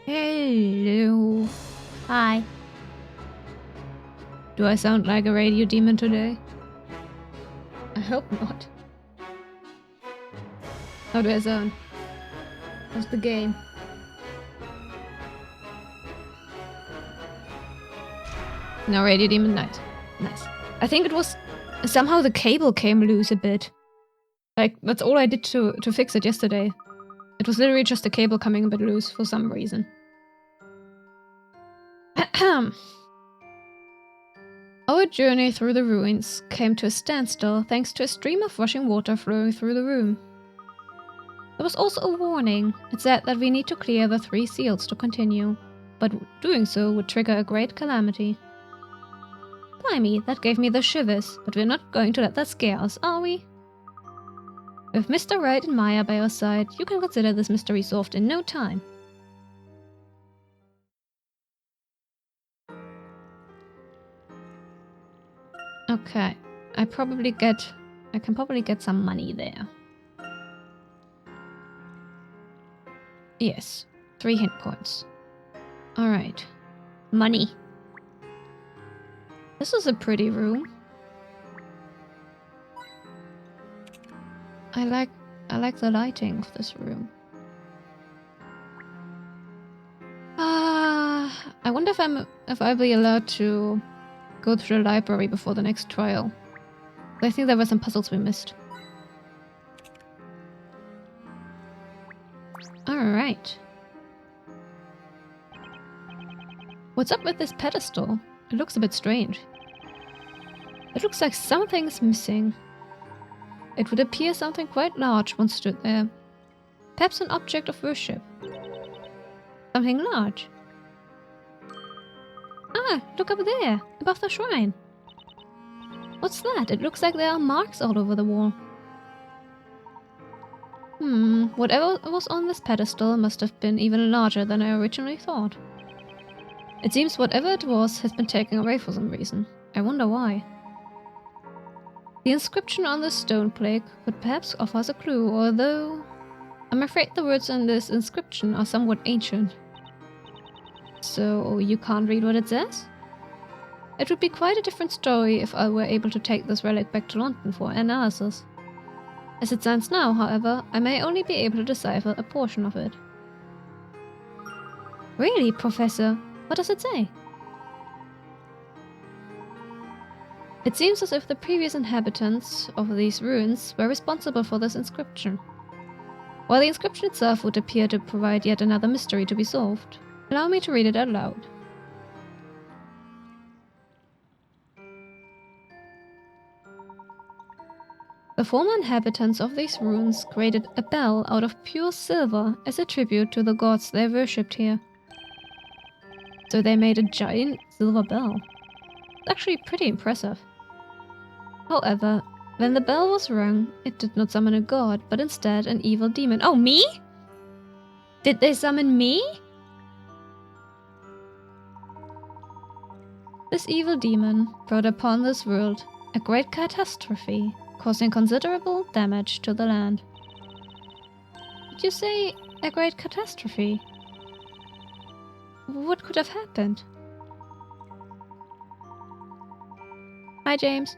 Hello. Hi. Do I sound like a radio demon today? I hope not. How do I sound? How's the game? No, radio demon night. Nice. I think it was... Somehow the cable came loose a bit. Like, that's all I did to fix it yesterday. It was literally just the cable coming a bit loose for some reason. Our journey through the ruins came to a standstill thanks to a stream of rushing water flowing through the room. There was also a warning. It said that we need to clear the 3 seals to continue, but doing so would trigger a great calamity. Blimey, that gave me the shivers, but we're not going to let that scare us, are we? With Mr. Wright and Maya by our side, you can consider this mystery solved in no time. Okay, I can probably get some money there. Yes, 3 hit points. Alright. Money. This is a pretty room. I like the lighting of this room. I wonder if I'll be allowed to go through the library before the next trial. I think there were some puzzles we missed. Alright. What's up with this pedestal? It looks a bit strange. It looks like something's missing. It would appear something quite large once stood there. Perhaps an object of worship. Something large. Ah, look up there, above the shrine. What's that? It looks like there are marks all over the wall. Whatever was on this pedestal must have been even larger than I originally thought. It seems whatever it was has been taken away for some reason. I wonder why. The inscription on this stone plaque could perhaps offer us a clue, although I'm afraid the words on this inscription are somewhat ancient. So you can't read what it says? It would be quite a different story if I were able to take this relic back to London for analysis. As it stands now, however, I may only be able to decipher a portion of it. Really, Professor? What does it say? It seems as if the previous inhabitants of these ruins were responsible for this inscription. While the inscription itself would appear to provide yet another mystery to be solved, allow me to read it out loud. The former inhabitants of these ruins created a bell out of pure silver as a tribute to the gods they worshipped here. So they made a giant silver bell. It's actually pretty impressive. However, when the bell was rung, it did not summon a god, but instead an evil demon. Oh, me? Did they summon me? This evil demon brought upon this world a great catastrophe, causing considerable damage to the land. Did you say a great catastrophe? What could have happened? Hi, James.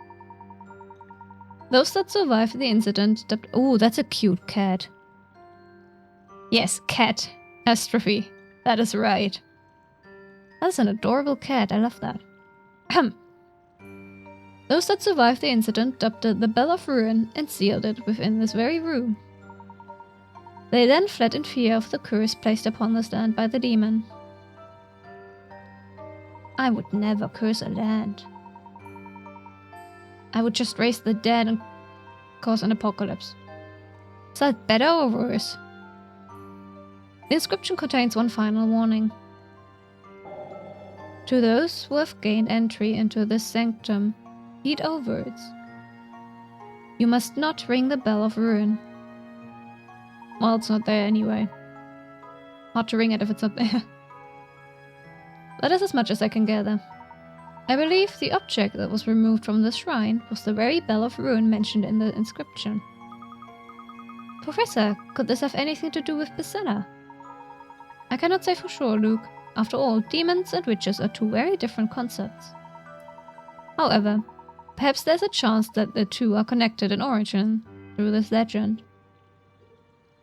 Those that survived the incident dubbed... Oh, that's a cute cat. Yes, cat. Catastrophe. That is right. That's an adorable cat. I love that. Those that survived the incident dubbed it the Bell of Ruin and sealed it within this very room. They then fled in fear of the curse placed upon this land by the demon. I would never curse a land. I would just raise the dead and cause an apocalypse. Is that better or worse? The inscription contains one final warning. To those who have gained entry into this sanctum, heed our words. You must not ring the Bell of Ruin. Well, it's not there anyway. Hard to ring it if it's not there. That is as much as I can gather. I believe the object that was removed from the shrine was the very Bell of Ruin mentioned in the inscription. Professor, could this have anything to do with Bacilla? I cannot say for sure, Luke. After all, demons and witches are two very different concepts. However, perhaps there's a chance that the two are connected in origin through this legend.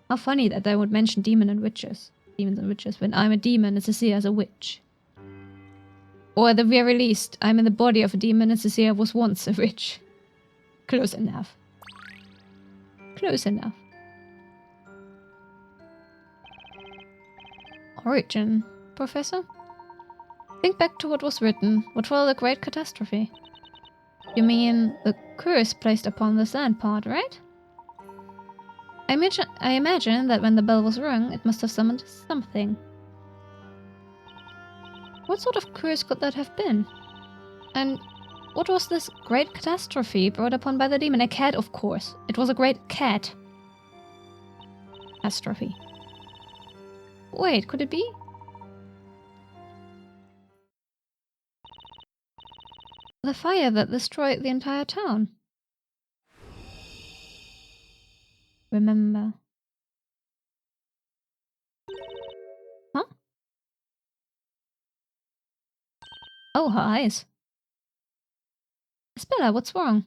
How funny that they would mention demons and witches, when I'm a demon and Cecilia is a witch. Or at the very least, I'm in the body of a demon and Cecilia was once a witch. Close enough. Close enough. Origin, Professor? Think back to what was written. What followed the Great Catastrophe? You mean the curse placed upon the sand part, right? I imagine that when the bell was rung, it must have summoned something. What sort of curse could that have been? And what was this great catastrophe brought upon by the demon? A cat, of course. It was a great cat. Catastrophe. Wait, could it be? The fire that destroyed the entire town. Remember. Huh? Oh, her eyes. Spilla, what's wrong?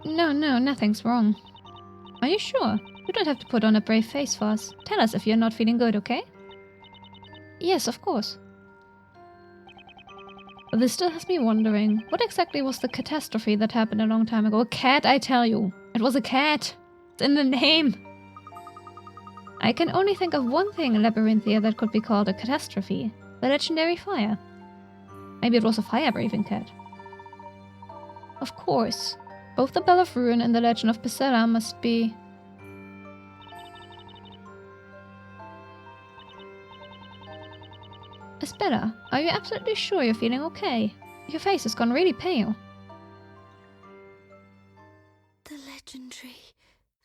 No, nothing's wrong. Are you sure? You don't have to put on a brave face for us. Tell us if you're not feeling good, okay? Yes, of course. But this still has me wondering, what exactly was the catastrophe that happened a long time ago? A cat, I tell you. It was a cat. It's in the name. I can only think of one thing in Labyrinthia that could be called a catastrophe. The legendary fire. Maybe it was a fire-breathing cat. Of course. Both the Bell of Ruin and the Legend of Pesela must be... Espera, are you absolutely sure you're feeling okay? Your face has gone really pale. The legendary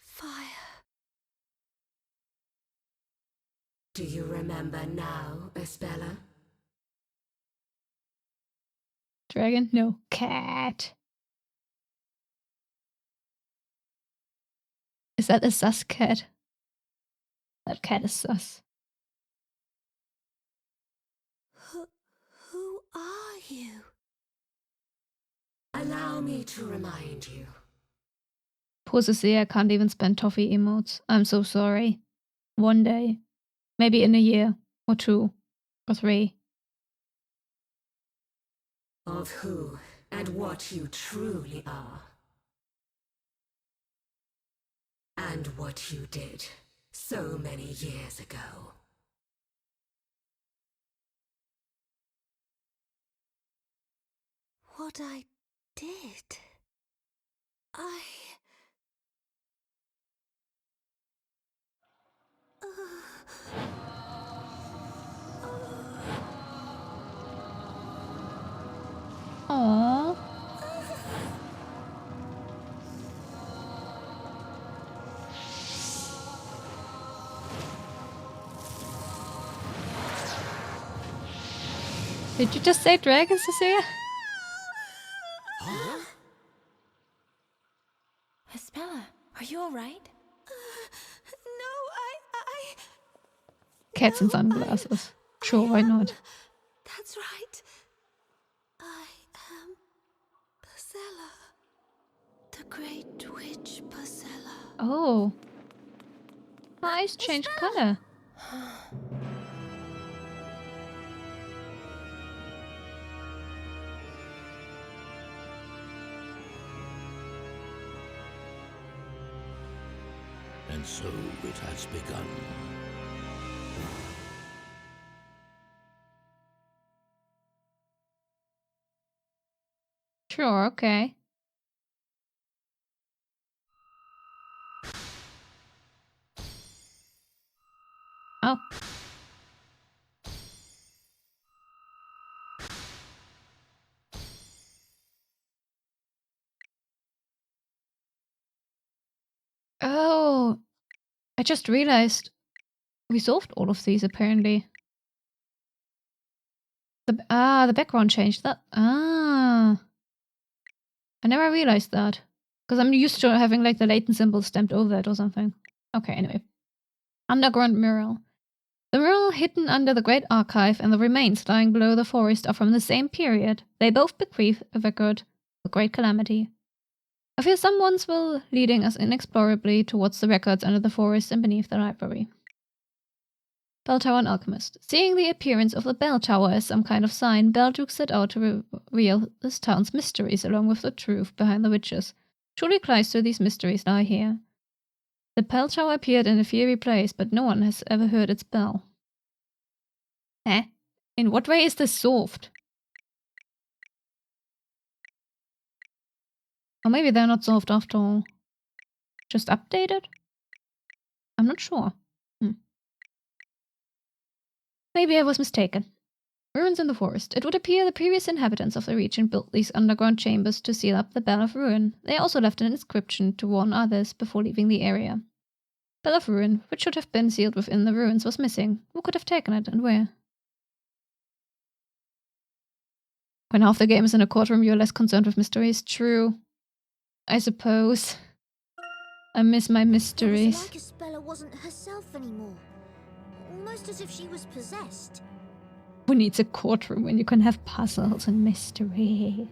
fire. Do you remember now, Espella? Dragon? No. Cat. Is that a sus cat? That cat is sus. Who are you? Allow me to remind you. Poor Cecilia can't even spend toffee emotes. I'm so sorry. One day. Maybe in a year. Or 2. Or 3. Of who and what you truly are. And what you did so many years ago. What I did? Aww. Did you just say dragon, Cecilia? Huh? Espella, are you alright? No, I... Cats and sunglasses. Sure, why not? That's right. I am Pesela. The great witch Pesela. Oh. Her eyes changed color. And so it has begun. Sure, okay. Oh. Oh. I just realized we solved all of these apparently. The background changed. That I never realized that. Because I'm used to having like the Layton symbol stamped over it or something. Okay, anyway. Underground mural. The mural hidden under the Great Archive and the remains lying below the forest are from the same period. They both bequeath a record of great calamity. I fear someone's will leading us inexplorably towards the records under the forest and beneath the library. Bell Tower and Alchemist. Seeing the appearance of the bell tower as some kind of sign, Belduke set out to reveal this town's mysteries along with the truth behind the witches. Surely clues to these mysteries lie here. The bell tower appeared in a fiery place, but no one has ever heard its bell. Eh? In what way is this solved? Or maybe they're not solved after all. Just updated? I'm not sure. Maybe I was mistaken. Ruins in the forest. It would appear the previous inhabitants of the region built these underground chambers to seal up the Bell of Ruin. They also left an inscription to warn others before leaving the area. Bell of Ruin, which should have been sealed within the ruins, was missing. Who could have taken it and where? When half the game is in a courtroom, you're less concerned with mysteries. True. I suppose. I miss my mysteries. It was like a speller wasn't herself anymore. Almost as if she was possessed. Who needs a courtroom when you can have puzzles and mysteries?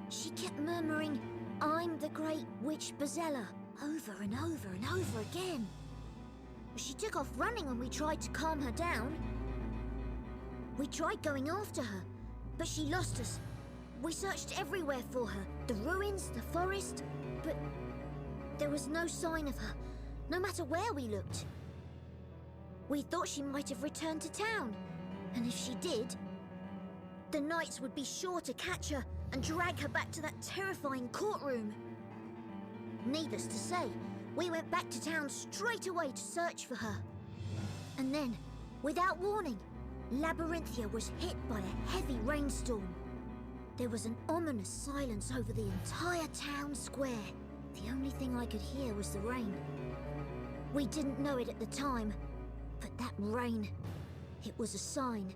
She kept murmuring, "I'm the great witch Bazella," over and over and over again. She took off running when we tried to calm her down. We tried going after her, but she lost us. We searched everywhere for her, the ruins, the forest, but there was no sign of her, no matter where we looked. We thought she might have returned to town, and if she did, the knights would be sure to catch her and drag her back to that terrifying courtroom. Needless to say, we went back to town straight away to search for her. And then, without warning, Labyrinthia was hit by a heavy rainstorm. There was an ominous silence over the entire town square. The only thing I could hear was the rain. We didn't know it at the time, but that rain, it was a sign.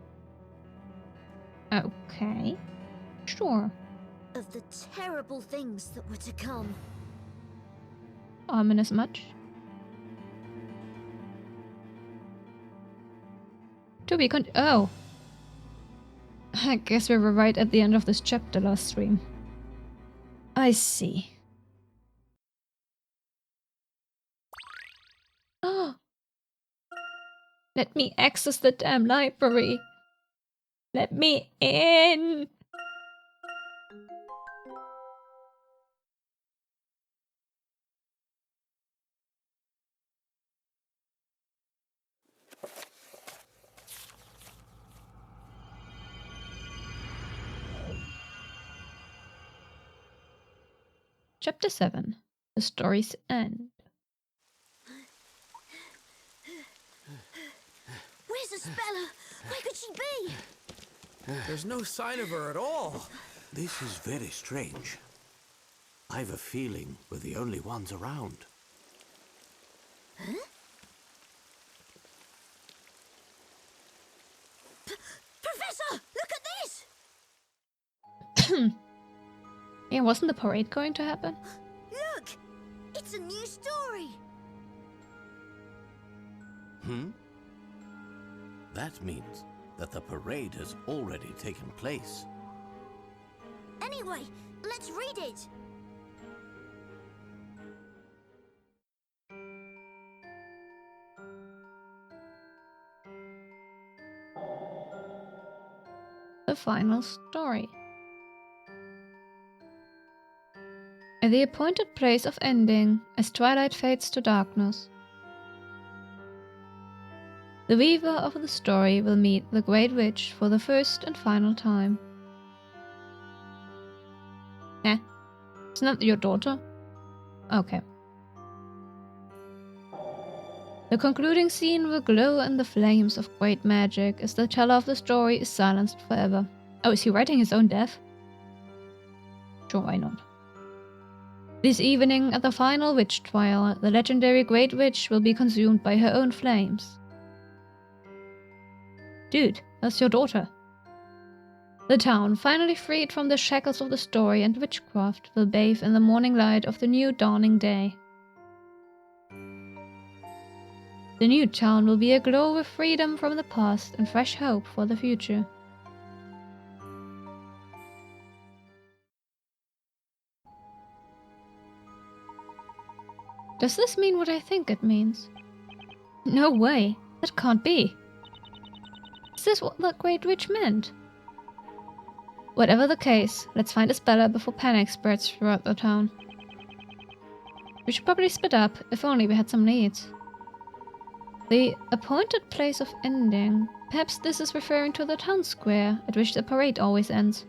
Okay. Sure. Of the terrible things that were to come. Ominous much? To be oh. I guess we were right at the end of this chapter last stream. I see. Oh. Let me access the damn library. Let me in. Chapter 7. The Story's End. Where's the speller? Where could she be? There's no sign of her at all. This is very strange. I've a feeling we're the only ones around. Huh? Professor, look at this! Yeah, wasn't the parade going to happen? Look! It's a new story! That means that the parade has already taken place. Anyway, let's read it! The final story. At the appointed place of ending, as twilight fades to darkness, the weaver of the story will meet the Great Witch for the first and final time. Eh? Isn't that your daughter? Okay. The concluding scene will glow in the flames of great magic as the teller of the story is silenced forever. Oh, is he writing his own death? Sure, why not? This evening, at the final witch trial, the legendary Great Witch will be consumed by her own flames. Dude, that's your daughter. The town, finally freed from the shackles of the story and witchcraft, will bathe in the morning light of the new dawning day. The new town will be aglow with freedom from the past and fresh hope for the future. Does this mean what I think it means? No way, that can't be. Is this what the Great Witch meant? Whatever the case, let's find Isabella before panic spreads throughout the town. We should probably split up, if only we had some leads. The appointed place of ending. Perhaps this is referring to the town square, at which the parade always ends.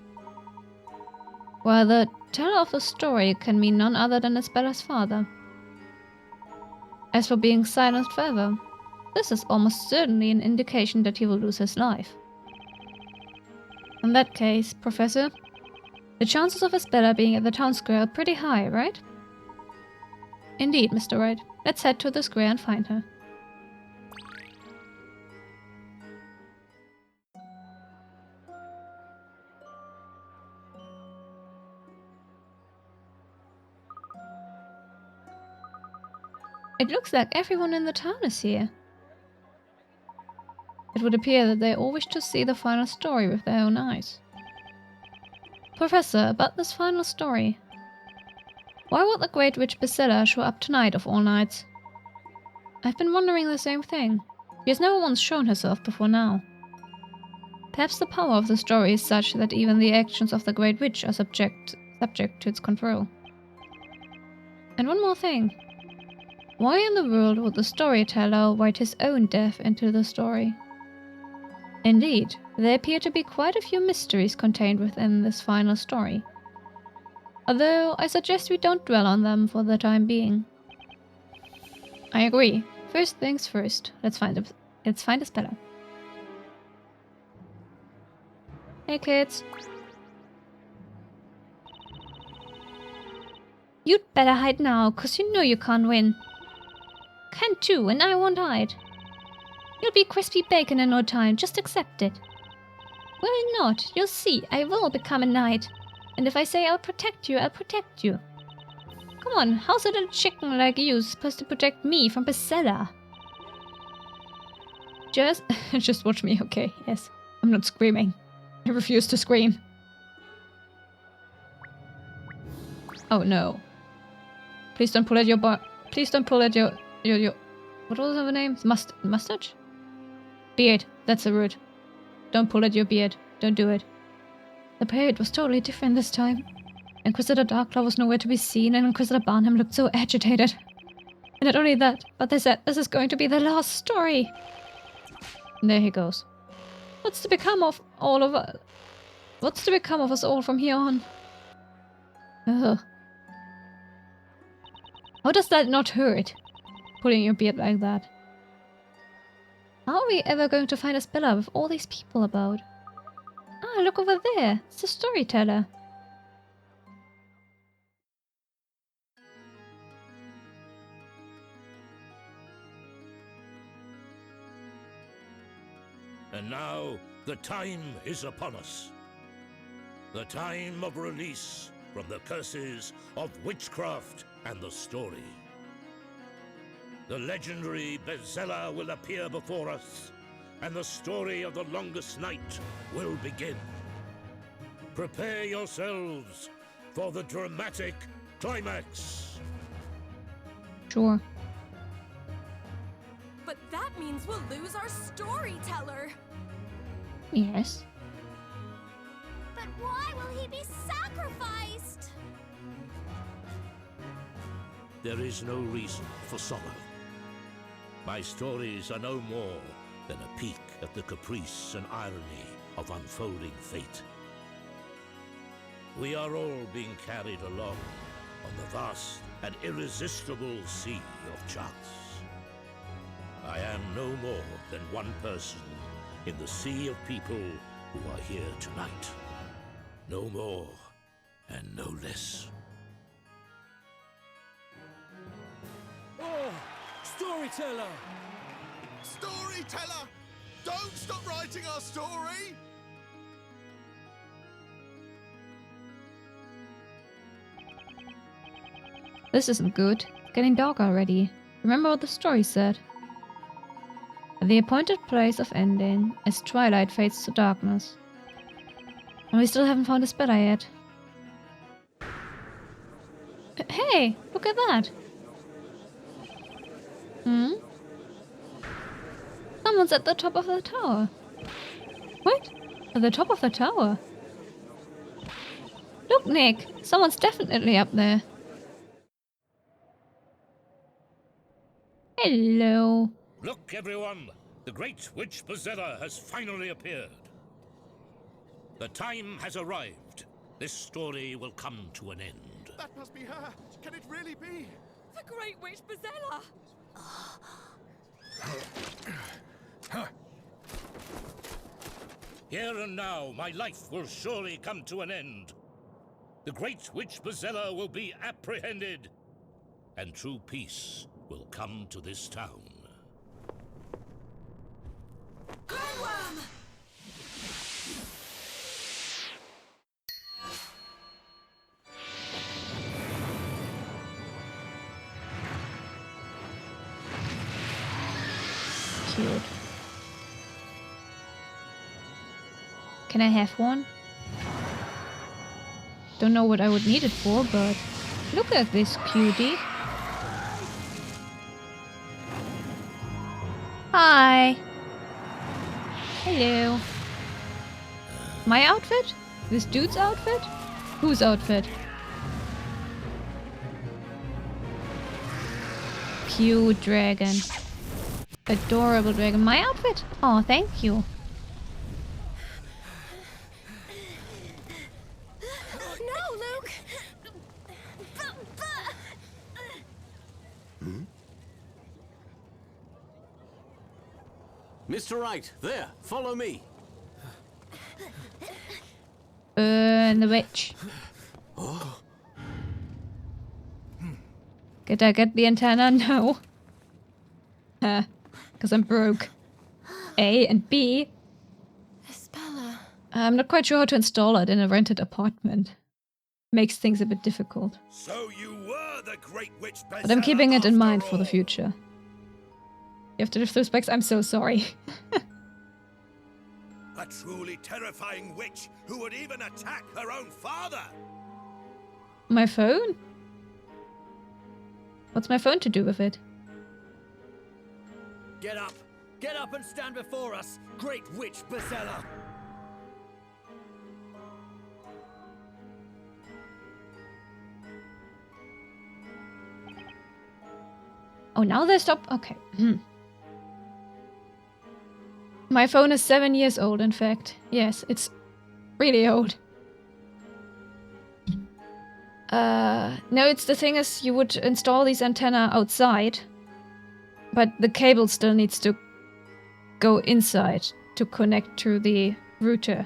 While the teller of the story can mean none other than Isabella's father. As for being silenced forever, this is almost certainly an indication that he will lose his life. In that case, Professor, the chances of Isabella being at the town square are pretty high, right? Indeed, Mr. Wright. Let's head to the square and find her. It looks like everyone in the town is here. It would appear that they all wish to see the final story with their own eyes. Professor, about this final story. Why would the Great Witch Priscilla show up tonight of all nights? I've been wondering the same thing. She has never once shown herself before now. Perhaps the power of the story is such that even the actions of the Great Witch are subject to its control. And one more thing. Why in the world would the storyteller write his own death into the story? Indeed, there appear to be quite a few mysteries contained within this final story. Although I suggest we don't dwell on them for the time being. I agree. First things first. Let's find Isabella. Hey kids. You'd better hide now, 'cause you know you can't win. Can too, and I won't hide. You'll be crispy bacon in no time, just accept it. Will not, you'll see, I will become a knight. And if I say I'll protect you, I'll protect you. Come on, how's a little chicken like you supposed to protect me from Priscilla? Just watch me, okay? Yes, I'm not screaming. I refuse to scream. Oh no. Please don't pull at your Please don't pull at your what was her name? Mustache? Beard. That's the root. Don't pull at your beard. Don't do it. The parade was totally different this time. Inquisitor Darklaw was nowhere to be seen, and Inquisitor Barnham looked so agitated. And not only that, but they said this is going to be the last story. And there he goes. What's to become of all of us? What's to become of us all from here on? Ugh. How does that not hurt? Pulling your beard like that. How are we ever going to find Isabella with all these people about? Ah, look over there. It's the storyteller. And now, the time is upon us. The time of release from the curses of witchcraft and the story. The legendary Bezella will appear before us, and the story of the longest night will begin. Prepare yourselves for the dramatic climax. Sure. But that means we'll lose our storyteller. Yes. But why will he be sacrificed? There is no reason for sorrow. My stories are no more than a peek at the caprice and irony of unfolding fate. We are all being carried along on the vast and irresistible sea of chance. I am no more than one person in the sea of people who are here tonight. No more and no less. Oh, storyteller! Storyteller! Don't stop writing our story! This isn't good. It's getting dark already. Remember what the story said. The appointed place of ending as twilight fades to darkness. And we still haven't found a speller yet. Hey, look at that. Hmm? Someone's at the top of the tower. What? At the top of the tower? Look, Nick. Someone's definitely up there. Hello. Look, everyone! The great witch Bezella has finally appeared. The time has arrived. This story will come to an end. That must be her. Can it really be? The Great Witch Bezella! Here and now, my life will surely come to an end. The great witch Bezella will be apprehended, and true peace will come to this town. Cute. Can I have one? Don't know what I would need it for, but look at this cutie. Hi. Hello. My outfit? This dude's outfit? Whose outfit? Cute dragon. Adorable dragon. My outfit? Oh, thank you. No, Luke! Mr. Wright, there, follow me. Burn the witch. Did I get the antenna? No. Because I'm broke. A and B. Espella. I'm not quite sure how to install it in a rented apartment. Makes things a bit difficult. So you were the great witch Bezella, But I'm keeping it in mind after for the all. future. You have to live through specs? I'm so sorry. A truly terrifying witch who would even attack her own father. My phone? What's my phone to do with it? Get up! Get up and stand before us, Great Witch Bezella! Oh, now they stop. Okay. My phone is 7 years old, in fact. Yes, it's really old. No, it's the thing is, you would install these antenna outside, but the cable still needs to go inside to connect to the router.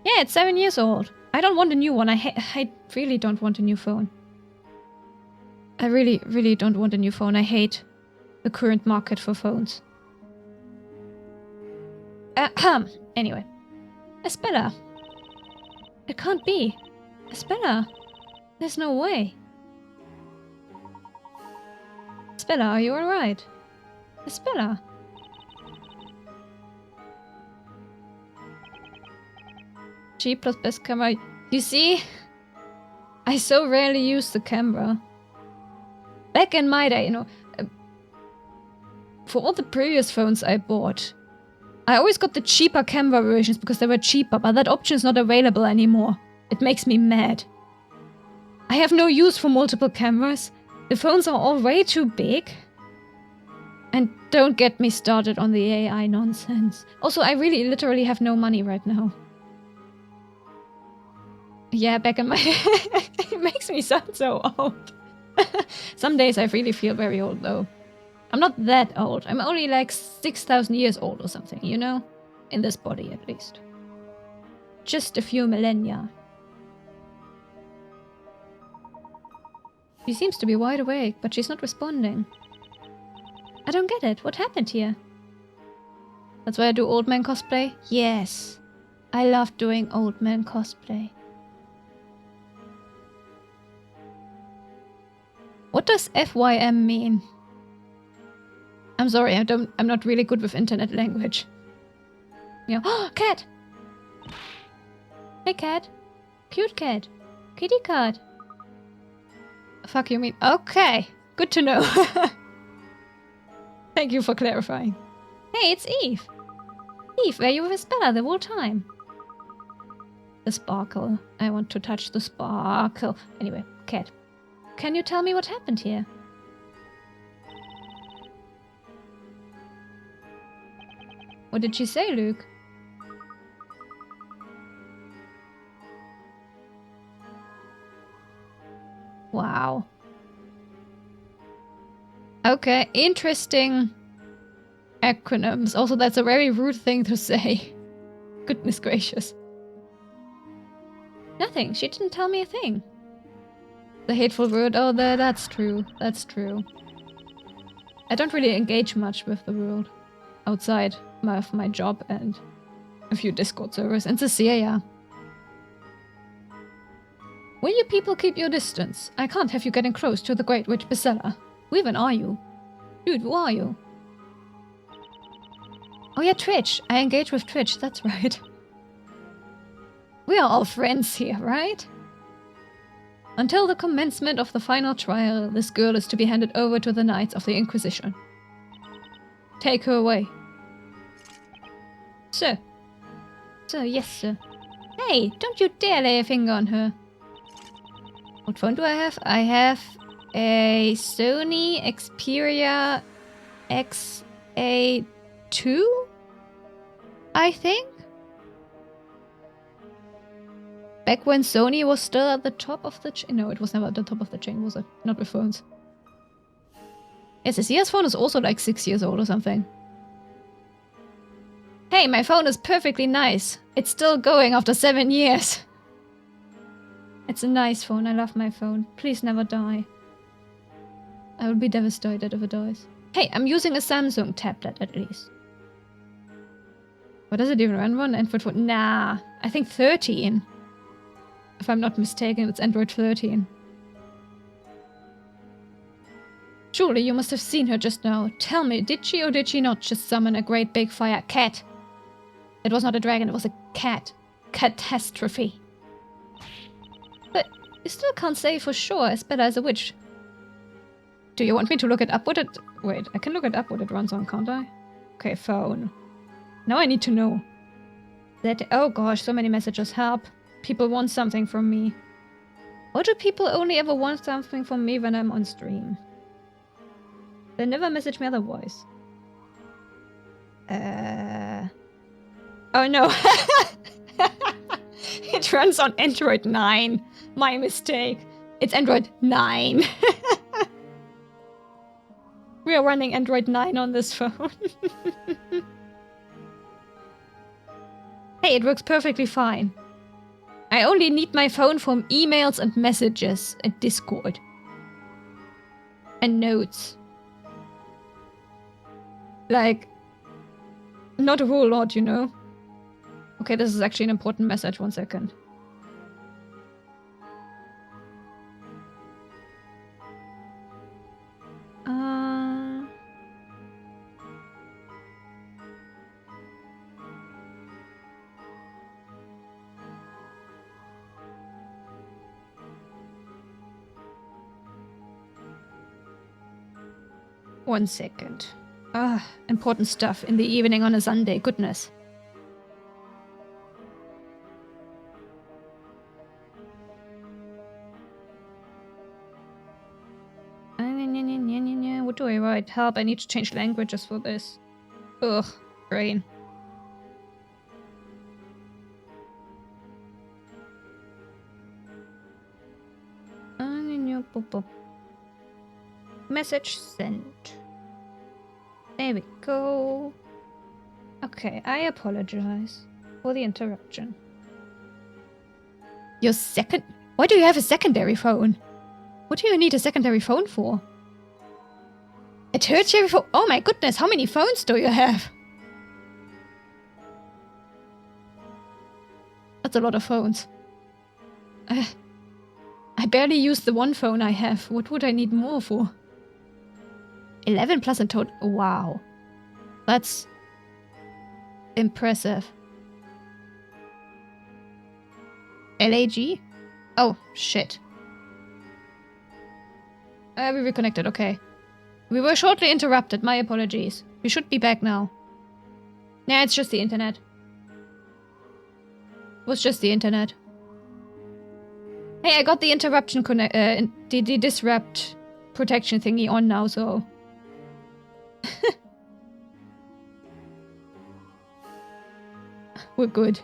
Yeah, it's 7 years old. I don't want a new one. I really don't want a new phone. I really, really don't want a new phone. I hate the current market for phones. Anyway. Espella. It can't be. Espella. There's no way. Espella, are you alright? Espella. G plus best camera. You see? I so rarely use the camera. Back in my day, you know, for all the previous phones I bought, I always got the cheaper camera versions because they were cheaper, but that option is not available anymore. It makes me mad. I have no use for multiple cameras. The phones are all way too big. And don't get me started on the AI nonsense. Also, I really literally have no money right now. Yeah, back in my... It makes me sound so old. Some days I really feel very old, though. I'm not that old. I'm only like 6,000 years old or something, you know? In this body, at least. Just a few millennia. She seems to be wide awake, but she's not responding. I don't get it. What happened here? That's why I do old man cosplay? Yes. I love doing old man cosplay. What does FYM mean? I'm sorry, I'm not really good with internet language. Yeah. Cat! Hey cat. Cute cat. Kitty cat. Fuck you mean. Okay. Good to know. Thank you for clarifying. Hey, it's Eve. Eve, were you with Isabella the whole time? The sparkle. I want to touch the sparkle. Anyway, cat. Can you tell me what happened here? What did she say, Luke? Wow. Okay, interesting acronyms. Also, that's a very rude thing to say. Goodness gracious. Nothing. She didn't tell me a thing. The hateful word. Oh, that's true. That's true. I don't really engage much with the world outside of my job and a few Discord servers. And Cecilia. Will you people keep your distance? I can't have you getting close to the Great Witch Bezella. Who even are you? Dude, who are you? Oh yeah, Twitch. I engage with Twitch, that's right. We are all friends here, right? Until the commencement of the final trial, this girl is to be handed over to the Knights of the Inquisition. Take her away. Sir. Sir, yes, sir. Hey, don't you dare lay a finger on her. What phone do I have? I have a Sony Xperia XA2? I think? Back when Sony was still at the top of the chain. No, it was never at the top of the chain, was it? Not with phones. Yes, Cecilia's phone is also like 6 years old or something. Hey, my phone is perfectly nice. It's still going after 7 years. It's a nice phone. I love my phone. Please never die. I will be devastated if it dies. Hey, I'm using a Samsung tablet at least. What does it even run on? Android 4? Nah, I think 13. If I'm not mistaken, it's Android 13. Surely you must have seen her just now. Tell me, did she or did she not just summon a great big fire cat? It was not a dragon, it was a cat. Catastrophe. But you still can't say for sure Isabella is a witch. Do you want me to look it up what it... Wait, I can look it up what it runs on, can't I? Okay, phone. Now I need to know. That... Oh gosh, so many messages. Help. People want something from me. Why do people only ever want something from me when I'm on stream? They never message me otherwise. Oh no. It runs on Android 9. My mistake. It's Android 9. We are running Android 9 on this phone. Hey, it works perfectly fine. I only need my phone for emails and messages and Discord. And notes. Like, not a whole lot, you know? Okay, this is actually an important message. 1 second. One second. Important stuff in the evening on a Sunday. Goodness. What do I write? Help, I need to change languages for this. Ugh, brain. Message sent. There we go. Okay, I apologize for the interruption. Your second... Why do you have a secondary phone? What do you need a secondary phone for? A tertiary phone? Oh my goodness, how many phones do you have? That's a lot of phones. I barely use the one phone I have. What would I need more for? 11 plus in total. Wow. That's impressive. LAG? Oh, shit. We reconnected, okay. We were shortly interrupted, my apologies. We should be back now. Nah, it's just the internet. It was just the internet. Hey, I got the interruption the disrupt protection thingy on now, so... We're good.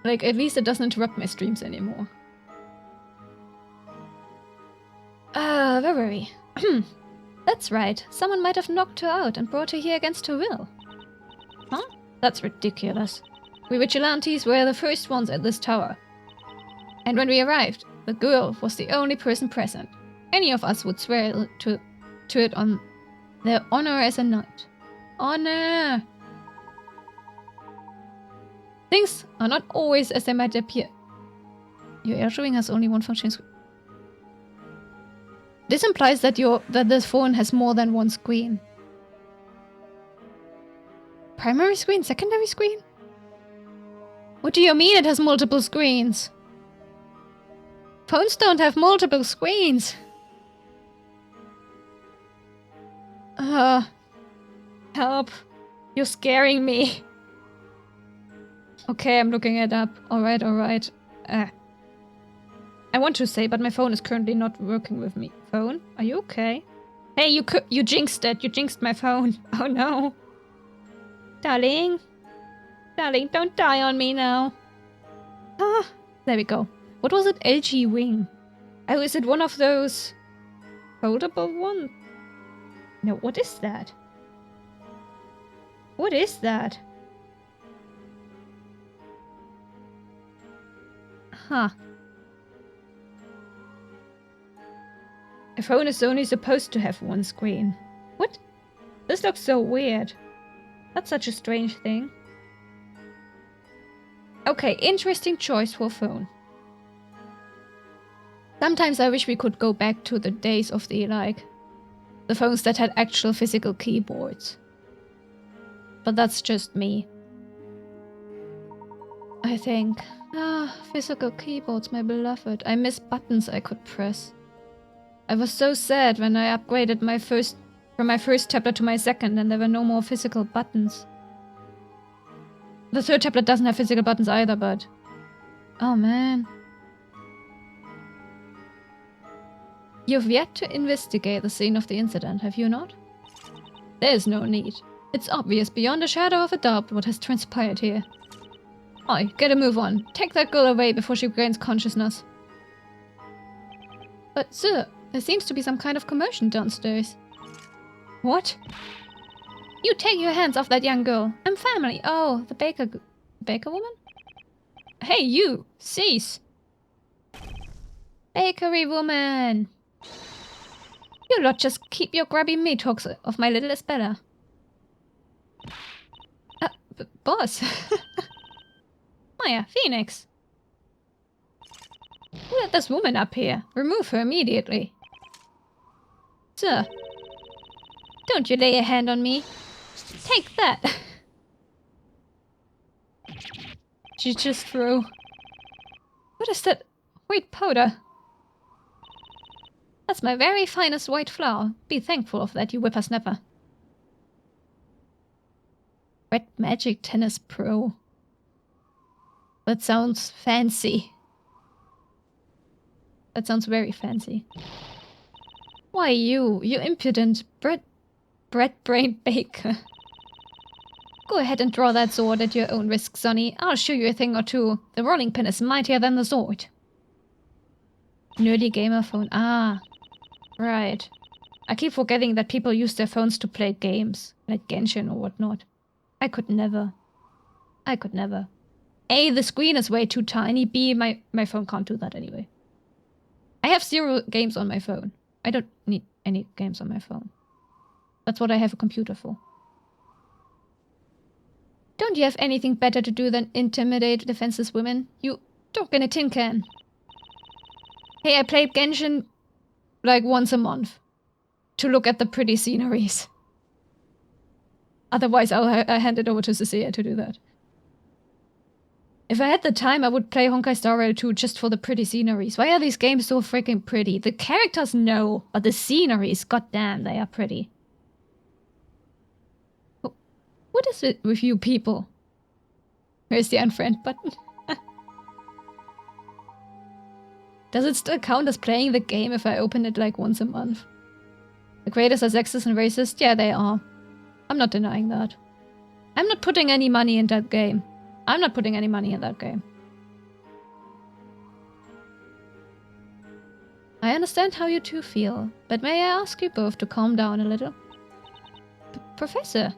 Like, at least it doesn't interrupt my streams anymore. Where were we? That's right. Someone might have knocked her out and brought her here against her will. Huh? That's ridiculous. We vigilantes were the first ones at this tower. And when we arrived, the girl was the only person present. Any of us would swear to it on their honor as a knight. Honor! Things are not always as they might appear. Your air showing has only one functioning screen. This implies that this phone has more than one screen. Primary screen? Secondary screen? What do you mean it has multiple screens? Phones don't have multiple screens. Help. You're scaring me. Okay, I'm looking it up. Alright, alright. I want to say, but my phone is currently not working with me. Phone? Are you okay? Hey, you jinxed it. You jinxed my phone. Oh no. Darling? Darling, don't die on me now. Ah, there we go. What was it? LG Wing. Oh, is it one of those foldable ones? No, what is that? What is that? Huh. A phone is only supposed to have one screen. What? This looks so weird. That's such a strange thing. Okay, interesting choice for phone. Sometimes I wish we could go back to the days of the phones that had actual physical keyboards. But that's just me. I think. Physical keyboards, my beloved. I miss buttons I could press. I was so sad when I upgraded from my first tablet to my second and there were no more physical buttons. The third tablet doesn't have physical buttons either, but... Oh man. You've yet to investigate the scene of the incident, have you not? There's no need. It's obvious beyond a shadow of a doubt what has transpired here. Oi, get a move on. Take that girl away before she gains consciousness. But sir, there seems to be some kind of commotion downstairs. What? You take your hands off that young girl. I'm family. Oh, the baker woman? Hey, you! Cease! Bakery woman! You lot just keep your grubby meat hooks off my little Isabella. Boss! Maya, Phoenix! Who let this woman up here? Remove her immediately. Sir. Don't you lay a hand on me. Take that! She just threw... What is that? White powder. That's my very finest white flour. Be thankful of that, you whippersnapper. Red Magic Tennis Pro. That sounds fancy. That sounds very fancy. Why you impudent bread-brained baker. Go ahead and draw that sword at your own risk, Sonny. I'll show you a thing or two. The rolling pin is mightier than the sword. Nerdy gamer phone. Ah. Right. I keep forgetting that people use their phones to play games. Like Genshin or whatnot. I could never. I could never. A, the screen is way too tiny. B, my phone can't do that anyway. I have 0 games on my phone. I don't need any games on my phone. That's what I have a computer for. Don't you have anything better to do than intimidate defenseless women? You dog in a tin can. Hey, I played Genshin like once a month to look at the pretty sceneries. Otherwise, I hand it over to Cecilia to do that. If I had the time, I would play Honkai Star Rail 2 just for the pretty sceneries. Why are these games so freaking pretty? The characters, no, but the sceneries, goddamn, they are pretty. What is it with you people? Where's the unfriend button? Does it still count as playing the game if I open it like once a month? The creators are sexist and racist? Yeah, they are. I'm not denying that. I'm not putting any money in that game. I'm not putting any money in that game. I understand how you two feel, but may I ask you both to calm down a little? Professor,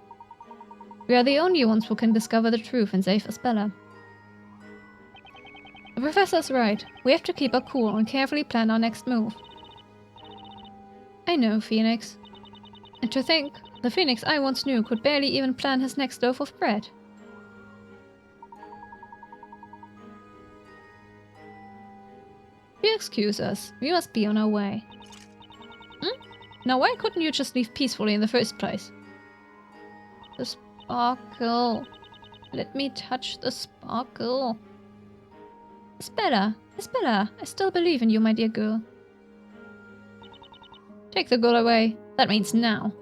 we are the only ones who can discover the truth and save Asbella. The professor's right. We have to keep our cool and carefully plan our next move. I know, Phoenix. And to think, the Phoenix I once knew could barely even plan his next loaf of bread. You excuse us. We must be on our way. Now why couldn't you just leave peacefully in the first place? The sparkle. Let me touch the sparkle. Asbella, I still believe in you, my dear girl. Take the girl away. That means now.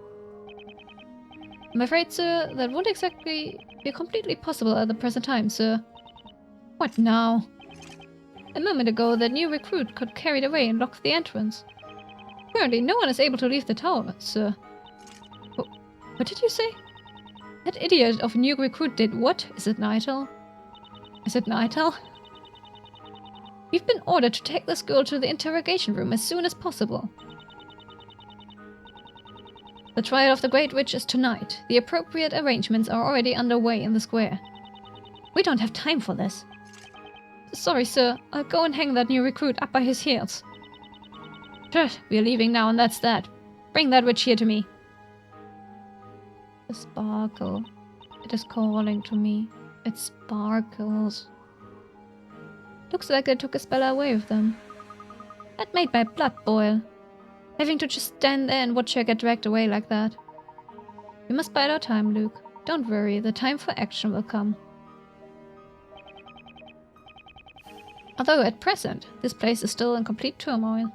I'm afraid, sir, that won't exactly be completely possible at the present time, sir. What now? A moment ago, that new recruit got carried away and locked the entrance. Currently, no one is able to leave the tower, sir. What did you say? That idiot of a new recruit did what? Is it Nightel? Is it Nightel? We've been ordered to take this girl to the interrogation room as soon as possible. The trial of the Great Witch is tonight. The appropriate arrangements are already underway in the square. We don't have time for this. Sorry, sir. I'll go and hang that new recruit up by his heels. Sure, we're leaving now and that's that. Bring that witch here to me. The sparkle. It is calling to me. It sparkles. Looks like they took Asbella away with them. That made my blood boil. Having to just stand there and watch her get dragged away like that. We must bide our time, Luke. Don't worry, the time for action will come. Although at present, this place is still in complete turmoil.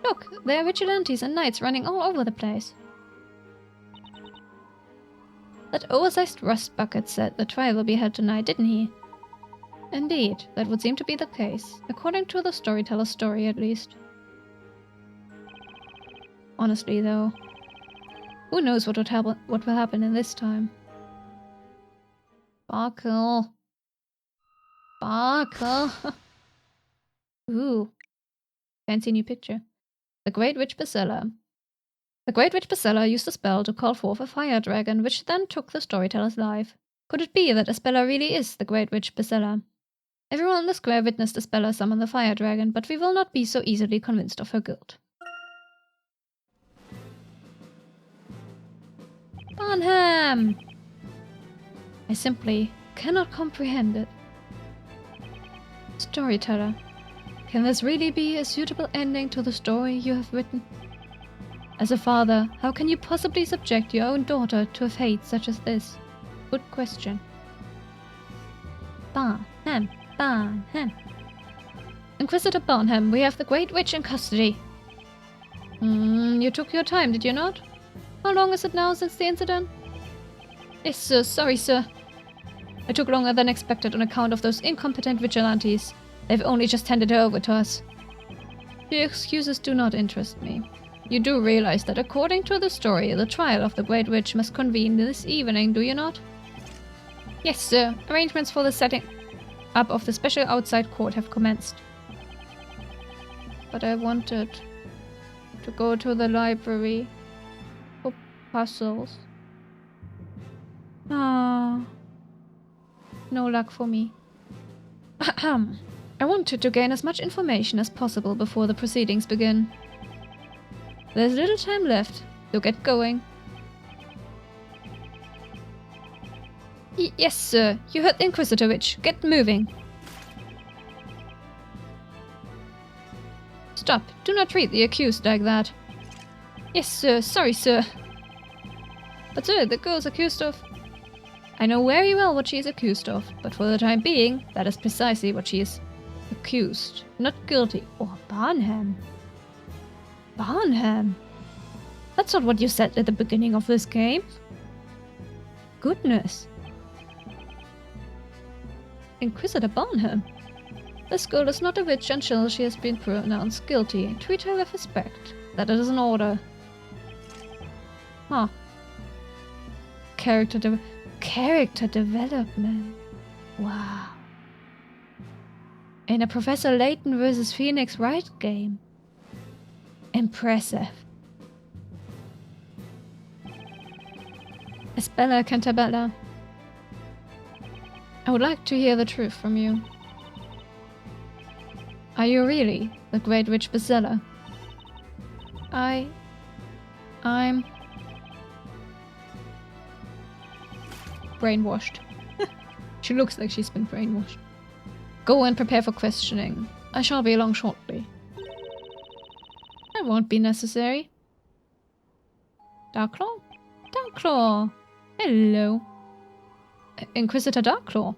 Look, there are vigilantes and knights running all over the place. That oversized rust bucket said the trial will be held tonight, didn't he? Indeed, that would seem to be the case, according to the storyteller's story at least. Honestly, though, who knows what will happen in this time? Sparkle. Sparkle. Ooh. Fancy new picture. The Great Witch Basella. The Great Witch Basella used a spell to call forth a fire dragon, which then took the storyteller's life. Could it be that Asbella really is the Great Witch Basella? Everyone in the square witnessed Asbella summon the fire dragon, but we will not be so easily convinced of her guilt. Barnham! I simply cannot comprehend it. Storyteller, can this really be a suitable ending to the story you have written? As a father, how can you possibly subject your own daughter to a fate such as this? Good question. Barnham. Barnham. Inquisitor Barnham, we have the Great Witch in custody. You took your time, did you not? How long is it now since the incident? Yes, sir. Sorry, sir. It took longer than expected on account of those incompetent vigilantes. They've only just handed her over to us. Your excuses do not interest me. You do realize that according to the story, the trial of the Great Witch must convene this evening, do you not? Yes, sir. Arrangements for the setting up of the special outside court have commenced. But I wanted to go to the library for puzzles. Ah, no luck for me. I wanted to gain as much information as possible before the proceedings begin. There's little time left, so get going. Yes, sir. You heard the Inquisitor Witch. Get moving. Stop. Do not treat the accused like that. Yes, sir. Sorry, sir. But sir, the girl's accused of... I know very well what she is accused of, but for the time being, that is precisely what she is accused. Not guilty. Or Barnham. Barnham? That's not what you said at the beginning of this game. Goodness. Inquisitor Barnham. This girl is not a witch until she has been pronounced guilty. Treat her with respect. That is an order. Huh. Character development. Wow. In a Professor Layton vs. Phoenix Wright game. Impressive. Isabella Cantabella. I would like to hear the truth from you. Are you really the Great Witch Bezella? I'm... brainwashed. She looks like she's been brainwashed. Go and prepare for questioning. I shall be along shortly. That won't be necessary. Darklaw? Darklaw! Hello. Inquisitor Darklaw.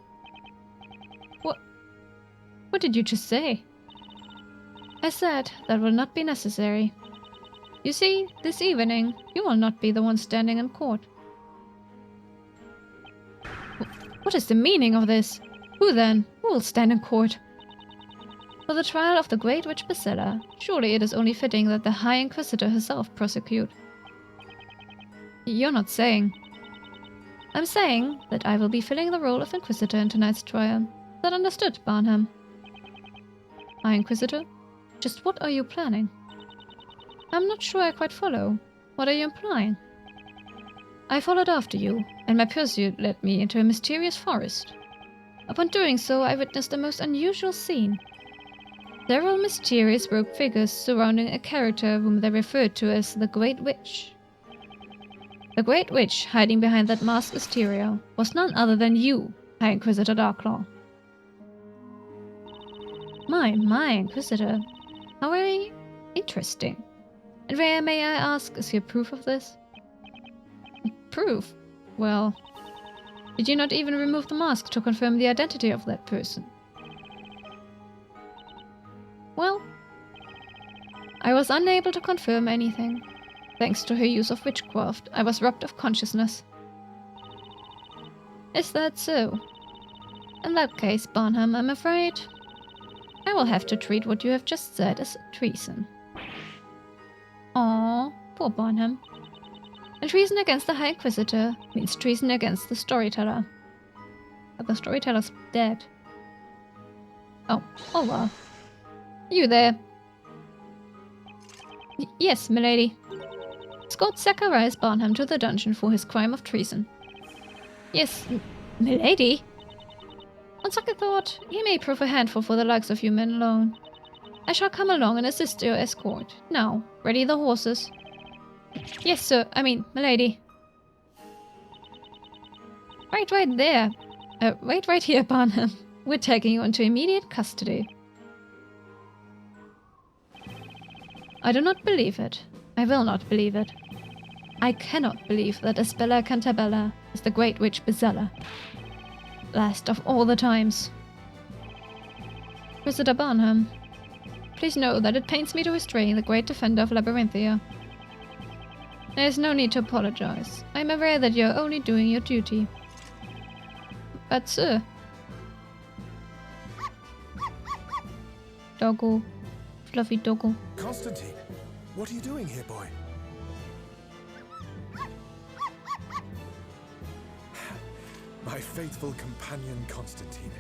What did you just say? I said that will not be necessary. You see, this evening, you will not be the one standing in court. What is the meaning of this? Who then? Who will stand in court? For the trial of the Great Witch Bezella, surely it is only fitting that the High Inquisitor herself prosecute. You're not saying... I'm saying that I will be filling the role of Inquisitor in tonight's trial. Is that understood, Barnham? High Inquisitor? Just what are you planning? I'm not sure I quite follow. What are you implying? I followed after you, and my pursuit led me into a mysterious forest. Upon doing so, I witnessed a most unusual scene. Several mysterious rogue figures surrounding a character whom they referred to as the Great Witch. The Great Witch hiding behind that masked exterior was none other than you, High Inquisitor Darklaw. My Inquisitor. How very interesting. And where, may I ask, is your proof of this? Proof? Well, did you not even remove the mask to confirm the identity of that person? Well, I was unable to confirm anything. Thanks to her use of witchcraft, I was robbed of consciousness. Is that so? In that case, Barnham, I'm afraid I will have to treat what you have just said as treason. Aww, poor Barnham. And treason against the High Inquisitor means treason against the storyteller. But the storyteller's dead. Oh well. You there? Yes, milady. Escort Zacharias Barnham to the dungeon for his crime of treason. Yes, milady? On second thought, he may prove a handful for the likes of you men alone. I shall come along and assist your escort. Now, ready the horses. Yes, sir. I mean, milady. Right there. Wait right here, Barnham. We're taking you into immediate custody. I do not believe it. I will not believe it. I cannot believe that Isabella Cantabella is the Great Witch Bezella. Last of all the times. Visitor Barnham, please know that it pains me to restrain the great defender of Labyrinthia. There is no need to apologize. I am aware that you are only doing your duty. But sir... Doggo. Fluffy doggo. Constantine, what are you doing here, boy? My faithful companion, Constantine.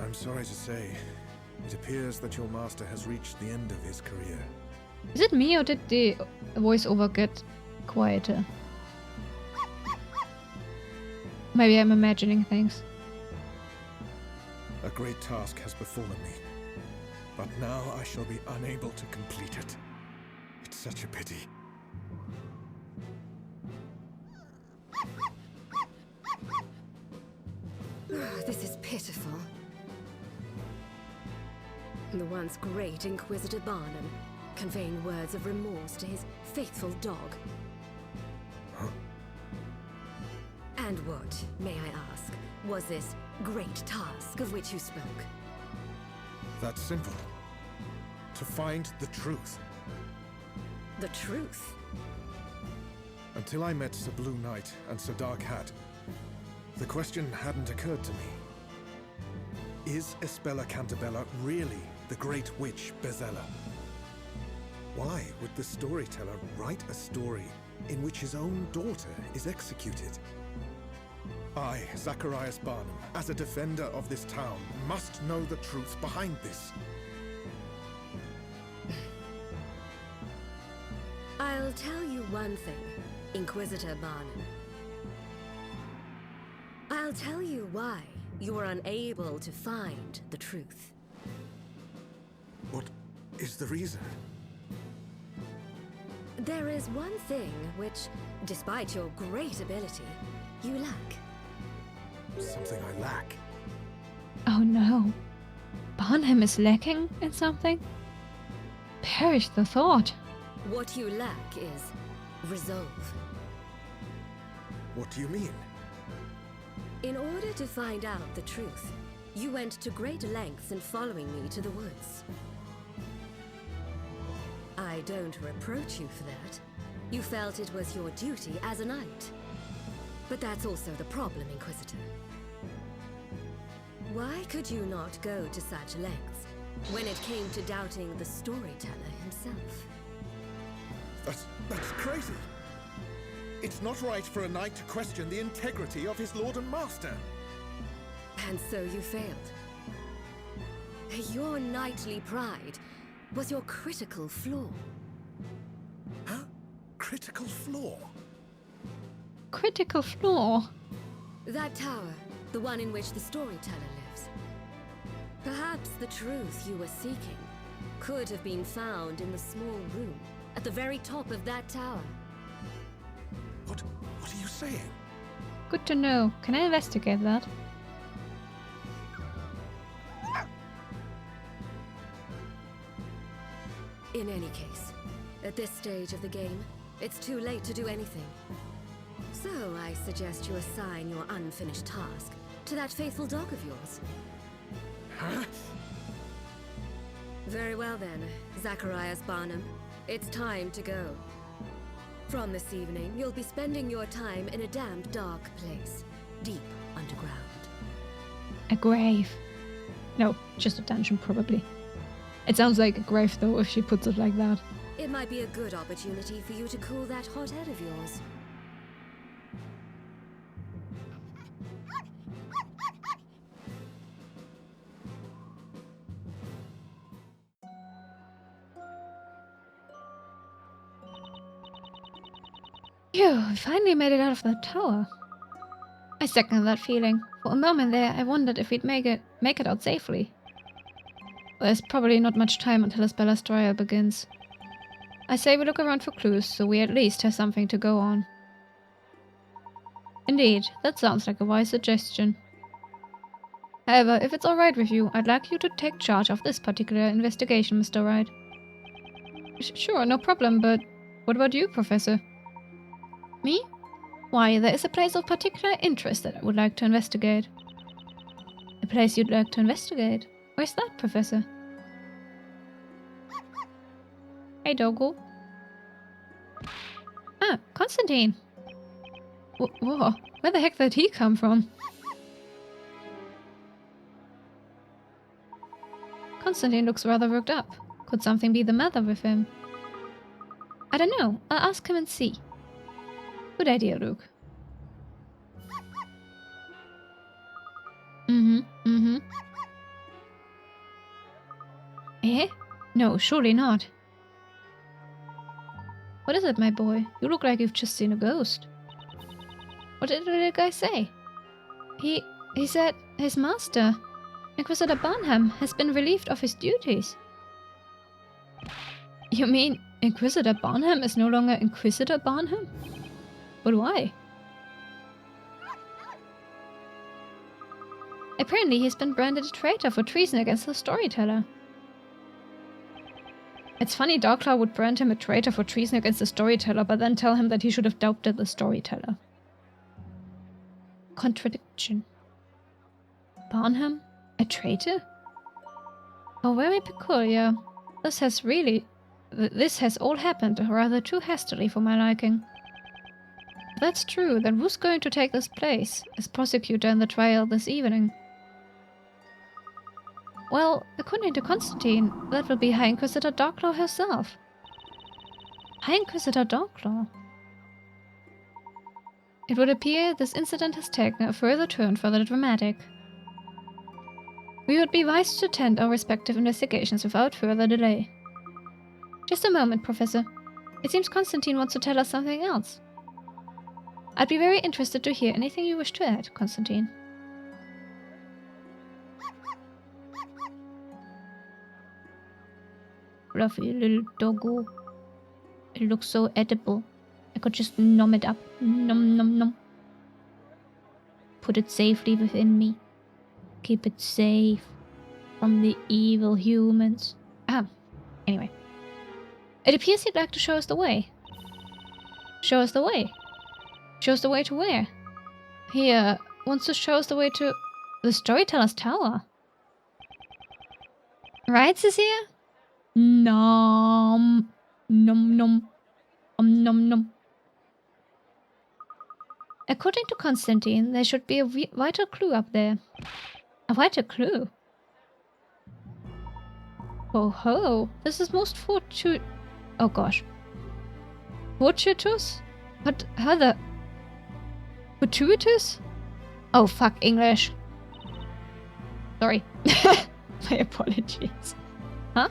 I'm sorry to say, it appears that your master has reached the end of his career. Is it me or did the voiceover get quieter? Maybe I'm imagining things. A great task has befallen me, but now I shall be unable to complete it. It's such a pity. This is pitiful. The once great Inquisitor Barnum, conveying words of remorse to his faithful dog. Huh? And what, may I ask, was this great task of which you spoke? That's simple. To find the truth. The truth? Until I met Sir Blue Knight and Sir Dark Hat, the question hadn't occurred to me. Is Espella Cantabella really the Great Witch Bezella? Why would the storyteller write a story in which his own daughter is executed? I, Zacharias Barnum, as a defender of this town, must know the truth behind this. I'll tell you one thing, Inquisitor Barnum. I'll tell you why you were unable to find the truth. What is the reason? There is one thing which, despite your great ability, you lack. Something I lack. Oh no. Barnum is lacking in something? Perish the thought. What you lack is resolve. What do you mean? In order to find out the truth, you went to great lengths in following me to the woods. I don't reproach you for that. You felt it was your duty as a knight. But that's also the problem, Inquisitor. Why could you not go to such lengths when it came to doubting the storyteller himself? That's crazy. It's not right for a knight to question the integrity of his lord and master. And so you failed. Your knightly pride was your critical flaw. Huh? Critical flaw? Critical flaw? That tower, the one in which the storyteller lives. Perhaps the truth you were seeking could have been found in the small room at the very top of that tower. What are you saying? Good to know. Can I investigate that? In any case, at this stage of the game, it's too late to do anything. So I suggest you assign your unfinished task to that faithful dog of yours. Huh? Very well then, Zacharias Barnum. It's time to go. From this evening, you'll be spending your time in a damp, dark place, deep underground. A grave. No, just a dungeon probably. It sounds like a grave though if she puts it like that. It might be a good opportunity for you to cool that hot head of yours. Phew, we finally made it out of that tower. I second that feeling. For a moment there, I wondered if we'd make it out safely. There's probably not much time until Isbella's trial begins. I say we look around for clues, so we at least have something to go on. Indeed, that sounds like a wise suggestion. However, if it's alright with you, I'd like you to take charge of this particular investigation, Mr. Wright. Sure, no problem, but what about you, Professor? Me? Why, there is a place of particular interest that I would like to investigate. A place you'd like to investigate? Where's that, Professor? Hey, doggo. Ah, Constantine. Whoa, where the heck did he come from? Constantine looks rather worked up. Could something be the matter with him? I don't know. I'll ask him and see. Good idea, Luke. Eh? No, surely not. What is it, my boy? You look like you've just seen a ghost. What did the little guy say? He said his master, Inquisitor Barnham, has been relieved of his duties. You mean Inquisitor Barnham is no longer Inquisitor Barnham? But why? Apparently he's been branded a traitor for treason against the storyteller. It's funny Darklaw would brand him a traitor for treason against the storyteller, but then tell him that he should have doubted the storyteller. Contradiction. Barnham? A traitor? Oh, very peculiar. This has all happened rather too hastily for my liking. If that's true, then who's going to take this place as prosecutor in the trial this evening? Well, according to Constantine, that will be High Inquisitor Darklaw herself. High Inquisitor Darklaw? It would appear this incident has taken a further turn for the dramatic. We would be wise to attend our respective investigations without further delay. Just a moment, Professor. It seems Constantine wants to tell us something else. I'd be very interested to hear anything you wish to add, Constantine. Fluffy little doggo. It looks so edible. I could just nom it up. Nom nom nom. Put it safely within me. Keep it safe from the evil humans. Anyway. It appears he'd like to show us the way. Show us the way? Show us the way to where? He wants to show us the way to the Storyteller's Tower. Wright is here? Nom. Nom nom. Nom nom. According to Constantine, there should be a vital clue up there. A vital clue? Oh ho, this is most oh gosh. Fortuitous? What? How the... Fortuitous? Oh fuck English. Sorry. My apologies. Huh?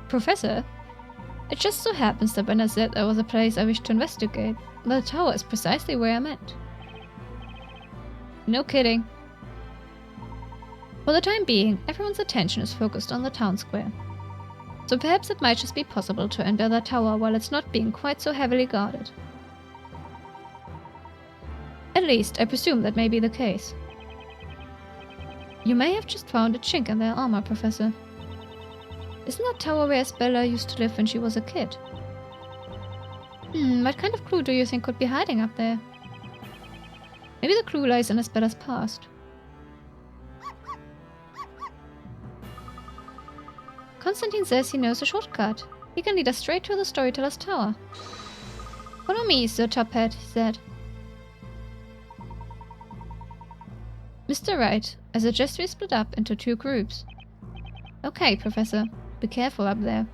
Professor? It just so happens that when I said there was a place I wish to investigate, the tower is precisely where I meant. No kidding. For the time being, everyone's attention is focused on the town square. So perhaps it might just be possible to enter the tower while it's not being quite so heavily guarded. At least, I presume that may be the case. You may have just found a chink in their armor, Professor. Isn't that tower where Isabella used to live when she was a kid? What kind of clue do you think could be hiding up there? Maybe the clue lies in Isabella's past. Constantine says he knows a shortcut. He can lead us straight to the Storyteller's Tower. Follow me, Sir Tophead, he said. Mr. Wright, I suggest we split up into 2 groups. Okay, Professor. Be careful up there.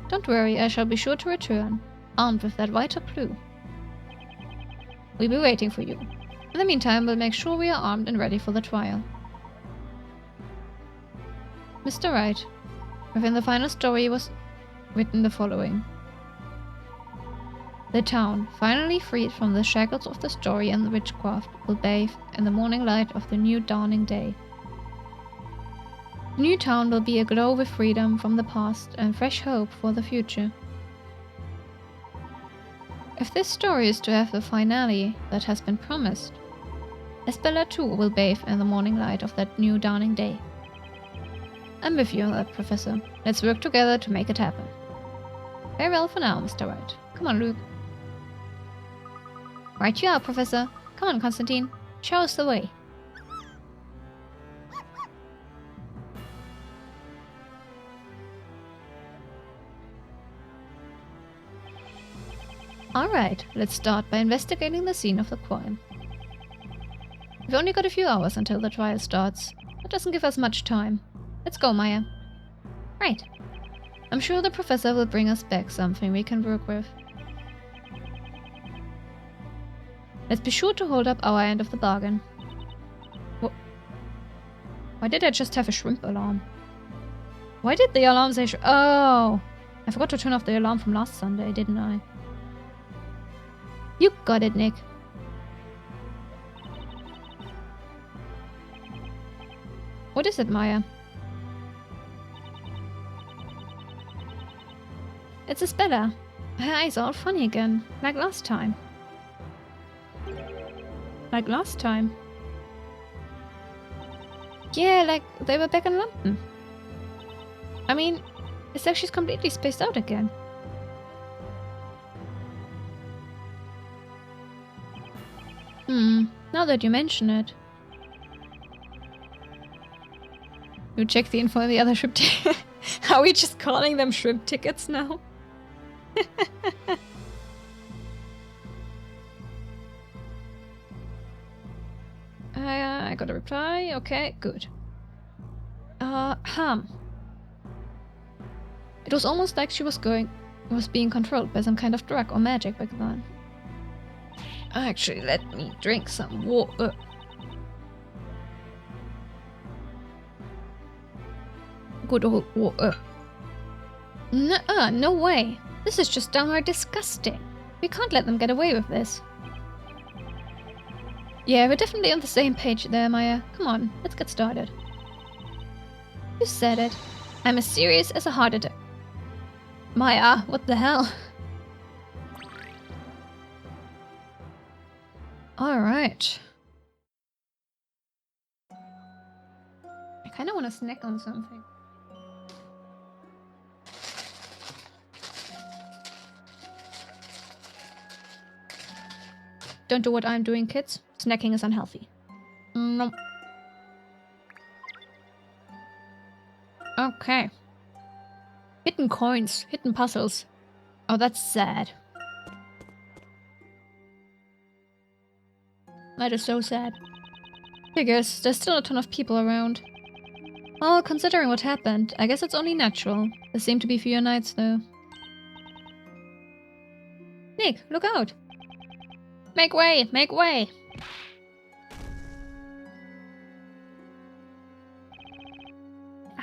Don't worry, I shall be sure to return, armed with that vital clue. We'll be waiting for you. In the meantime, we'll make sure we are armed and ready for the trial. Mr. Wright, within the final story was written the following. The town, finally freed from the shackles of the story and the witchcraft, will bathe in the morning light of the new dawning day. The new town will be aglow with freedom from the past and fresh hope for the future. If this story is to have the finale that has been promised, Isabella too will bathe in the morning light of that new dawning day. I'm with you on that, Professor. Let's work together to make it happen. Farewell for now, Mr. Wright. Come on, Luke. Right you are, Professor. Come on, Constantine. Show us the way. Alright, let's start by investigating the scene of the crime. We've only got a few hours until the trial starts. That doesn't give us much time. Let's go, Maya. Right. I'm sure the professor will bring us back something we can work with. Let's be sure to hold up our end of the bargain. Why did I just have a shrimp alarm? Why did the alarm say oh! I forgot to turn off the alarm from last Sunday, didn't I? You got it, Nick. What is it, Maya? It's Isabella. Her eyes are all funny again, like last time. Like last time? Yeah, like they were back in London. I mean, it's like she's completely spaced out again. Now that you mention it. You check the info on the other shrimp tickets. Are we just calling them shrimp tickets now? I got a reply. Okay, good. It was almost like she was being controlled by some kind of drug or magic back then. Actually, let me drink some water. Good old water. Nuh-uh, no way. This is just downright disgusting. We can't let them get away with this. Yeah, we're definitely on the same page there, Maya. Come on, let's get started. You said it. I'm as serious as a heart attack. Maya, what the hell? Alright. I kinda wanna snack on something. Don't do what I'm doing, kids. Snacking is unhealthy. Nope. Okay. Hidden coins, hidden puzzles. Oh, that's sad. That is so sad. Figures, there's still a ton of people around. Well, considering what happened, I guess it's only natural. There seem to be fewer knights, though. Nick, look out! Make way! Make way!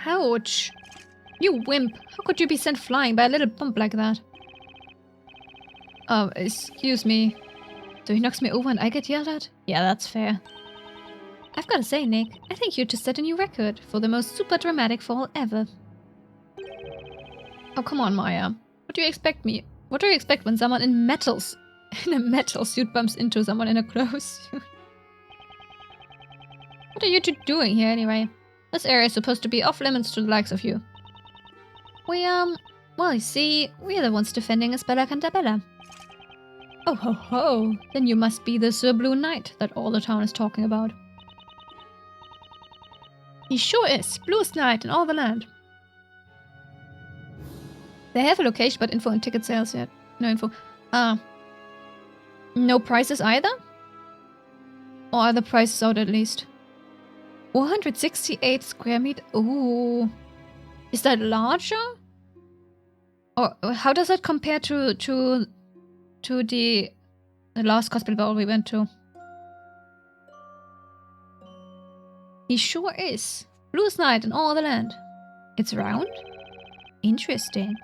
Ouch! You wimp! How could you be sent flying by a little bump like that? Oh, excuse me. So he knocks me over and I get yelled at? Yeah, that's fair. I've gotta say, Nick, I think you just set a new record for the most super dramatic fall ever. Oh, come on, Maya. What do you expect when someone in a metal suit bumps into someone in a clothes suit? What are you two doing here anyway? This area is supposed to be off limits to the likes of you. Well, you see, we're the ones defending Isabella Cantabella. Oh ho ho, then you must be the Sir Blue Knight that all the town is talking about. He sure is, bluest knight in all the land. They have a location but info and ticket sales yet. No info. No prices either? Or are the prices out at least? 468 square meter. Ooh. Is that larger? Or how does that compare to the last cosplay ball we went to? He sure is. Bluest knight in all the land. It's round? Interesting.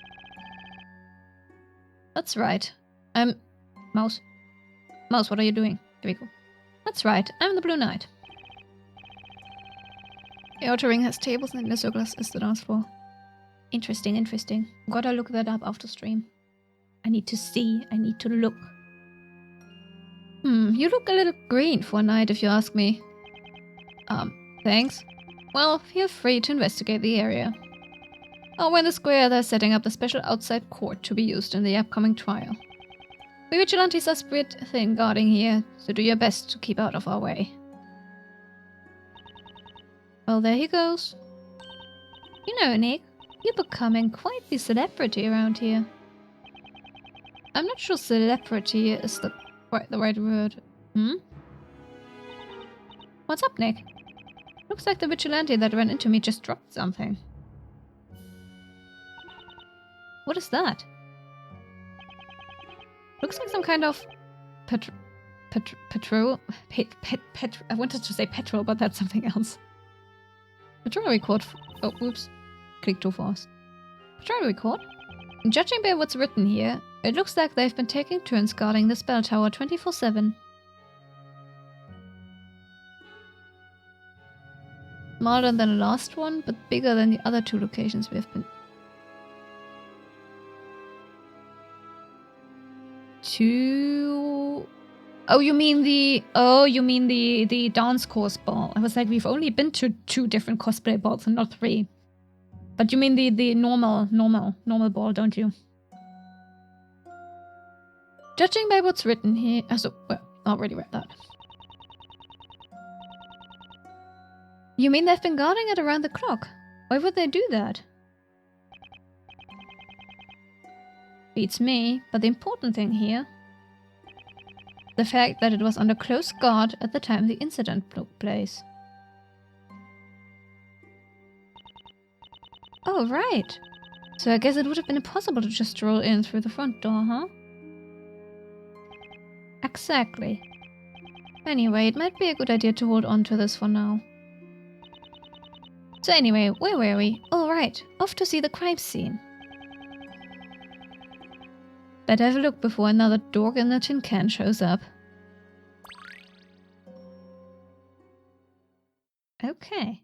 That's right. Mouse. Mouse, what are you doing? Here we go. That's right, I'm the Blue Knight. The outer ring has tables and the circles is the dance floor. Interesting, interesting. Gotta look that up after stream. I need to see, I need to look. You look a little green for a knight if you ask me. Thanks. Well, feel free to investigate the area. Over in the square they're setting up the special outside court to be used in the upcoming trial. We vigilantes are spread thin guarding here, so do your best to keep out of our way. Well, there he goes. You know, Nick, you're becoming quite the celebrity around here. I'm not sure celebrity is the right word. What's up, Nick? Looks like the vigilante that ran into me just dropped something. What is that? Looks like some kind of petrol. I wanted to say petrol, but that's something else. Patrol record. Oh, oops. Click too fast. Patrol record? Judging by what's written here, it looks like they've been taking turns guarding the spell tower 24/7. Smaller than the last one, but bigger than the other two locations we have been. Oh, you mean the dance course ball. I was like, we've only been to 2 different cosplay balls and not 3. But you mean the normal ball, don't you? Judging by what's written here, well, I already read that. You mean they've been guarding it around the clock? Why would they do that? Beats me, but the important thing here, the fact that it was under close guard at the time the incident took place. Oh, right. So I guess it would have been impossible to just stroll in through the front door, huh? Exactly. Anyway, it might be a good idea to hold on to this for now. So anyway, where were we? Oh, right. Off to see the crime scene. Better have a look before another dork in a tin can shows up. Okay.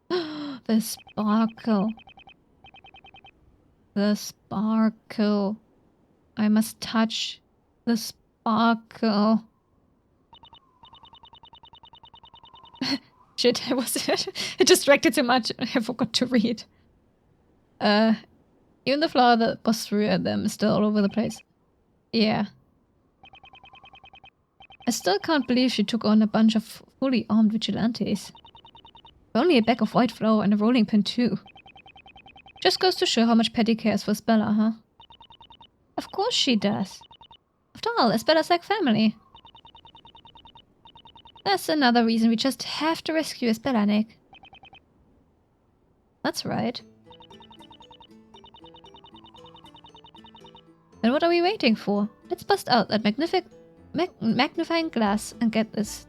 The sparkle. The sparkle. I must touch the sparkle. Shit, I was distracted too much. I forgot to read. Even the flower that was through at them is still all over the place. Yeah. I still can't believe she took on a bunch of fully armed vigilantes. Only a bag of white flour and a rolling pin too. Just goes to show how much Patty cares for Spella, huh? Of course she does. After all, Spella's like family. That's another reason we just have to rescue Spella, Nick. That's right. Then what are we waiting for? Let's bust out that magnifying glass and get this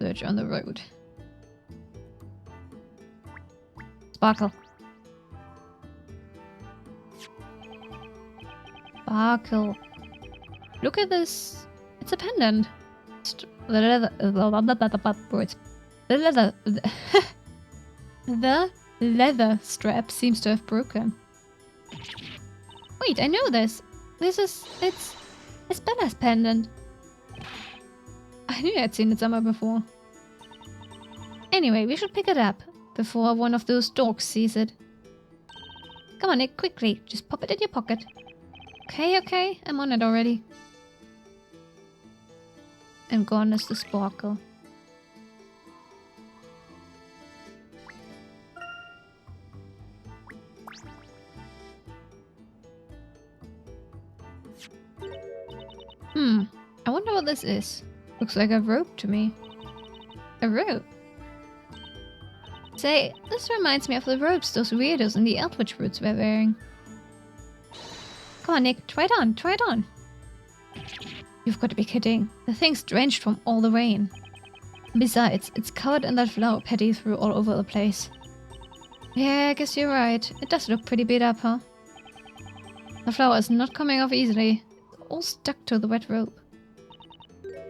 search on the road. Sparkle. Sparkle. Look at this. It's a pendant. The leather strap seems to have broken. Wait, I know this. It's Bella's pendant. I knew I'd seen it somewhere before. Anyway, we should pick it up before one of those dorks sees it. Come on, Nick, quickly. Just pop it in your pocket. Okay, I'm on it already. And gone is the sparkle. I wonder what this is. Looks like a rope to me. A rope? Say, this reminds me of the ropes those weirdos in the Eldritch roots were wearing. Come on, Nick, try it on. You've got to be kidding. The thing's drenched from all the rain. Besides, it's covered in that flour Patty threw all over the place. Yeah, I guess you're right. It does look pretty beat up, huh? The flour is not coming off easily. It's all stuck to the wet rope.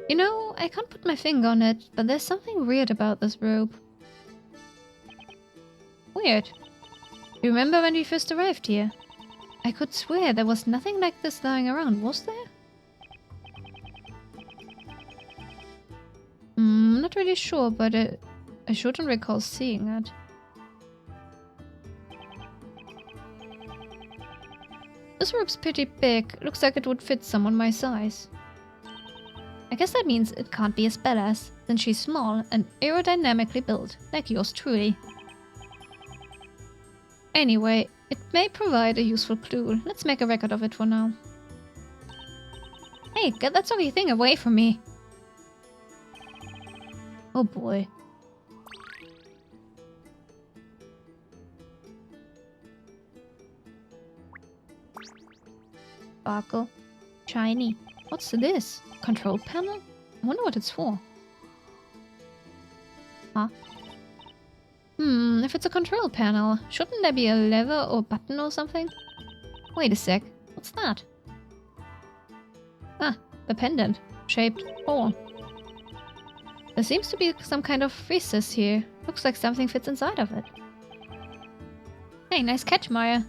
You know, I can't put my finger on it, but there's something weird about this rope. Weird. You remember when we first arrived here? I could swear there was nothing like this lying around, was there? Not really sure, but I shouldn't recall seeing it. This rope's pretty big. Looks like it would fit someone my size. I guess that means it can't be as badass, since she's small and aerodynamically built, like yours truly. Anyway, it may provide a useful clue. Let's make a record of it for now. Hey, get that soggy thing away from me! Oh boy. Sparkle. Shiny. What's this? Control panel? I wonder what it's for. Huh? If it's a control panel, shouldn't there be a lever or button or something? Wait a sec. What's that? Ah, the pendant. Shaped ball. There seems to be some kind of recess here. Looks like something fits inside of it. Hey, nice catch, Maya.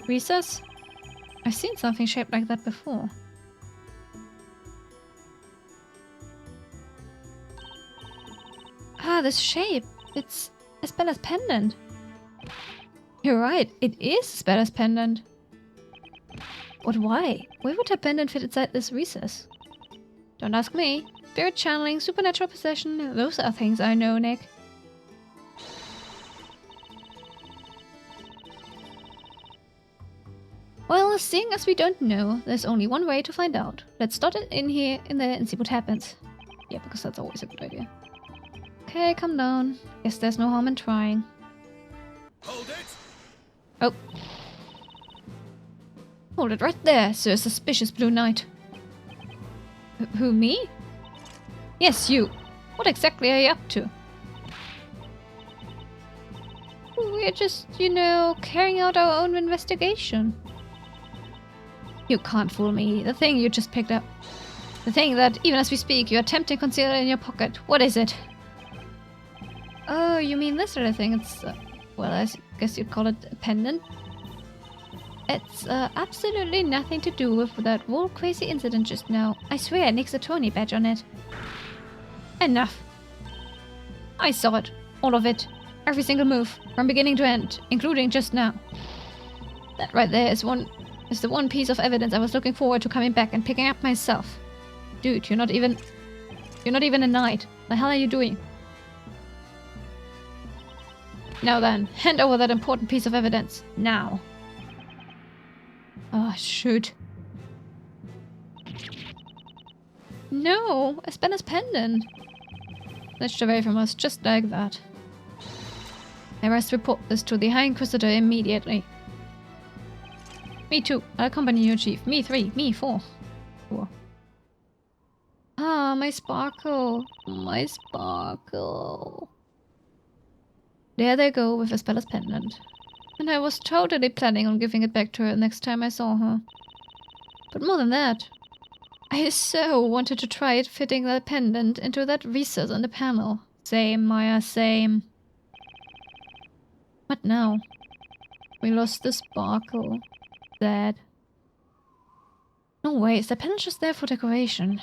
Recess? I've seen something shaped like that before. Ah, this shape. It's Isabela's pendant. You're right, it is Isabela's pendant. But why? Why would her pendant fit inside this recess? Don't ask me. Spirit channeling, supernatural possession, those are things I know, Nick. Well, seeing as we don't know, there's only one way to find out. Let's start it in there and see what happens. Yeah, because that's always a good idea. Okay, calm down. Guess there's no harm in trying. Hold it! Oh. Hold it right there, Sir Suspicious Blue Knight. Who, me? Yes, you. What exactly are you up to? We're just, you know, carrying out our own investigation. You can't fool me. The thing you just picked up. The thing that, even as we speak, you're attempting to conceal in your pocket. What is it? Oh, you mean this sort of thing? It's, well, I guess you'd call it a pendant. It's absolutely nothing to do with that whole crazy incident just now. I swear, Nick's attorney badge on it. Enough. I saw it. All of it. Every single move. From beginning to end. Including just now. That right there is the one piece of evidence I was looking forward to coming back and picking up myself. Dude, you're not even a knight. The hell are you doing? Now then, hand over that important piece of evidence. Now. Oh, shoot. No! Isabela's pendant! Snatched away from us, just like that. I must report this to the High Inquisitor immediately. Me 2. I'll accompany you, Chief. Me 3. Me 4. 4. Ah, my sparkle. My sparkle. There they go with Isabela's pendant. And I was totally planning on giving it back to her next time I saw her. But more than that, I so wanted to try it fitting that pendant into that recess on the panel. Same, Maya, same. But now, we lost the sparkle. Sad. No way, is the pendant just there for decoration?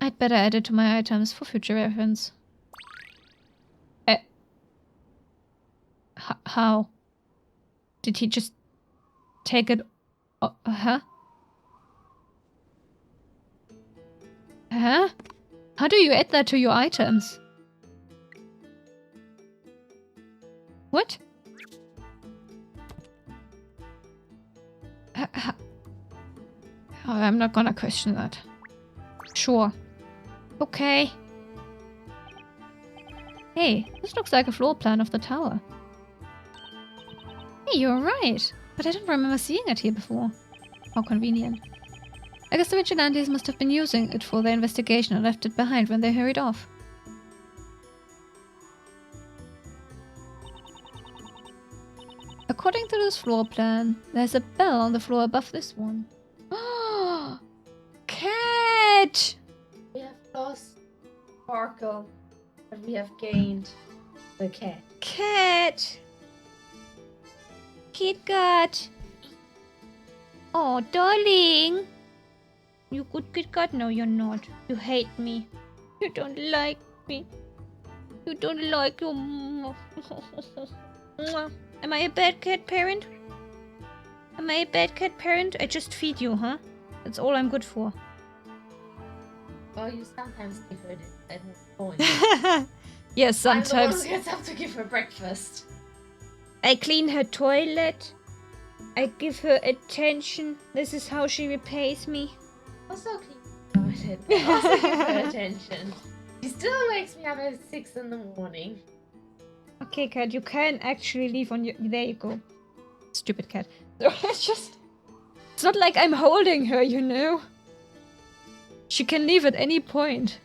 I'd better add it to my items for future reference. How? Did he just take it? Huh? Huh? How do you add that to your items? What? I'm not gonna question that. Sure. Okay. Hey, this looks like a floor plan of the tower. Hey, you're right. But I don't remember seeing it here before. How convenient. I guess the vigilantes must have been using it for their investigation and left it behind when they hurried off. According to this floor plan, there's a bell on the floor above this one. Oh, cat! We have lost Sparkle, but we have gained the cat. Cat! Kit Kat! Oh, darling! You good Kit Kat? No, you're not. You hate me. You don't like me. You don't like your... Am I a bad cat parent? Am I a bad cat parent? I just feed you, huh? That's all I'm good for. Well, you sometimes give her at point. Yes, sometimes. I'm the one who gets up to give her breakfast. I clean her toilet. I give her attention. This is how she repays me. Also clean her toilet. But also give her attention. She still wakes me up at 6 in the morning. Okay, cat, you can actually leave on your... There you go. Stupid cat. It's just... It's not like I'm holding her, you know? She can leave at any point.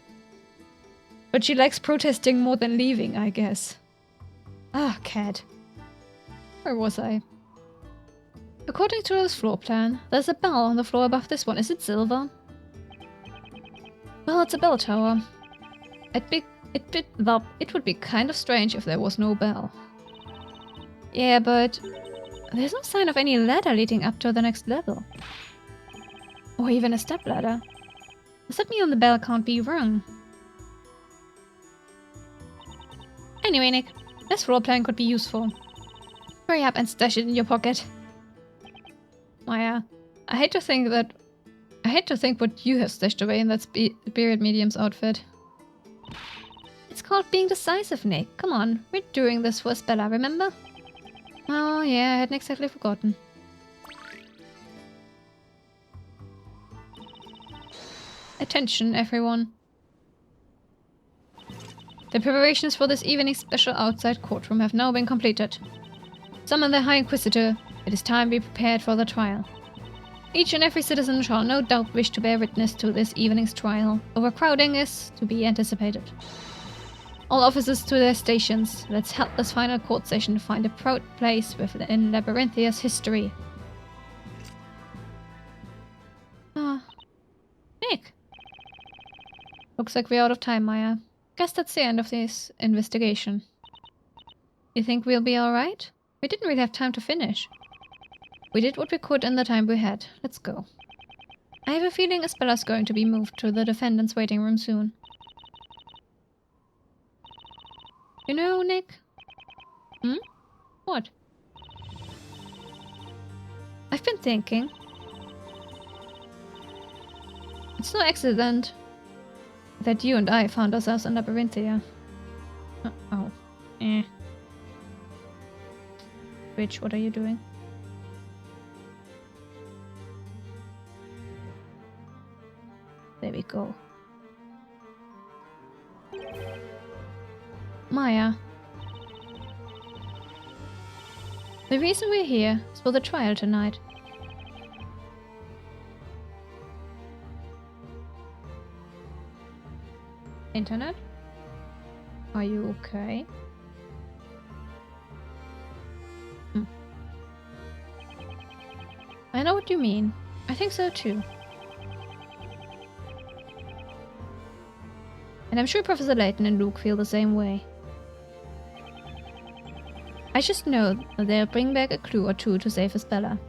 But she likes protesting more than leaving, I guess. Ah, cat. Where was I? According to this floor plan, there's a bell on the floor above this one. Is it silver? Well, it's a bell tower. It would be kind of strange if there was no bell. Yeah, but There's no sign of any ladder leading up to the next level. Or even a step ladder. Does that mean the bell can't be rung? Anyway, Nick, this roleplaying could be useful. Hurry up and stash it in your pocket. Maya, I hate to think what you have stashed away in that spirit medium's outfit. It's called being decisive, Nick. Come on, we're doing this for Spella, remember? Oh yeah, I hadn't exactly forgotten. Attention, everyone. The preparations for this evening's special outside courtroom have now been completed. Summon the High Inquisitor. It is time to be prepared for the trial. Each and every citizen shall no doubt wish to bear witness to this evening's trial. Overcrowding is to be anticipated. All officers to their stations. Let's help this final court session find a proud place within Labyrinthia's history. Nick. Looks like we're out of time, Maya. Guess that's the end of this investigation. You think we'll be alright? We didn't really have time to finish. We did what we could in the time we had. Let's go. I have a feeling Isbella's going to be moved to the defendant's waiting room soon. You know, Nick? What? I've been thinking. It's no accident that you and I found ourselves in Labyrinthia. Oh. Rich, what are you doing? There we go. Maya. The reason we're here is for the trial tonight. Internet? Are you okay? I know what you mean. I think so too. And I'm sure Professor Layton and Luke feel the same way. I just know that they'll bring back a clue or two to save Isbella.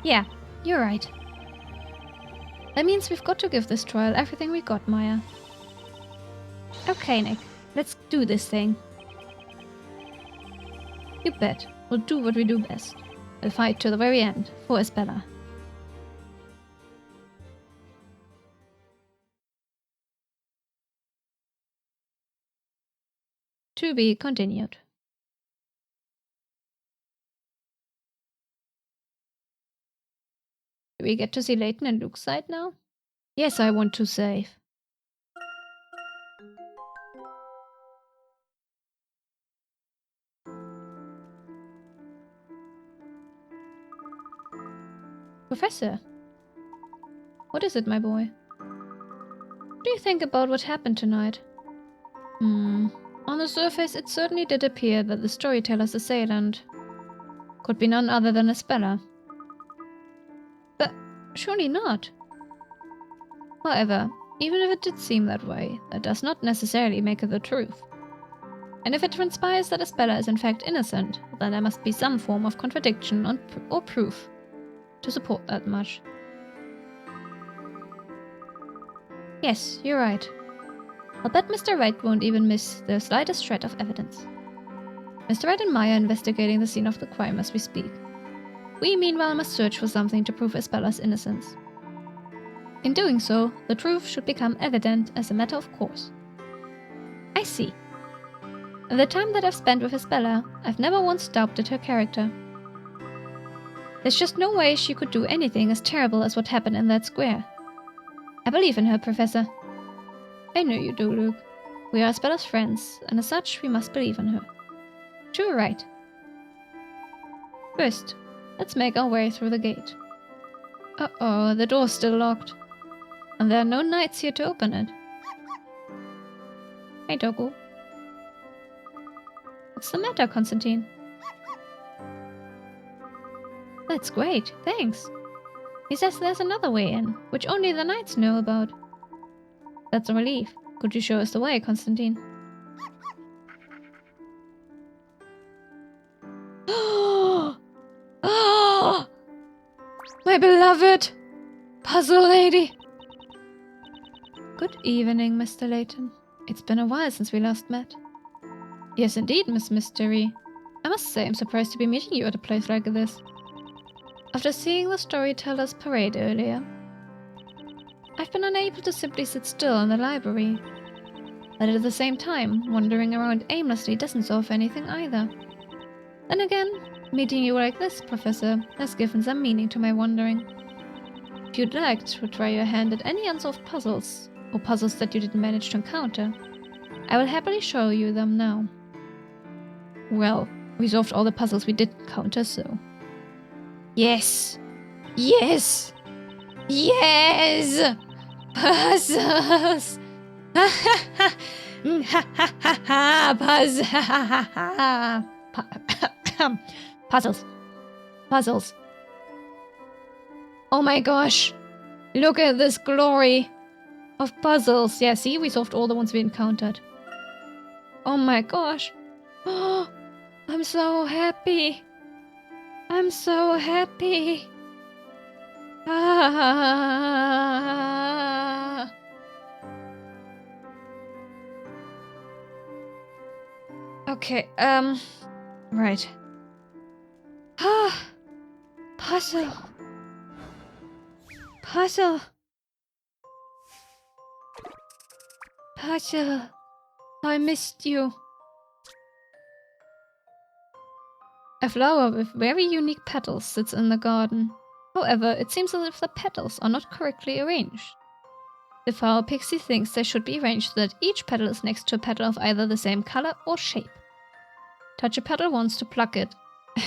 Yeah, you're right. That means we've got to give this trial everything we got, Maya. Okay, Nick. Let's do this thing. You bet. We'll do what we do best. We'll fight to the very end for Isbella. To be continued. Do we get to see Layton and Luke's side now? Yes, I want to save. Professor? What is it, my boy? What do you think about what happened tonight? On the surface, it certainly did appear that the storyteller's assailant could be none other than Isbella. But surely not. However, even if it did seem that way, that does not necessarily make it the truth. And if it transpires that Isbella is in fact innocent, then there must be some form of contradiction or proof to support that much. Yes, you're right. I'll bet Mr. Wright won't even miss the slightest shred of evidence. Mr. Wright and Maya are investigating the scene of the crime as we speak. We, meanwhile, must search for something to prove Isbella's innocence. In doing so, the truth should become evident as a matter of course. I see. In the time that I've spent with Isbella, I've never once doubted her character. There's just no way she could do anything as terrible as what happened in that square. I believe in her, Professor. I know you do, Luke. We are Isbella's friends, and as such, we must believe in her. Too right. First, let's make our way through the gate. Uh-oh, the door's still locked. And there are no knights here to open it. Hey, Dogu. What's the matter, Constantine? That's great, thanks. He says there's another way in, which only the knights know about. That's a relief. Could you show us the way, Constantine? My beloved puzzle lady! Good evening, Mr. Layton. It's been a while since we last met. Yes, indeed, Miss Mystery. I must say I'm surprised to be meeting you at a place like this. After seeing the storyteller's parade earlier, I've been unable to simply sit still in the library. But at the same time, wandering around aimlessly doesn't solve anything either. Then again, meeting you like this, Professor, has given some meaning to my wandering. If you'd like to try your hand at any unsolved puzzles, or puzzles that you didn't manage to encounter, I will happily show you them now. Well, we solved all the puzzles we did encounter, so... Yes! Yes! Yes! Puzzles! Puzzles. Puzzles. Oh my gosh! Look at this glory of puzzles. Yeah, see, we solved all the ones we encountered. Oh my gosh. Oh, I'm so happy. I'm so happy. Ah. Okay, right. Ah, puzzle. Puzzle. Puzzle. I missed you. A flower with very unique petals sits in the garden. However, it seems as if the petals are not correctly arranged. The flower pixie thinks they should be arranged so that each petal is next to a petal of either the same color or shape. Touch a petal once to pluck it,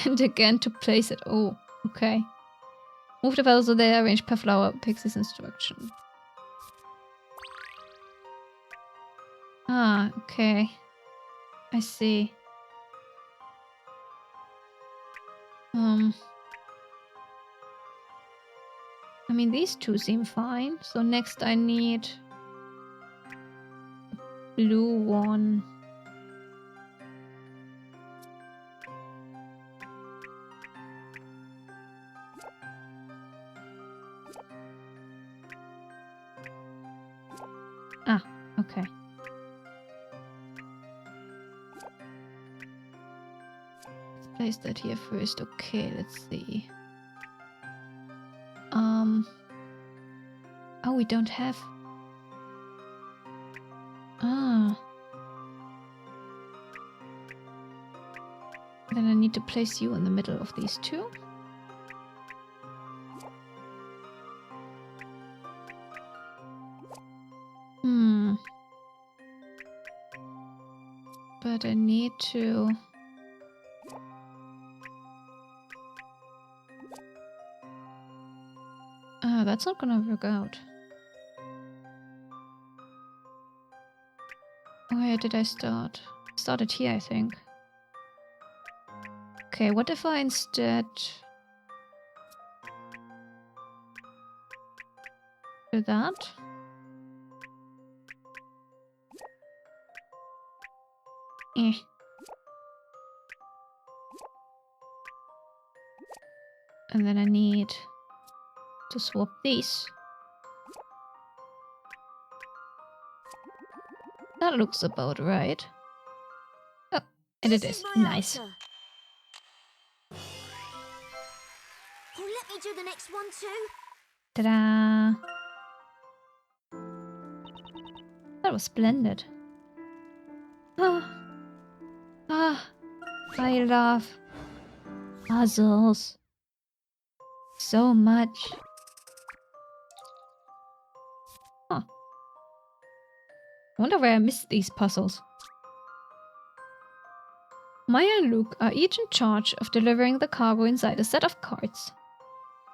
and again to place it. Oh, okay. Move the petals so they are arranged per flower pixie's instruction. Ah, okay. I see. I mean, these two seem fine. So next I need a blue one. Ah, okay. Let's place that here first. Okay, let's see. Oh, we don't have... Ah. Then I need to place you in the middle of these two. But I need to... Ah, that's not gonna work out. Where did I start? Started here, I think. Okay, what if I instead do that? Eh. And then I need to swap these. That looks about right. Oh, and it is. Nice. Oh, let me do the next one too. Ta-da! That was splendid. I love puzzles so much. Huh. I wonder where I missed these puzzles. Maya and Luke are each in charge of delivering the cargo inside a set of carts.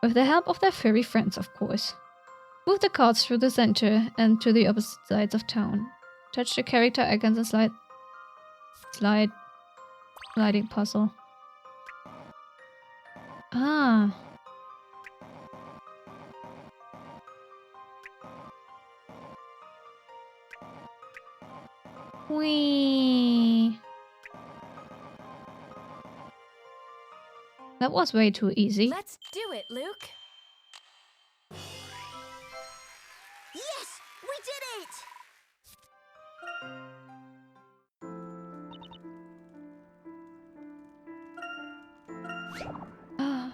With the help of their furry friends, of course. Move the carts through the center and to the opposite sides of town. Touch the character icons and sliding puzzle. Ah. Whee. That was way too easy. Let's do it, Luke. Ah.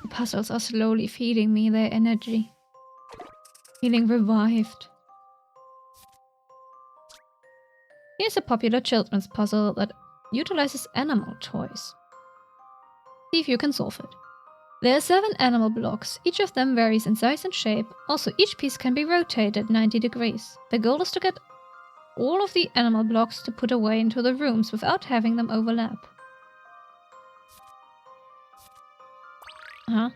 The puzzles are slowly feeding me their energy. Feeling revived. Here's a popular children's puzzle that utilizes animal toys. See if you can solve it. There are 7 animal blocks, each of them varies in size and shape. Also, each piece can be rotated 90 degrees. The goal is to get all of the animal blocks to put away into the rooms without having them overlap. Huh?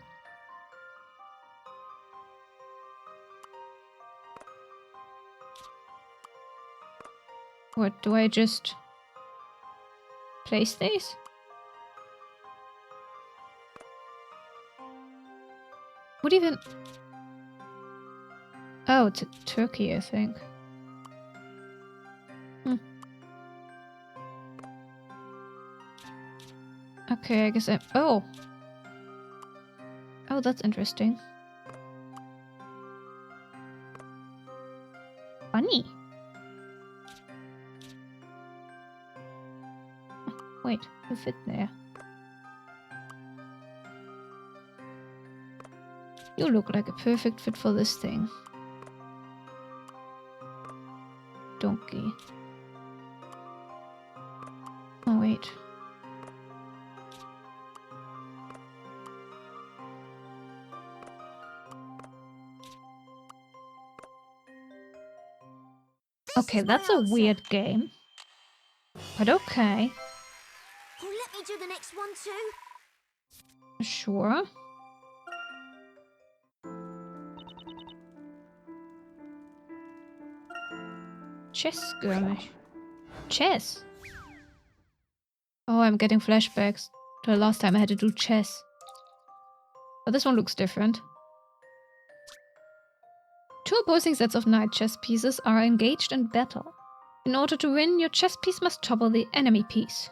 What, do I just place these? What even? Oh, it's a turkey, I think. Okay, I guess I... Oh! Oh, that's interesting. Funny. Wait, you fit there. You look like a perfect fit for this thing. Donkey. Oh, wait. Okay, that's a weird game. But okay. Oh, let me do the next one too. Sure. Chess skirmish. Chess? Oh, I'm getting flashbacks to the last time I had to do chess. But this one looks different. 2 opposing sets of knight chess pieces are engaged in battle. In order to win, your chess piece must topple the enemy piece.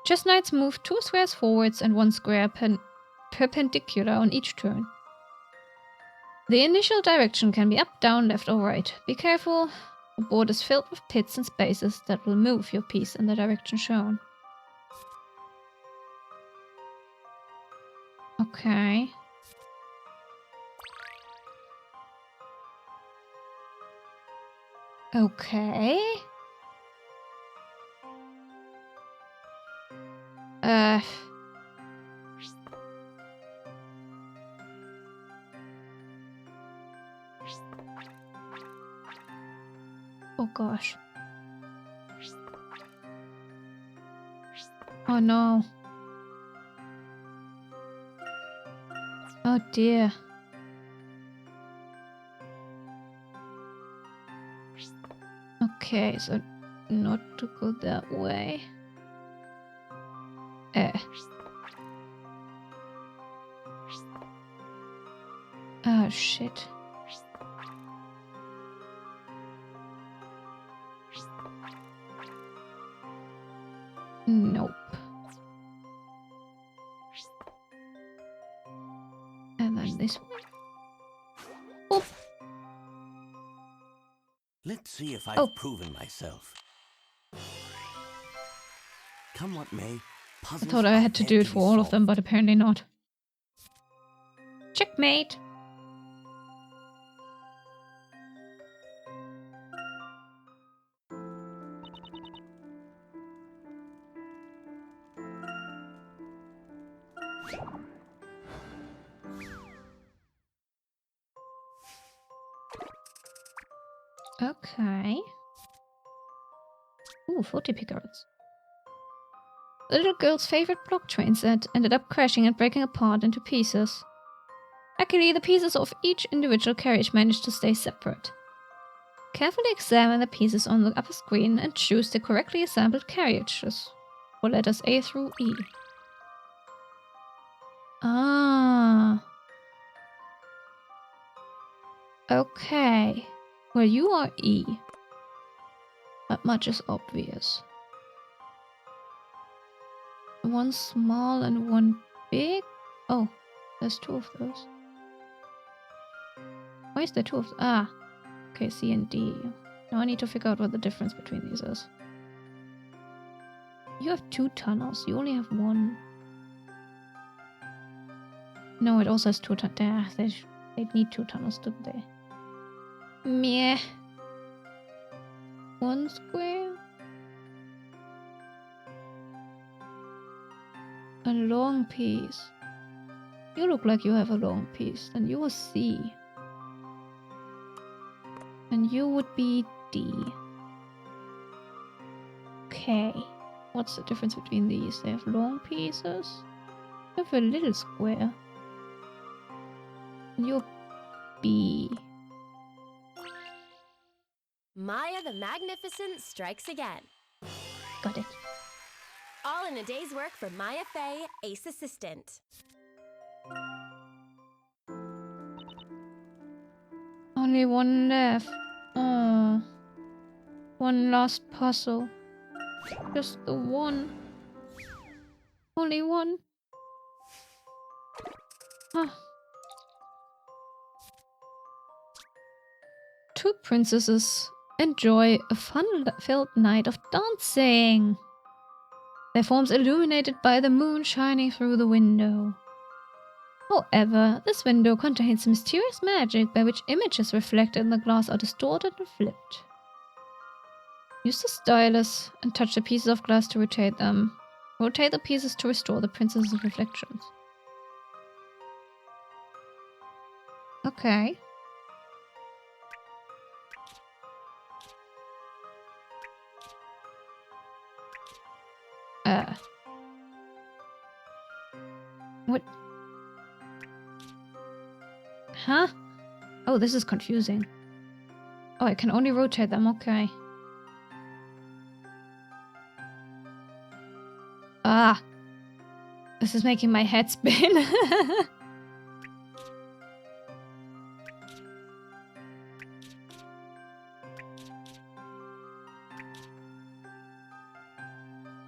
Chess knights move 2 squares forwards and 1 square perpendicular on each turn. The initial direction can be up, down, left or right. Be careful, the board is filled with pits and spaces that will move your piece in the direction shown. Okay. Okay. Oh gosh. Oh no. Oh dear. Okay, so not to go that way. Oh shit. Nope. And then this way. Oop. Let's see if I've proven myself. Come what may, I thought I had to do it for all of them, but apparently not. Checkmate! Okay. Ooh, 40 picards. The little girl's favorite block train set ended up crashing and breaking apart into pieces. Luckily, the pieces of each individual carriage managed to stay separate. Carefully examine the pieces on the upper screen and choose the correctly assembled carriages for letters A through E. Ah. Okay. Well, you are E. That much is obvious. One small and one big? Oh, there's 2 of those. Why is there 2 of those? Ah. Okay, C and D. Now I need to figure out what the difference between these is. You have 2 tunnels. You only have 1. No, it also has 2 tunnels. They'd need 2 tunnels, didn't they? Meh. 1 square? A long piece. You look like you have a long piece. Then you are C. And you would be D. Okay. What's the difference between these? They have long pieces. They have a little square. And you're B. Maya the Magnificent strikes again. Got it. All in a day's work for Maya Fey, Ace Assistant. Only 1 left. Oh. 1 last puzzle. Just the 1. Only 1. Ah. 2 princesses enjoy a fun-filled night of dancing. Their forms illuminated by the moon shining through the window. However, this window contains mysterious magic by which images reflected in the glass are distorted and flipped. Use the stylus and touch the pieces of glass to rotate them. Rotate the pieces to restore the princess's reflections. Okay. What? Huh? Oh, this is confusing. Oh, I can only rotate them, okay. Ah! This is making my head spin.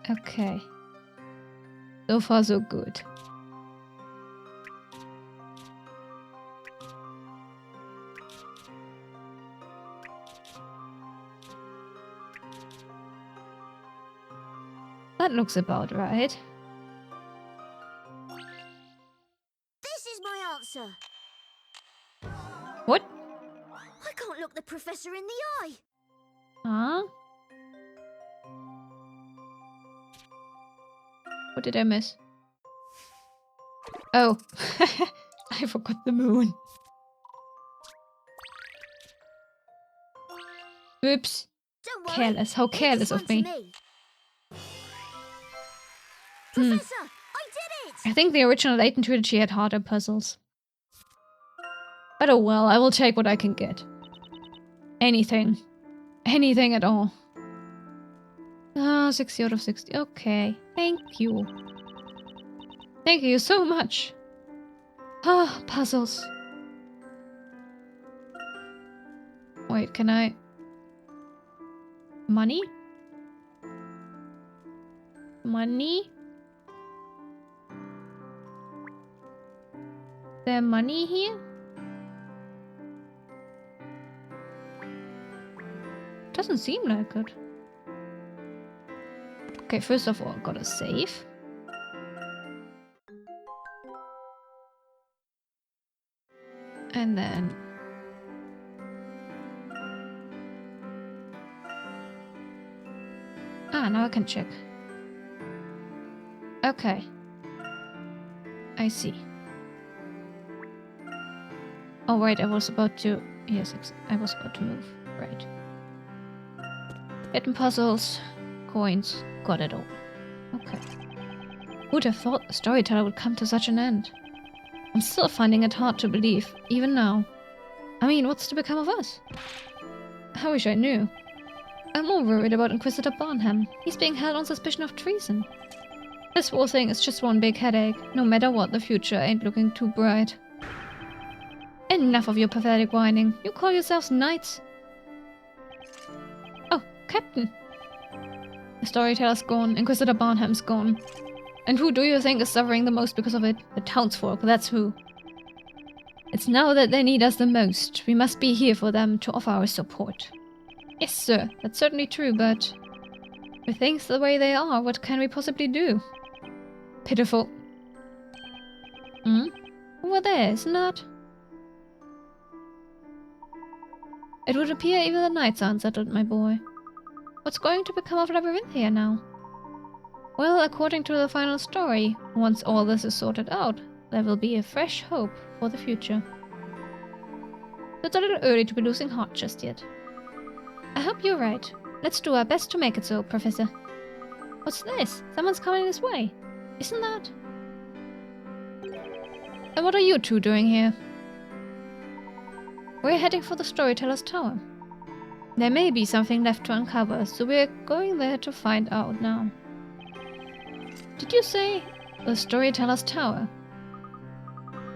Okay. So far, so good. That looks about right. This is my answer. What? I can't look the professor in the eye. Huh? What did I miss? Oh. I forgot the moon. Oops. Don't worry. Careless. How careless of me. Professor, I did it! I think the original Layton trilogy had harder puzzles. But oh well, I will take what I can get. Anything. Anything at all. Ah, 60 out of 60. Okay. Thank you. Thank you so much. Ah, puzzles. Wait, can I... Money? Money? There money here? Doesn't seem like it. Okay, first of all, gotta save. And then... Ah, now I can check. Okay. I see. Oh, right, I was about to... Yes, I was about to move. Right. Hidden puzzles. Coins. Got it all. Okay. Who'd have thought the storyteller would come to such an end? I'm still finding it hard to believe, even now. I mean, what's to become of us? I wish I knew. I'm more worried about Inquisitor Barnham. He's being held on suspicion of treason. This whole thing is just one big headache. No matter what, the future ain't looking too bright. Enough of your pathetic whining. You call yourselves knights? Oh, Captain. The storyteller's gone. Inquisitor Barnham's gone. And who do you think is suffering the most because of it? The townsfolk, that's who. It's now that they need us the most. We must be here for them to offer our support. Yes, sir, that's certainly true, but... with things the way they are, what can we possibly do? Pitiful. Hmm? Over there, isn't that? It would appear even the nights are unsettled, my boy. What's going to become of Labyrinthia now? Well, according to the final story, once all this is sorted out, there will be a fresh hope for the future. It's a little early to be losing heart just yet. I hope you're right. Let's do our best to make it so, Professor. What's this? Someone's coming this way. Isn't that? And what are you two doing here? We're heading for the Storyteller's Tower. There may be something left to uncover, so we're going there to find out now. Did you say the Storyteller's Tower?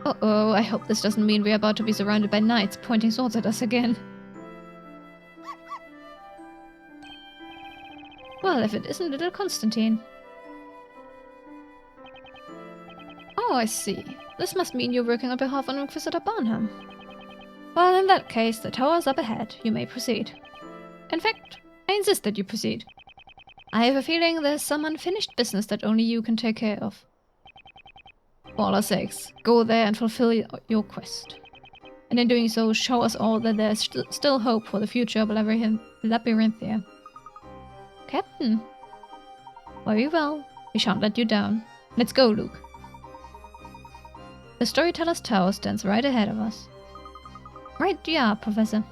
Uh-oh, I hope this doesn't mean we're about to be surrounded by knights pointing swords at us again. Well, if it isn't little Constantine. Oh, I see. This must mean you're working on behalf of Inquisitor Barnham. Well, in that case, the tower's up ahead. You may proceed. In fact, I insist that you proceed. I have a feeling there's some unfinished business that only you can take care of. For all our sakes, go there and fulfill your quest. And in doing so, show us all that there's still hope for the future of Labyrinthia. Captain. Very well. We shan't let you down. Let's go, Luke. The Storyteller's Tower stands right ahead of us. Right you are, Professor.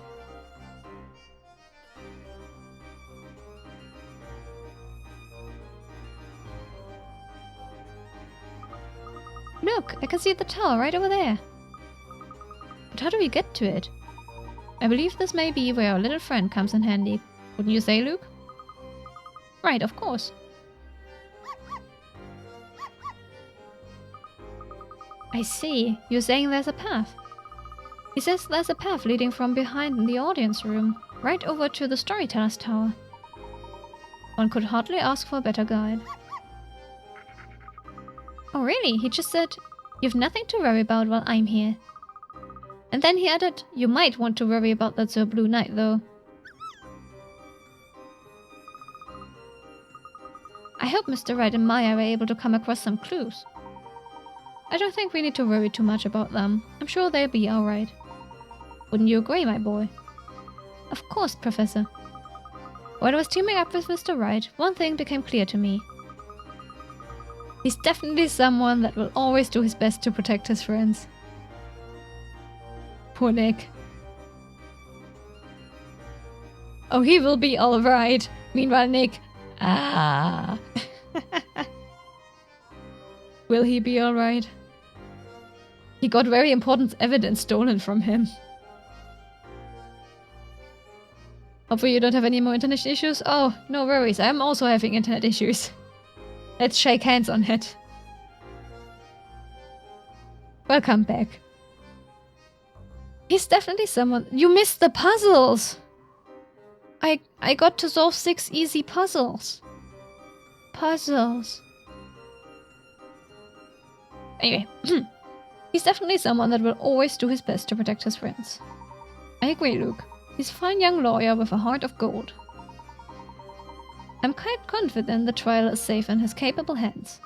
Look, I can see the tower right over there. But how do we get to it? I believe this may be where our little friend comes in handy. Wouldn't you say, Luke? Right, of course. I see. You're saying there's a path. He says there's a path leading from behind the audience room, right over to the Storyteller's Tower. One could hardly ask for a better guide. Oh really? He just said, you've nothing to worry about while I'm here. And then he added, you might want to worry about that Sir Blue Knight though. I hope Mr. Wright and Maya were able to come across some clues. I don't think we need to worry too much about them. I'm sure they'll be alright. Wouldn't you agree, my boy? Of course, Professor. While I was teaming up with Mr. Wright, one thing became clear to me. He's definitely someone that will always do his best to protect his friends. Poor Nick. Oh, he will be alright. Meanwhile, Nick... Ah. Will he be alright? He got very important evidence stolen from him. Hopefully you don't have any more internet issues. Oh, no worries. I'm also having internet issues. Let's shake hands on it. Welcome back. He's definitely someone... You missed the puzzles! I got to solve 6 easy puzzles. Puzzles. Anyway. He's definitely someone that will always do his best to protect his friends. I agree, Luke. He's a fine young lawyer with a heart of gold. I'm quite confident the trial is safe in his capable hands.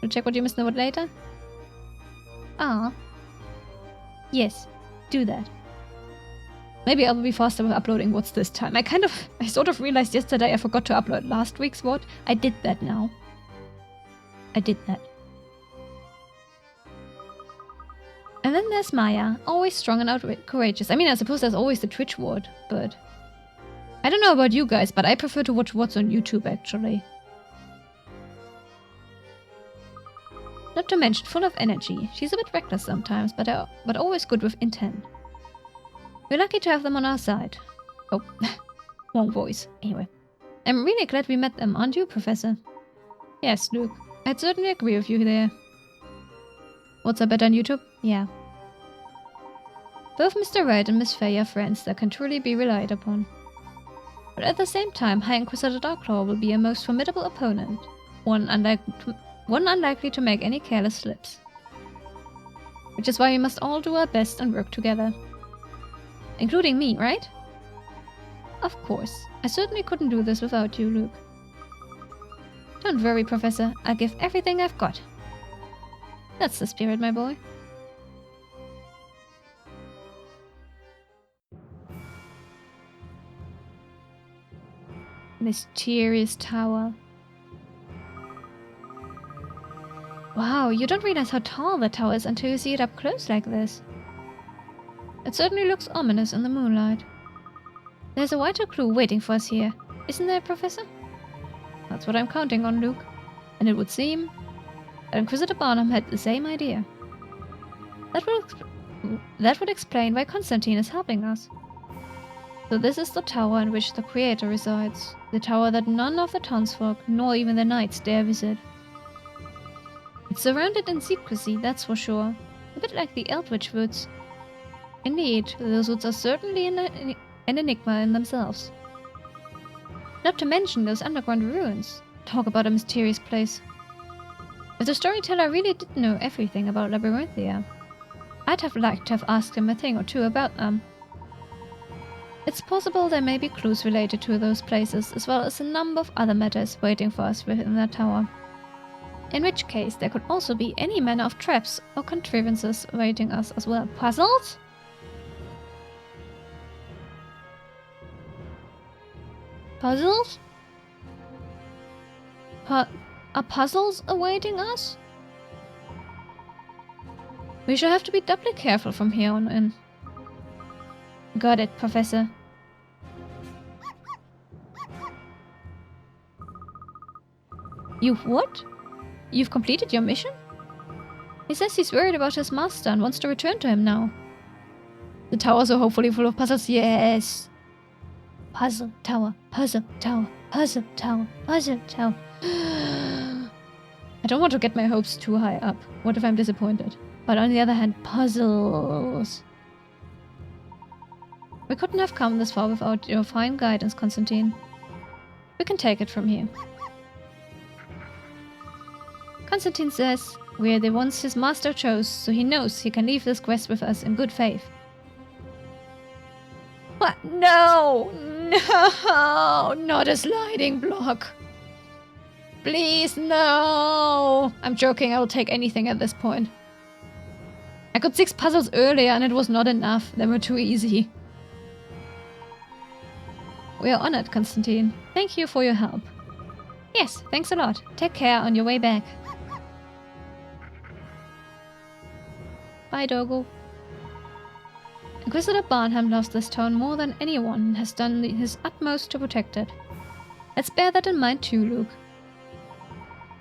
You'll check what you missed about later? Ah. Yes, do that. Maybe I will be faster with uploading VODs this time. I sort of realized yesterday I forgot to upload last week's VOD. I did that now. I did that. And then there's Maya, always strong and courageous. I mean, I suppose there's always the Twitch VOD, but... I don't know about you guys, but I prefer to watch VODs on YouTube, actually. Not to mention, full of energy. She's a bit reckless sometimes, but always good with intent. We're lucky to have them on our side. Oh, wrong voice. Anyway. I'm really glad we met them, aren't you, Professor? Yes, Luke. I'd certainly agree with you there. What's better on YouTube? Yeah. Both Mr. Wright and Miss Faye are friends that can truly be relied upon. But at the same time, High Inquisitor Darklaw will be a most formidable opponent. One unlikely to make any careless slips. Which is why we must all do our best and work together. Including me, right? Of course. I certainly couldn't do this without you, Luke. Don't worry, Professor. I'll give everything I've got. That's the spirit, my boy. Mysterious tower. Wow, you don't realize how tall the tower is until you see it up close like this. It certainly looks ominous in the moonlight. There's a vital clue waiting for us here, isn't there, Professor? That's what I'm counting on, Luke. And it would seem that Inquisitor Barnum had the same idea. That would explain why Constantine is helping us. So this is the tower in which the Creator resides. The tower that none of the townsfolk, nor even the knights, dare visit. It's surrounded in secrecy, that's for sure. A bit like the Eldritch Woods. Indeed, those woods are certainly an enigma in themselves. Not to mention those underground ruins. Talk about a mysterious place. If the storyteller really did know everything about Labyrinthia, I'd have liked to have asked him a thing or two about them. It's possible there may be clues related to those places, as well as a number of other matters waiting for us within that tower. In which case, there could also be any manner of traps or contrivances awaiting us as well. Puzzles? Puzzles? Are puzzles awaiting us? We shall have to be doubly careful from here on in. Got it, Professor. You've what? You've completed your mission? He says he's worried about his master and wants to return to him now. The towers are hopefully full of puzzles. Yes! Puzzle tower, puzzle tower, puzzle tower, puzzle tower. I don't want to get my hopes too high up. What if I'm disappointed? But on the other hand, puzzles. We couldn't have come this far without your fine guidance, Constantine. We can take it from here. Constantine says we are the ones his master chose, so he knows he can leave this quest with us in good faith. What? No! No! Not a sliding block! Please, no! I'm joking, I will take anything at this point. I got 6 puzzles earlier and it was not enough. They were too easy. We are honored, Constantine. Thank you for your help. Yes, thanks a lot. Take care on your way back. Bye, Dogo. Inquisitor Barnham loves this town more than anyone and has done his utmost to protect it. Let's bear that in mind too, Luke.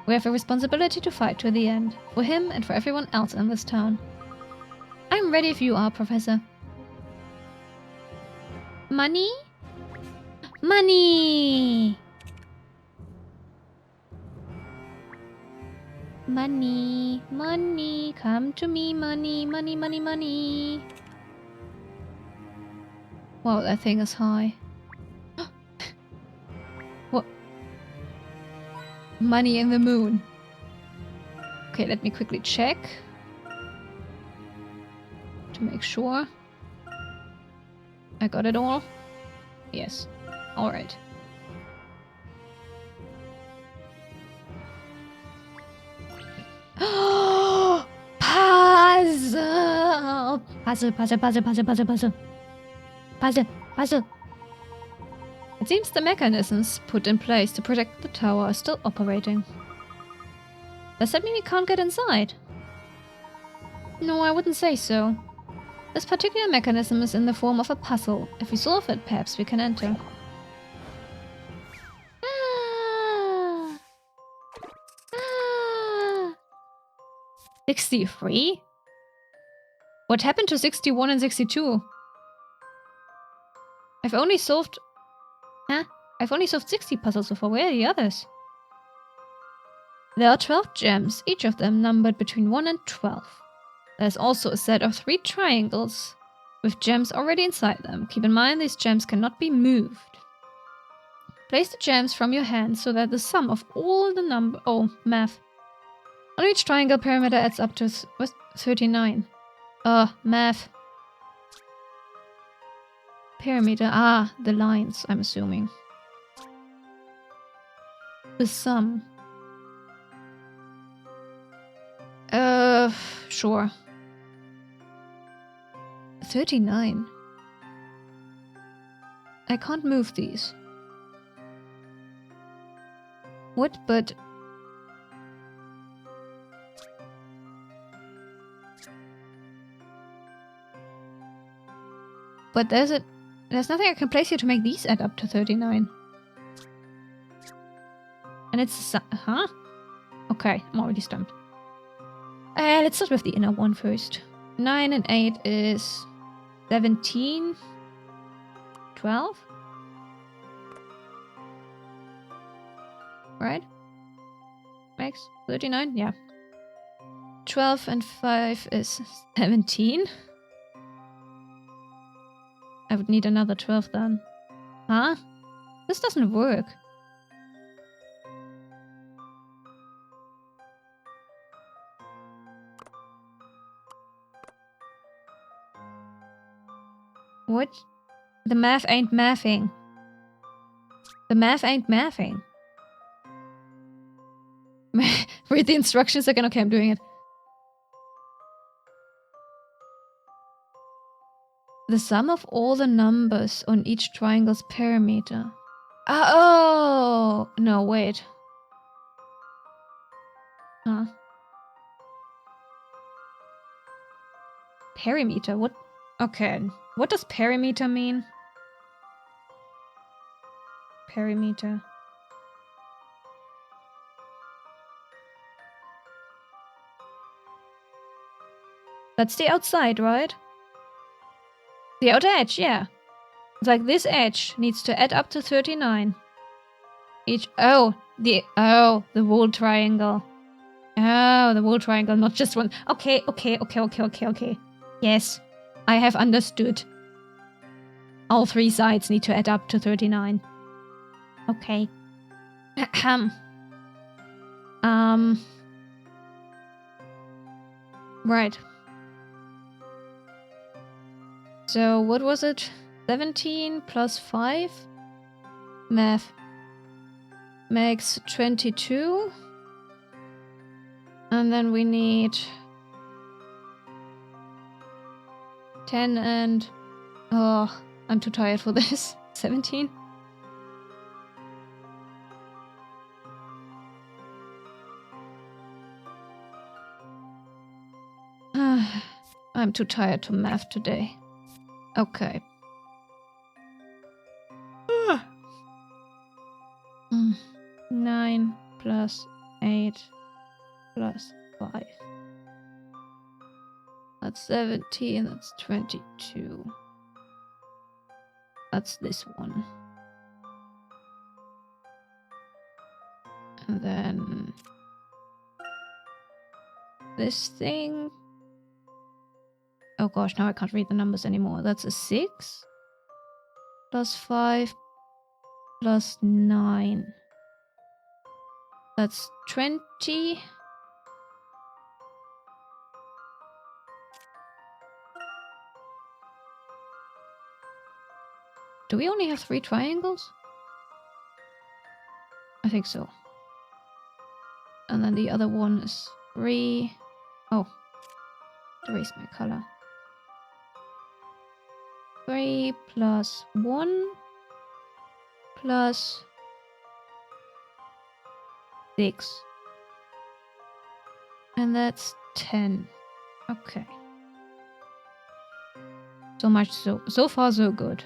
We have a responsibility to fight to the end, for him and for everyone else in this town. I'm ready if you are, Professor. Money? Money! Money, money, come to me, money, money, money, money. Wow, that thing is high. What? Money in the moon. Okay, let me quickly check. To make sure. I got it all? Yes. Alright. Puzzle! Puzzle, puzzle, puzzle, puzzle, puzzle, puzzle. Puzzle, puzzle. It seems the mechanisms put in place to protect the tower are still operating. Does that mean we can't get inside? No, I wouldn't say so. This particular mechanism is in the form of a puzzle. If we solve it, perhaps we can enter. 63? What happened to 61 and 62? I've only solved 60 puzzles so far. Where are the others? There are 12 gems, each of them numbered between 1 and 12. There's also a set of 3 triangles with gems already inside them. Keep in mind these gems cannot be moved. Place the gems from your hand so that the sum of all the math. On each triangle perimeter adds up to 39. Math. Perimeter. The lines, I'm assuming. The sum. Sure. 39. I can't move these. What, but... But there's nothing I can place here to make these add up to 39. And it's... Huh? Okay, I'm already stumped. Let's start with the inner one first. 9 and 8 is 17. 12? Right? Makes 39? Yeah. 12 and 5 is 17. I would need another 12 then. Huh? This doesn't work. What? The math ain't mathing. The math ain't mathing. Read the instructions again. Okay, I'm doing it. The sum of all the numbers on each triangle's perimeter. Oh! No, wait. Huh? Perimeter? What? Okay. What does perimeter mean? Perimeter. That's the outside, right? The outer edge, yeah. It's like this edge needs to add up to 39. Each... Oh, the whole triangle. Oh, the whole triangle, not just one. Okay. Yes, I have understood. All three sides need to add up to 39. Okay. Right. So, what was it? 17 plus 5? Math. Makes 22. And then we need 10 and... Oh, I'm too tired for this. 17? I'm too tired to math today. Okay. 9 plus 8 plus 5. That's 17, that's 22. That's this one. And then... this thing... Oh gosh, now I can't read the numbers anymore. That's a 6 plus 5 plus 9. That's 20. Do we only have 3 triangles? I think so. And then the other one is 3. Oh, erase my color. 3 plus 1 plus 6. And that's 10. Okay. So far so good.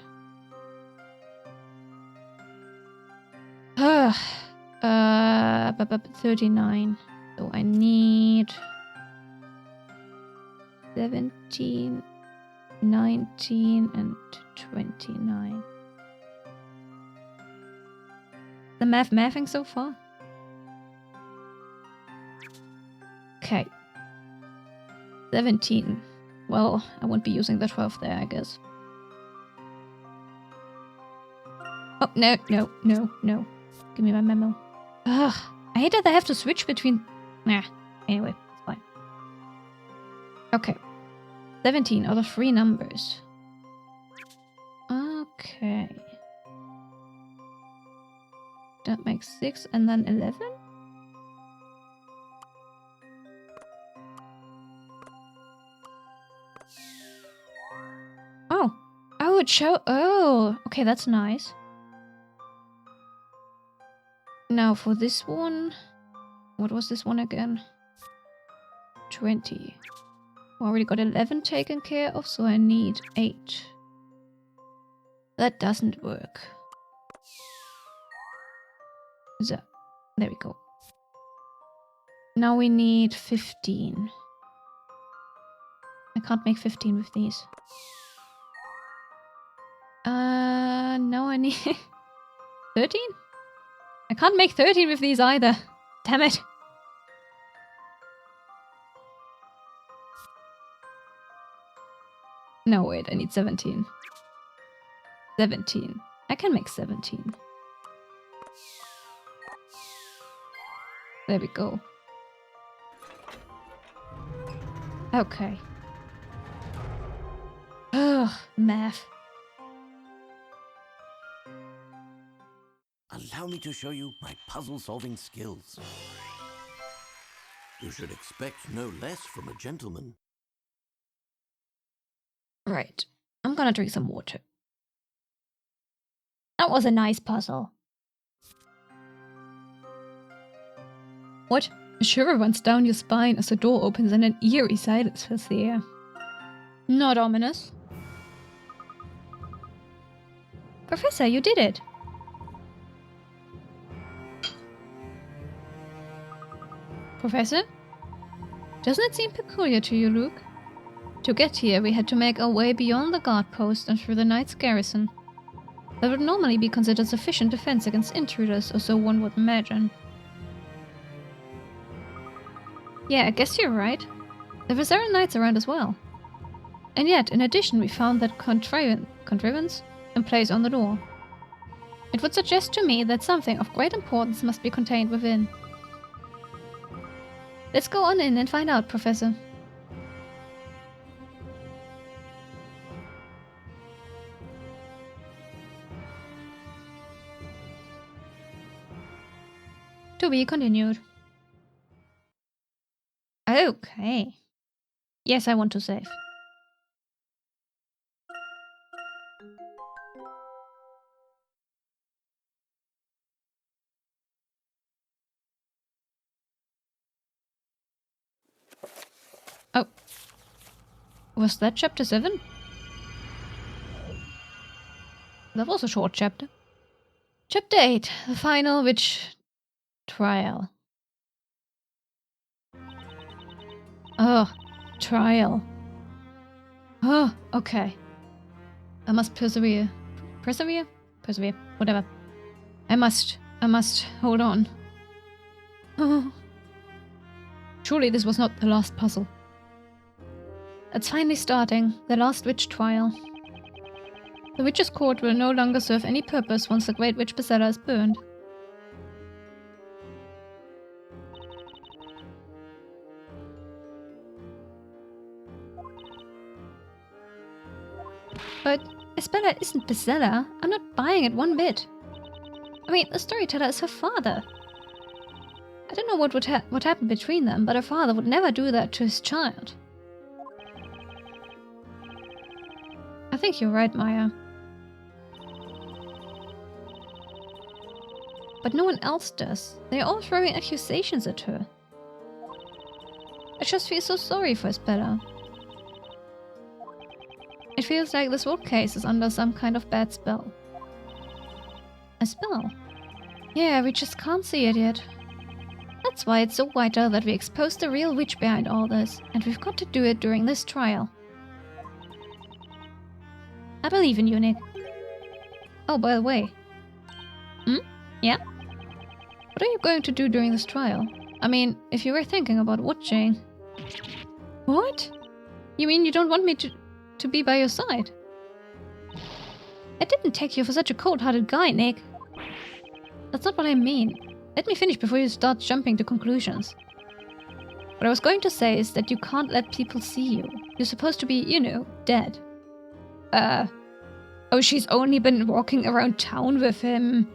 39. So I need 17, 19, and 29. The mathing so far? Okay. 17. Well, I won't be using the 12 there, I guess. Oh, no. Give me my memo. Ugh, I hate that I have to switch between... Nah, anyway, it's fine. Okay. 17 out of 3 numbers. Okay. That makes 6 and then 11? show. Oh, okay, that's nice. Now for this one. What was this one again? 20. I already got 11 taken care of, so I need 8. That doesn't work. So, there we go. Now we need 15. I can't make 15 with these. Now I need 13? I can't make 13 with these either. Damn it. No, wait, I need 17. 17. I can make 17. There we go. Okay. Ugh, math. Allow me to show you my puzzle-solving skills. You should expect no less from a gentleman. Right. I'm gonna drink some water. That was a nice puzzle. What? A shiver runs down your spine as the door opens and an eerie silence fills the air. Not ominous. Professor, you did it! Professor? Doesn't it seem peculiar to you, Luke? To get here, we had to make our way beyond the guard post and through the knight's garrison. That would normally be considered sufficient defense against intruders, or so one would imagine. Yeah, I guess you're right. There were several knights around as well. And yet, in addition, we found that contrivance in place on the door. It would suggest to me that something of great importance must be contained within. Let's go on in and find out, Professor. To be continued. Okay. Yes, I want to save. Oh. Was that chapter 7? That was a short chapter. Chapter 8. The final witch trial. Oh, trial. Oh, okay. I must persevere. Persevere? Persevere. Whatever. I must hold on. Oh. Surely this was not the last puzzle. It's finally starting. The last witch trial. The witch's court will no longer serve any purpose once the great witch Bezella is burned. But Isabella isn't Bezella. I'm not buying it one bit. I mean, the storyteller is her father. I don't know what happened between them, but her father would never do that to his child. I think you're right, Maya. But no one else does. They're all throwing accusations at her. I just feel so sorry for Isabella. It feels like this whole case is under some kind of bad spell. A spell? Yeah, we just can't see it yet. That's why it's so vital that we expose the real witch behind all this, and we've got to do it during this trial. I believe in you, Nick. Oh, by the way. Yeah? What are you going to do during this trial? I mean, if you were thinking about watching... What? You mean you don't want me to be by your side? I didn't take you for such a cold-hearted guy, Nick. That's not what I mean. Let me finish before you start jumping to conclusions. What I was going to say is that you can't let people see you. You're supposed to be, you know, dead. Oh, she's only been walking around town with him.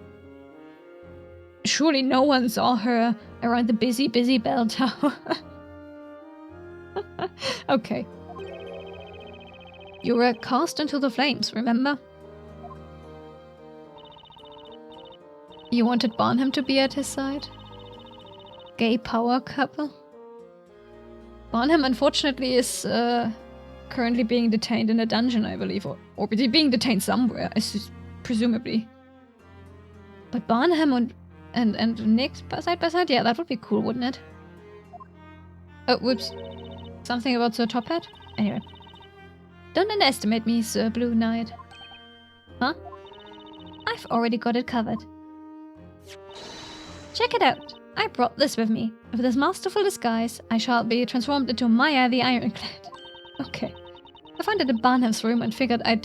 Surely no one saw her around the busy bell tower. Okay. You were cast into the flames, remember? he wanted Barnham to be at his side. Gay power couple. Barnham, unfortunately, is currently being detained in a dungeon, I believe, or being detained somewhere, presumably. But Barnham and Nick side by side? Yeah, that would be cool, wouldn't it? Oh, whoops. Something about Sir Top Hat? Anyway. Don't underestimate me, Sir Blue Knight. Huh? I've already got it covered. Check it out. I brought this with me. With this masterful disguise, I shall be transformed into Maya the Ironclad. Okay. I found it in Barnham's room and figured I'd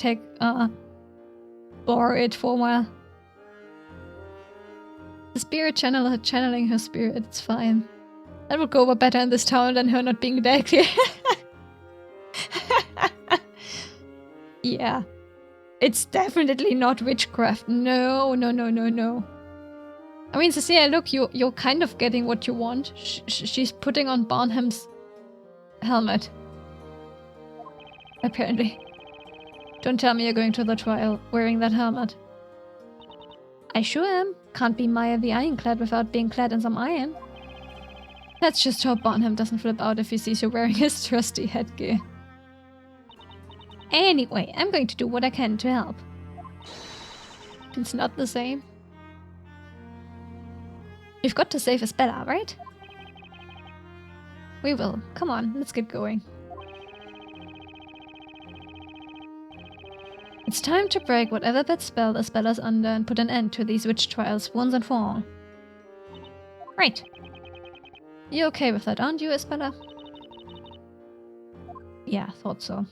borrow it for a while. The spirit channeler channeling her spirit, it's fine. That would go over better in this town than her not being there clear. Yeah. It's definitely not witchcraft. No, no, no, no, no. I mean, Cecilia, look, you're kind of getting what you want. She's putting on Barnham's helmet. Apparently. Don't tell me you're going to the trial wearing that helmet. I sure am. Can't be Maya the Ironclad without being clad in some iron. Let's just hope Barnham doesn't flip out if he sees you wearing his trusty headgear. Anyway, I'm going to do what I can to help. It's not the same. We've got to save Isabella, right? We will. Come on, let's get going. It's time to break whatever bad spell Isabella's under and put an end to these witch trials once and for all. Right. You okay with that, aren't you, Isabella? Yeah, thought so.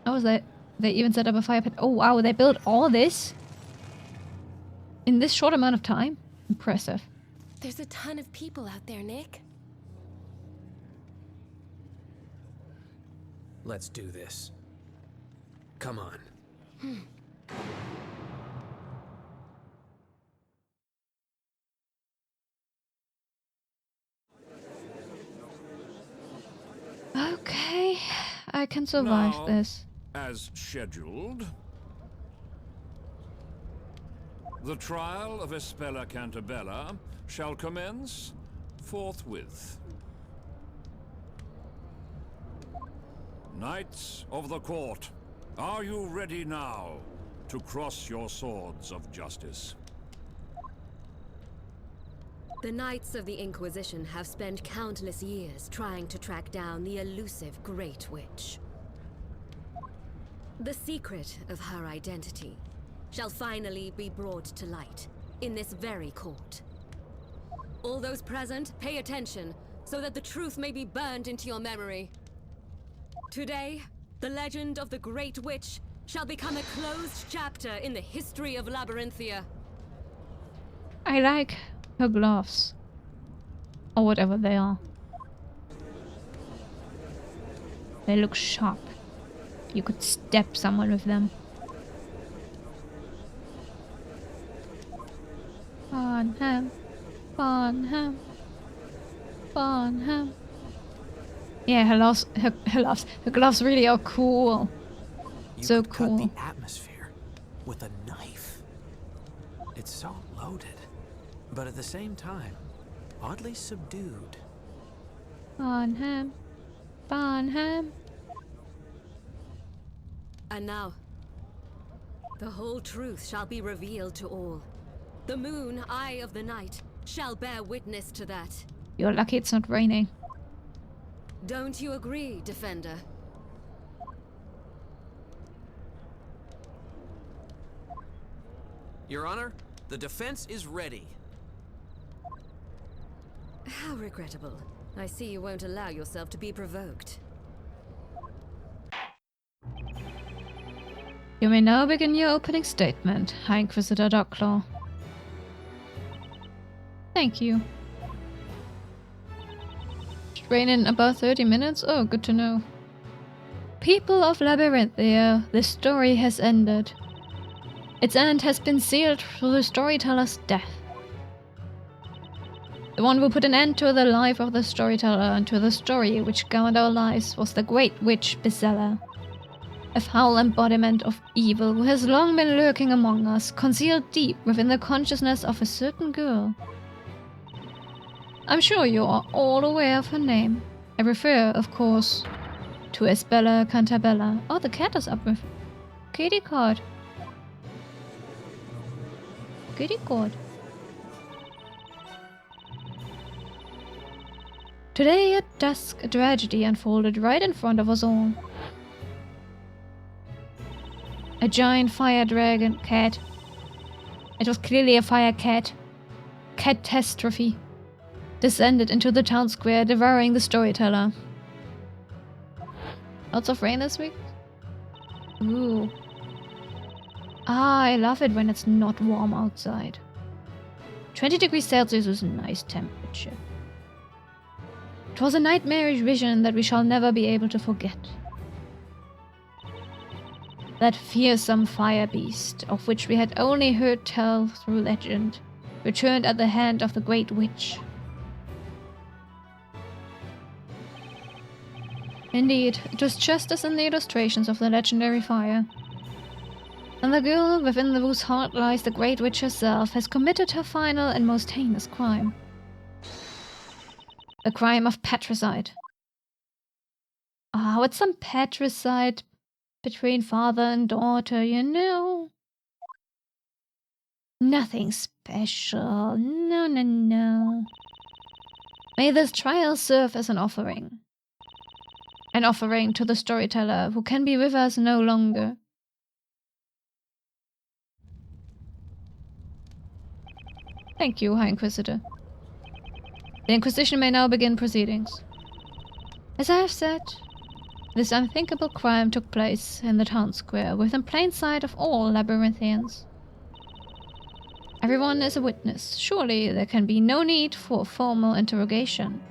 Oh, they even set up a fire pit. Oh wow, they built all this? In this short amount of time? Impressive. There's a ton of people out there, Nick. Let's do this. Come on. Okay, I can survive Now, this. As scheduled, the trial of Isabella Cantabella shall commence forthwith. Knights of the court, are you ready now to cross your swords of justice? The Knights of the Inquisition have spent countless years trying to track down the elusive Great Witch. The secret of her identity shall finally be brought to light in this very court. All those present, pay attention so that the truth may be burned into your memory. Today, the legend of the Great Witch shall become a closed chapter in the history of Labyrinthia. I like her gloves. Or whatever they are. They look sharp. You could stab someone with them. Barnham. Barnham. Barnham. Yeah, her gloves really are cool. So cool. Cut the atmosphere with a knife. It's so loaded, but at the same time, oddly subdued. Barnham. Barnham. And now, the whole truth shall be revealed to all. The moon, eye of the night, shall bear witness to that. You're lucky it's not raining. Don't you agree, Defender? Your Honor, the defense is ready. How regrettable. I see you won't allow yourself to be provoked. You may now begin your opening statement, High Inquisitor Darklaw. Thank you. Should rain in about 30 minutes? Oh, good to know. People of Labyrinthia, the story has ended. Its end has been sealed through the storyteller's death. The one who put an end to the life of the storyteller and to the story which governed our lives was the great witch Bezella. A foul embodiment of evil who has long been lurking among us, concealed deep within the consciousness of a certain girl. I'm sure you are all aware of her name. I refer, of course, to Isabella Cantabella. Oh, the cat is up with kitty cat. Kitty cat. Today at dusk, a tragedy unfolded right in front of us all. A giant fire dragon cat. It was clearly a fire cat. Catastrophe. Descended into the town square, devouring the storyteller. Lots of rain this week? Ooh. Ah, I love it when it's not warm outside. 20 degrees Celsius is a nice temperature. It was a nightmarish vision that we shall never be able to forget. That fearsome fire beast, of which we had only heard tell through legend, returned at the hand of the great witch. Indeed, it was just as in the illustrations of the legendary fire. And the girl within whose heart lies the great witch herself has committed her final and most heinous crime. The crime of patricide. Ah, what's some patricide between father and daughter, you know? Nothing special. No, no, no. May this trial serve as an offering. An offering to the storyteller who can be with us no longer. Thank you, High Inquisitor. The Inquisition may now begin proceedings. As I have said, this unthinkable crime took place in the town square, within plain sight of all labyrinthians. Everyone is a witness. Surely there can be no need for a formal interrogation.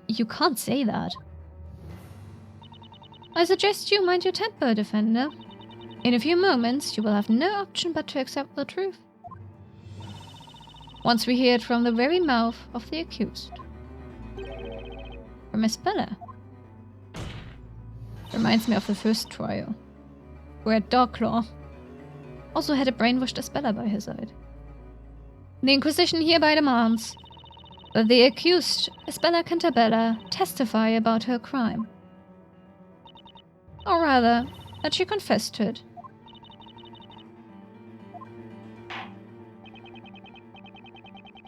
You can't say that. I suggest you mind your temper, Defender. In a few moments, you will have no option but to accept the truth. Once we hear it from the very mouth of the accused. From Isabella. Reminds me of the first trial, where Darklaw also had a brainwashed Isabella by his side. The Inquisition hereby demands that the accused, Isabella Cantabella, testify about her crime. Or rather, that she confessed to it.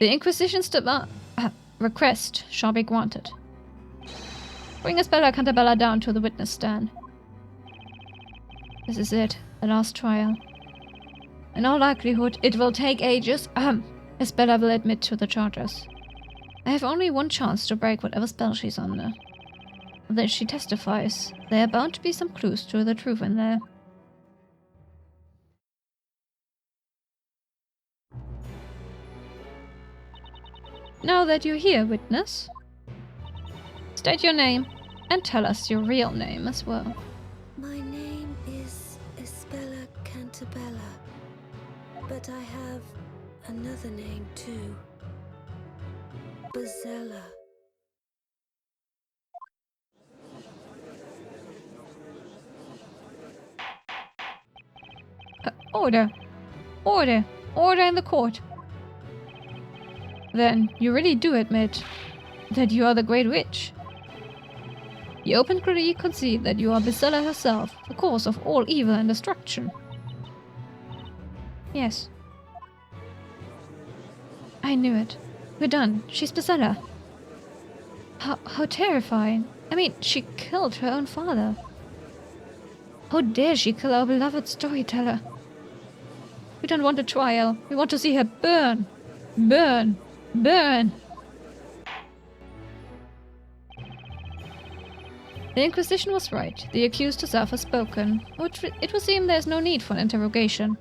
The Inquisition's request shall be granted. Bring Isabella Cantabella down to the witness stand. This is it, the last trial. In all likelihood, it will take ages. Isabella will admit to the charges. I have only one chance to break whatever spell she's under. Then she testifies. There are bound to be some clues to the truth in there. Now that you're here, witness, state your name and tell us your real name as well. My name is Isabella Cantabella, but I have another name too. Bezella. Order! Order! Order in the court! Then, you really do admit that you are the Great Witch. You openly concede that you are Bezella herself, the cause of all evil and destruction. Yes. I knew it. We're done. She's Bezella. How terrifying. I mean, she killed her own father. How dare she kill our beloved storyteller? We don't want a trial. We want to see her burn. Burn. Burn! The Inquisition was right. The accused herself has spoken. It would seem there is no need for an interrogation.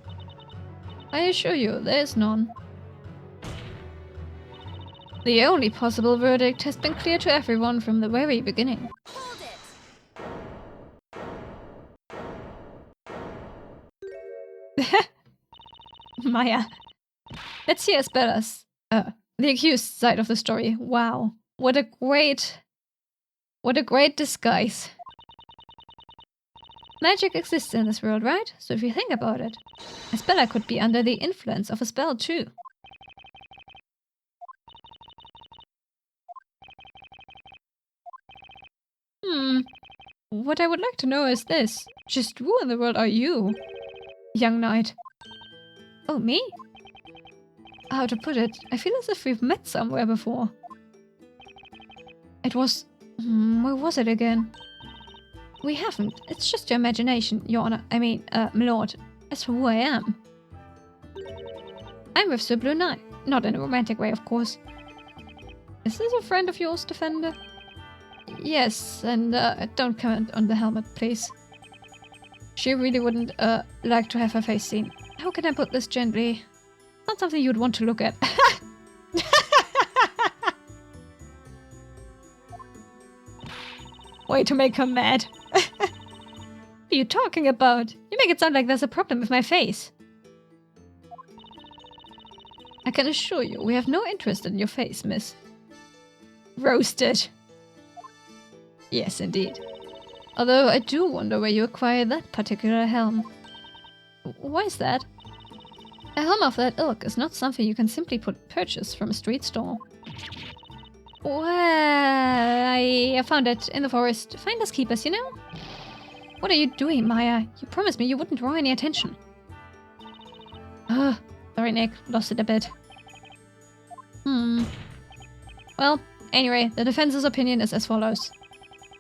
I assure you, there is none. The only possible verdict has been clear to everyone from the very beginning. Hold it! Maya. Let's hear Isabella The accused side of the story. Wow. What a great disguise. Magic exists in this world, right? So if you think about it, a speller could be under the influence of a spell too. What I would like to know is this. Just who in the world are you, young knight? Oh, me? How to put it? I feel as if we've met somewhere before. It was... where was it again? We haven't. It's just your imagination, your honor. I mean, my lord. As for who I am... I'm with Sir Blue Knight. Not in a romantic way, of course. Is this a friend of yours, Defender? Yes, and don't comment on the helmet, please. She really wouldn't like to have her face seen. How can I put this gently? Not something you'd want to look at. Way to make her mad. What are you talking about? You make it sound like there's a problem with my face. I can assure you, we have no interest in your face, miss. Roasted. Yes, indeed. Although I do wonder where you acquired that particular helm. Why is that? A helm of that ilk is not something you can simply purchase from a street stall. Well, I found it in the forest. Finders keepers, you know? What are you doing, Maya? You promised me you wouldn't draw any attention. Sorry, Nick. Lost it a bit. Well, anyway, the defense's opinion is as follows.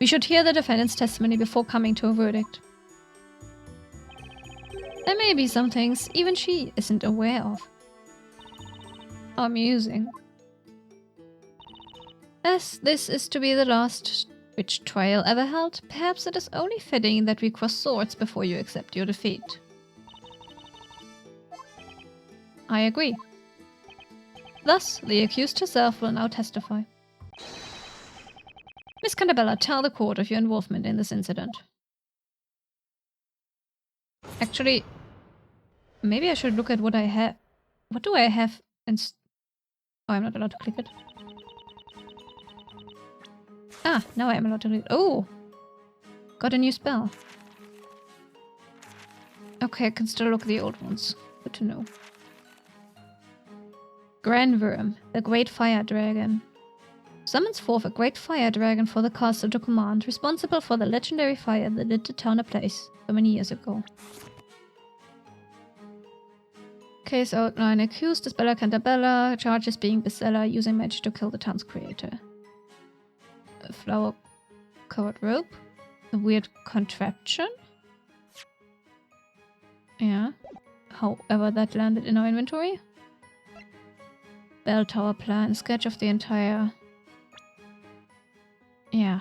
We should hear the defendant's testimony before coming to a verdict. There may be some things even she isn't aware of. How amusing. As this is to be the last witch trial ever held, perhaps it is only fitting that we cross swords before you accept your defeat. I agree. Thus, the accused herself will now testify. Miss Candabella, tell the court of your involvement in this incident. Actually, maybe I should look at what I have. What do I have? Oh, I'm not allowed to click it. Ah, now I am allowed to click it. Oh! Got a new spell. Okay, I can still look at the old ones. Good to know. Granworm, the Great Fire Dragon. Summons forth a great fire dragon for the castle to command, responsible for the legendary fire that lit the town ablaze so many years ago. Case outline: accused is Bella Cantabella, charges being Bezella, using magic to kill the town's creator. A flower-covered rope? A weird contraption? Yeah. However, that landed in our inventory. Bell tower plan, sketch of the entire... Yeah.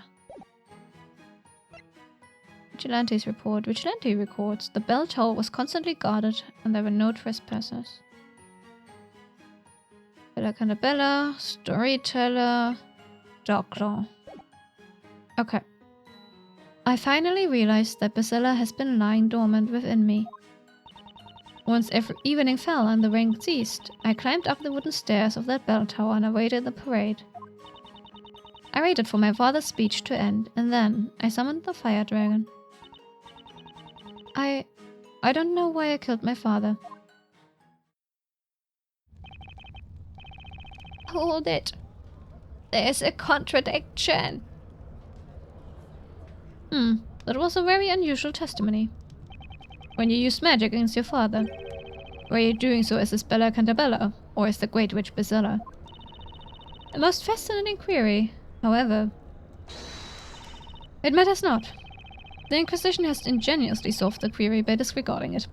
Vigilante's report. Vigilante records the bell tower was constantly guarded and there were no trespassers. Bella Candabella, storyteller, Dogclaw. Okay. I finally realized that Bezella has been lying dormant within me. Once every evening fell and the rain ceased, I climbed up the wooden stairs of that bell tower and awaited the parade. I waited for my father's speech to end, and then I summoned the fire dragon. I don't know why I killed my father. Hold it. There's a contradiction. That was a very unusual testimony. When you used magic against your father, were you doing so as Bella Cantabella, or as the Great Witch Bezella? A most fascinating query. However, it matters not. The Inquisition has ingeniously solved the query by disregarding it.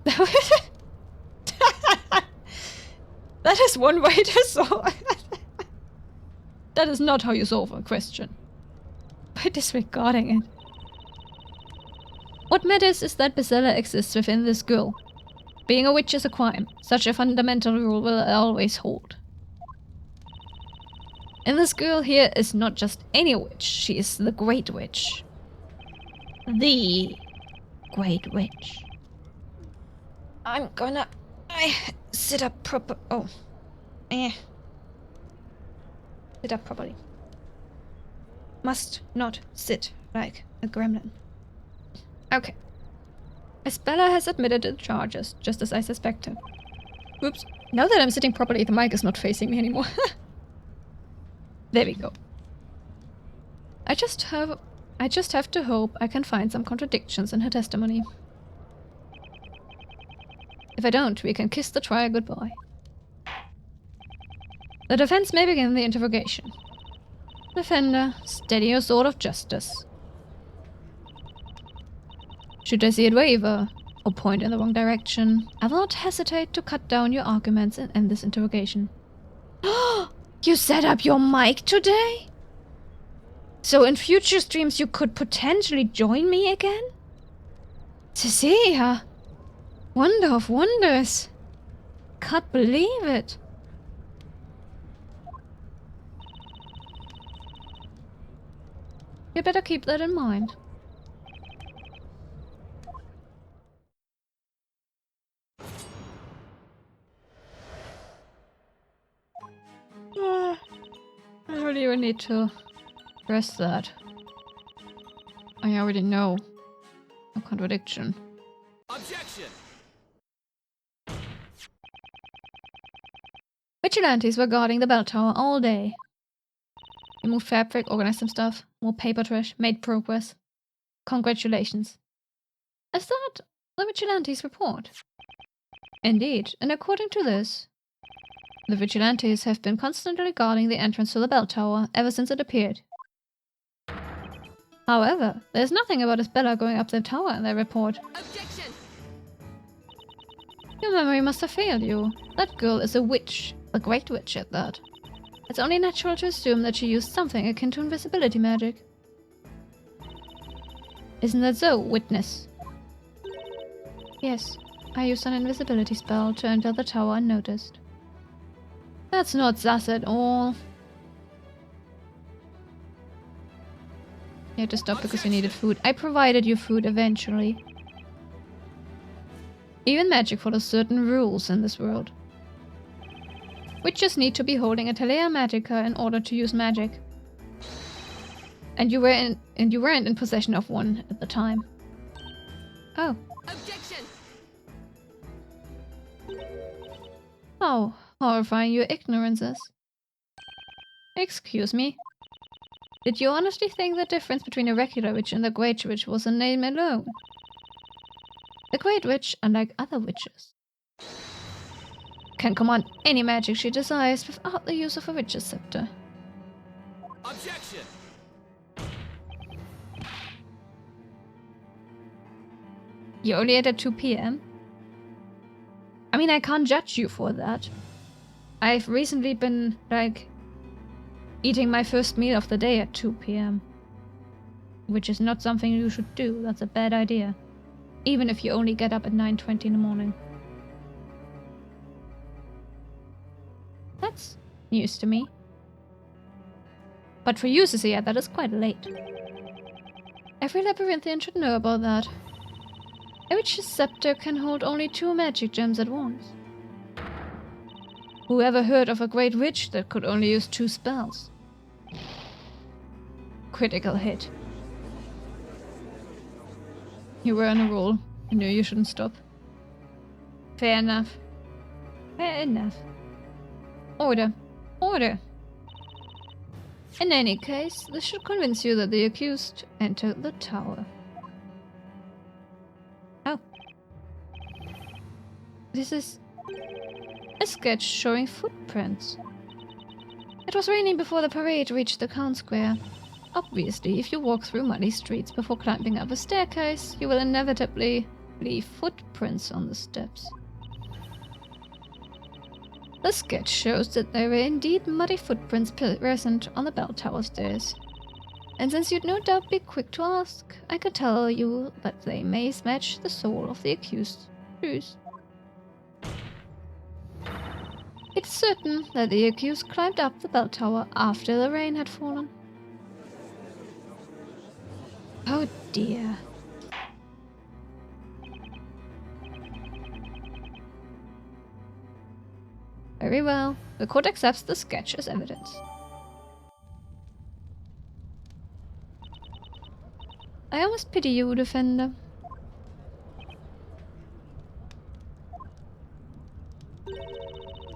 That is one way to solve it. That is not how you solve a question. By disregarding it. What matters is that Bezella exists within this girl. Being a witch is a crime. Such a fundamental rule will always hold. And this girl here is not just any witch, she is the Great Witch. The Great Witch. I'm gonna... sit up proper... Oh. Sit up properly. Must not sit like a gremlin. Okay. Isabella has admitted the charges, just as I suspected. Whoops. Now that I'm sitting properly, the mic is not facing me anymore. There we go. I just have to hope I can find some contradictions in her testimony. If I don't, we can kiss the trial goodbye. The defense may begin the interrogation. Defender, steady your sword of justice. Should I see it waver, or point in the wrong direction, I will not hesitate to cut down your arguments and end this interrogation. You set up your mic today? So in future streams you could potentially join me again? Cecilia! Wonder of wonders! Can't believe it! You better keep that in mind. I don't even need to press that. I already know. A contradiction. Objection! Vigilantes were guarding the bell tower all day. They moved fabric, organized some stuff, more paper trash, made progress. Congratulations. Is that the Vigilantes' report? Indeed, and according to this, the Vigilantes have been constantly guarding the entrance to the bell tower ever since it appeared. However, there's nothing about Isabella going up the tower in their report. Objection! Your memory must have failed you. That girl is a witch, a great witch at that. It's only natural to assume that she used something akin to invisibility magic. Isn't that so, witness? Yes, I used an invisibility spell to enter the tower unnoticed. That's not sus at all. You had to stop because you needed food. I provided you food eventually. Even magic follows certain rules in this world. Witches need to be holding a Telea Magica in order to use magic. And you weren't in possession of one at the time. Oh. Objection! How horrifying your ignorance is. Excuse me. Did you honestly think the difference between a regular witch and the Great Witch was a name alone? The Great Witch, unlike other witches, can command any magic she desires without the use of a witch's scepter. Objection! You only ate at 2 PM? I mean, I can't judge you for that. I've recently been, eating my first meal of the day at 2 PM. Which is not something you should do, that's a bad idea. Even if you only get up at 9:20 in the morning. That's news to me. But for you, Cecilia, that is quite late. Every labyrinthian should know about that. A witch's scepter can hold only 2 magic gems at once. Who ever heard of a great witch that could only use 2 spells? Critical hit. You were on a roll. I knew you shouldn't stop. Fair enough. Fair enough. Order. Order. In any case, this should convince you that the accused entered the tower. Oh. This is a sketch showing footprints. It was raining before the parade reached the town square. Obviously, if you walk through muddy streets before climbing up a staircase, you will inevitably leave footprints on the steps. The sketch shows that there were indeed muddy footprints present on the bell tower stairs. And since you'd no doubt be quick to ask, I can tell you that they may match the sole of the accused's shoes. It's certain that the accused climbed up the bell tower after the rain had fallen. Oh dear. Very well. The court accepts the sketch as evidence. I almost pity you, Defender.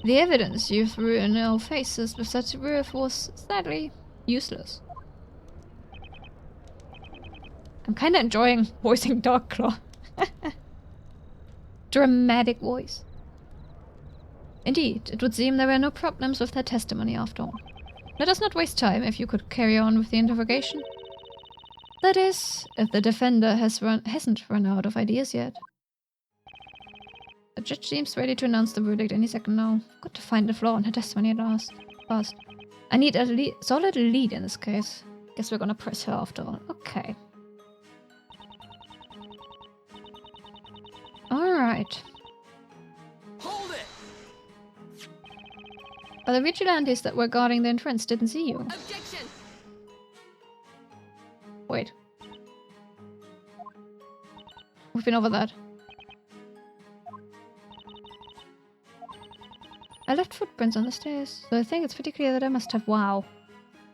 The evidence you threw in our faces with such worth was sadly useless. I'm kinda enjoying voicing Darkclaw. Dramatic voice. Indeed, it would seem there were no problems with their testimony after all. Let us not waste time if you could carry on with the interrogation. That is, if the defender hasn't run out of ideas yet. The judge seems ready to announce the verdict any second now. Got to find the flaw in her testimony at last. Fast. I need a solid lead in this case. Guess we're gonna press her after all. Okay. Alright. Hold it! But the vigilantes that were guarding the entrance didn't see you. Objection! Wait. We've been over that. I left footprints on the stairs, so I think it's pretty clear that I must have— Wow.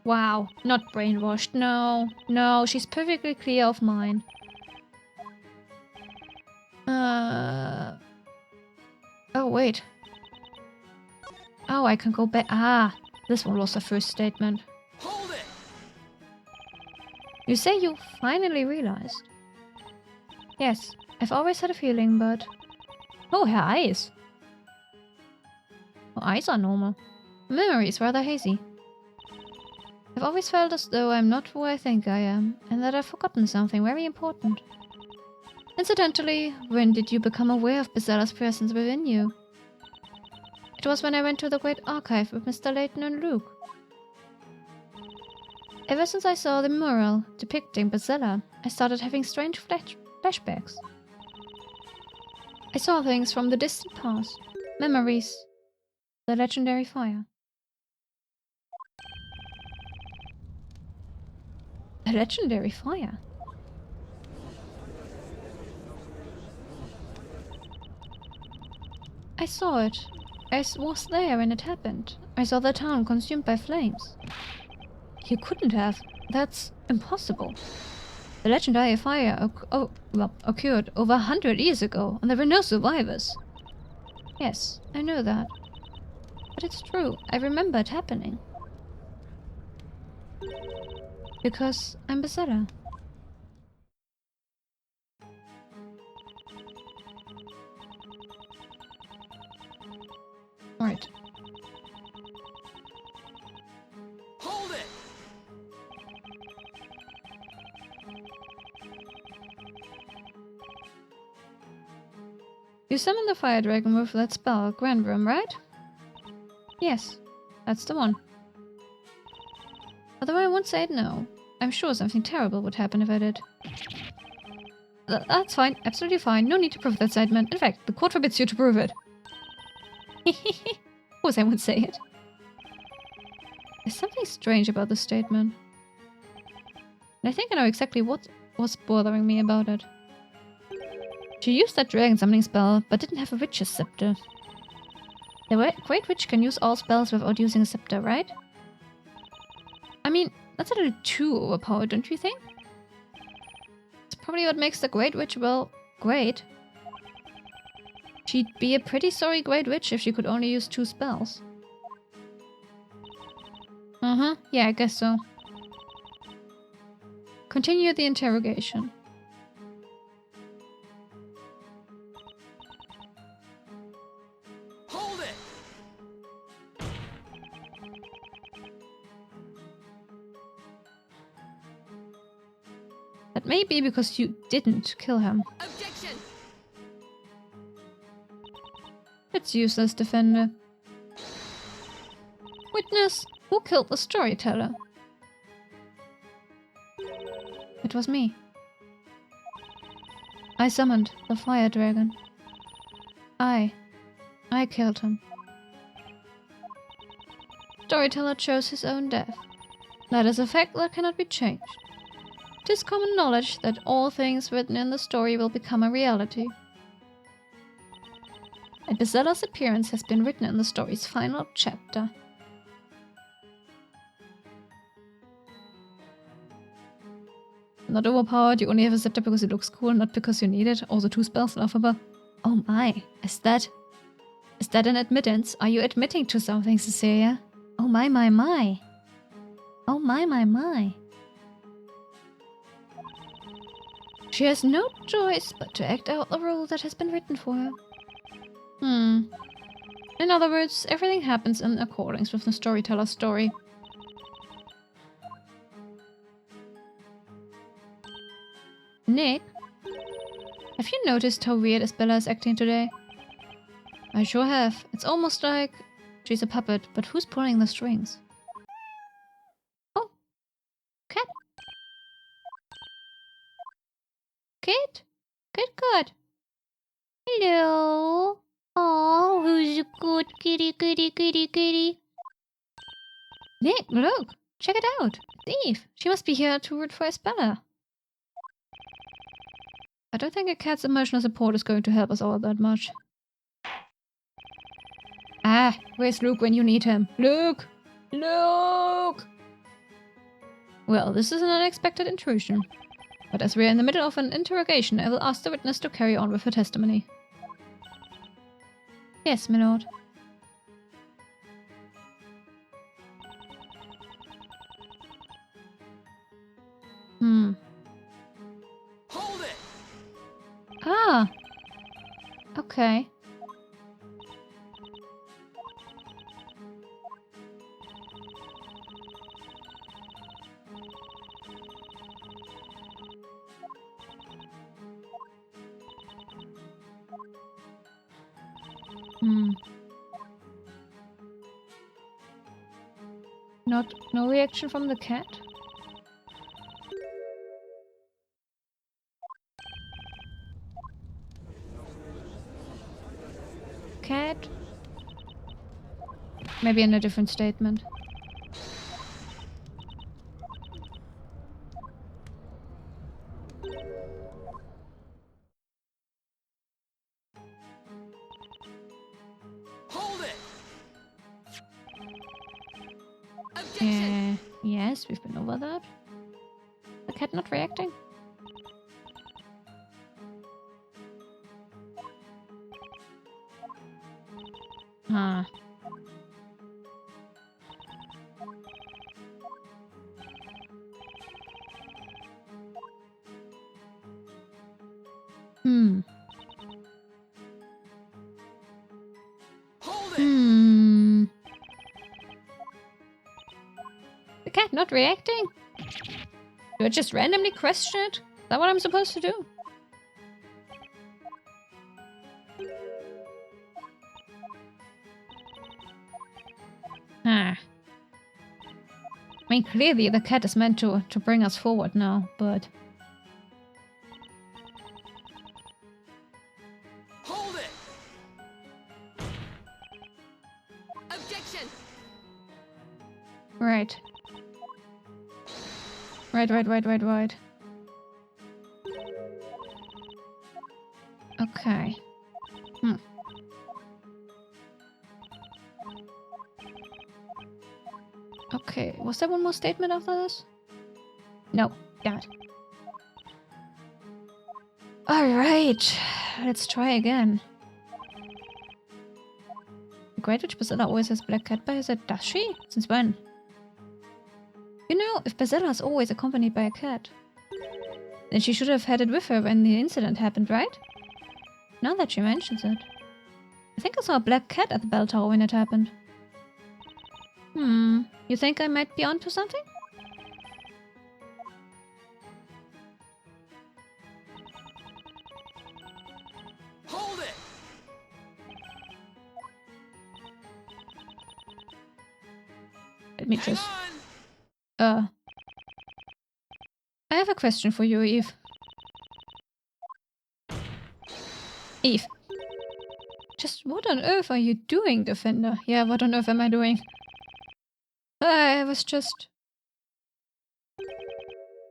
Wow. Not brainwashed. No. No, she's perfectly clear of mine. Oh, wait. Oh, I can go back. Ah, this one was the first statement. Hold it! You say you finally realized? Yes, I've always had a feeling, but... Oh, her eyes. Her eyes are normal. Her memory is rather hazy. I've always felt as though I'm not who I think I am, and that I've forgotten something very important. Incidentally, when did you become aware of Bezella's presence within you? It was when I went to the Great Archive with Mr. Layton and Luke. Ever since I saw the mural depicting Bezella, I started having strange flashbacks. I saw things from the distant past, memories, the legendary fire. A legendary fire? I saw it. I was there when it happened. I saw the town consumed by flames. You couldn't have. That's impossible. The legendary fire occurred over 100 years ago, and there were no survivors. Yes, I know that. But it's true. I remember it happening. Because I'm Bezella. Right. Hold it! You summoned the fire dragon with that spell, Grand Room, right? Yes, that's the one. Although I won't say it now. I'm sure something terrible would happen if I did. That's fine, absolutely fine. No need to prove that statement. In fact, the court forbids you to prove it. Of course I won't say it. There's something strange about this statement. And I think I know exactly what was bothering me about it. She used that dragon summoning spell, but didn't have a witch's scepter. The Great Witch can use all spells without using a scepter, right? I mean, that's a little too overpowered, don't you think? It's probably what makes the Great Witch, well, great. She'd be a pretty sorry Great Witch if she could only use 2 spells. Yeah, I guess so. Continue the interrogation. Hold it! That may be because you didn't kill him. Objection! It's useless, Defender. Witness, who killed the storyteller? It was me. I summoned the fire dragon. I killed him. Storyteller chose his own death. That is a fact that cannot be changed. It is common knowledge that all things written in the story will become a reality. And Bezella's appearance has been written in the story's final chapter. Not overpowered, you only have a scepter because it looks cool, not because you need it. Also 2 spells, laughable. Oh my, is that an admittance? Are you admitting to something, Cecilia? Oh my. Oh my. She has no choice but to act out the rule that has been written for her. In other words, everything happens in accordance with the storyteller's story. Nick, have you noticed how weird Isabella is acting today? I sure have. It's almost like she's a puppet, but who's pulling the strings? Oh, cat. Kid? Good. Hello. Oh, who's a good kitty? Nick, look. Check it out. Eve. She must be here to root for Isabella. I don't think a cat's emotional support is going to help us all that much. Ah, where's Luke when you need him? Luke! Well, this is an unexpected intrusion. But as we are in the middle of an interrogation, I will ask the witness to carry on with her testimony. Yes, my lord. Hold it! Ah! Okay. No reaction from the cat? Cat? Maybe in a different statement. Hold it! Yes, we've been over that. The cat not reacting? Ah. Hold it! The cat not reacting? Do I just randomly question it? Is that what I'm supposed to do? I mean, clearly the cat is meant to bring us forward now, but... Hold it! Objection! Right. Right. Okay. Okay, was there one more statement after this? No, damn it. Alright, let's try again. The Great Witch Basilla always has Black Cat by her side. Does she? Since when? You know, if Basilla is always accompanied by a cat, then she should have had it with her when the incident happened, right? Now that she mentions it. I think I saw a black cat at the bell tower when it happened. You think I might be onto something? Hold it! Let me just... I have a question for you, Eve. Eve. Just what on earth are you doing, Defender? Yeah, what on earth am I doing? I was just...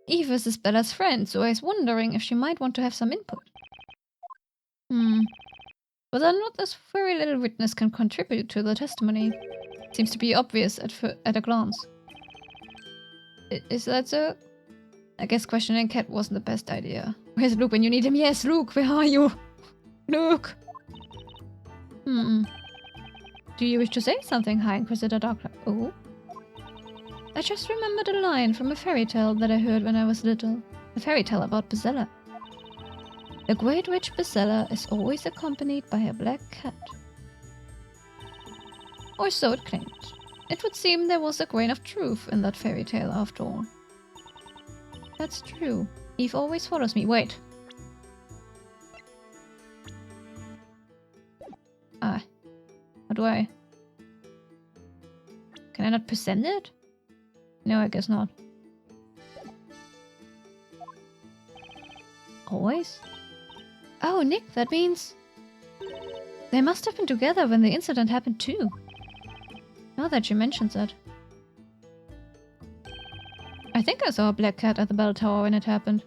Eve is Bella's friend, so I was wondering if she might want to have some input. Whether or not this very little witness can contribute to the testimony seems to be obvious at a glance. Is that so? I guess questioning Cat wasn't the best idea. Where's Luke when you need him? Yes, Luke, where are you? Luke! Do you wish to say something, High Inquisitor Darkler? Oh? I just remembered a line from a fairy tale that I heard when I was little. A fairy tale about Bezella. The great witch Bezella is always accompanied by a black cat. Or so it claimed. It would seem there was a grain of truth in that fairy tale after all. That's true. Eve always follows me. Wait. Ah. How do I... Can I not present it? No, I guess not. Always? Oh, Nick, that means... They must have been together when the incident happened too. Now that you mentioned that. I think I saw a black cat at the bell tower when it happened.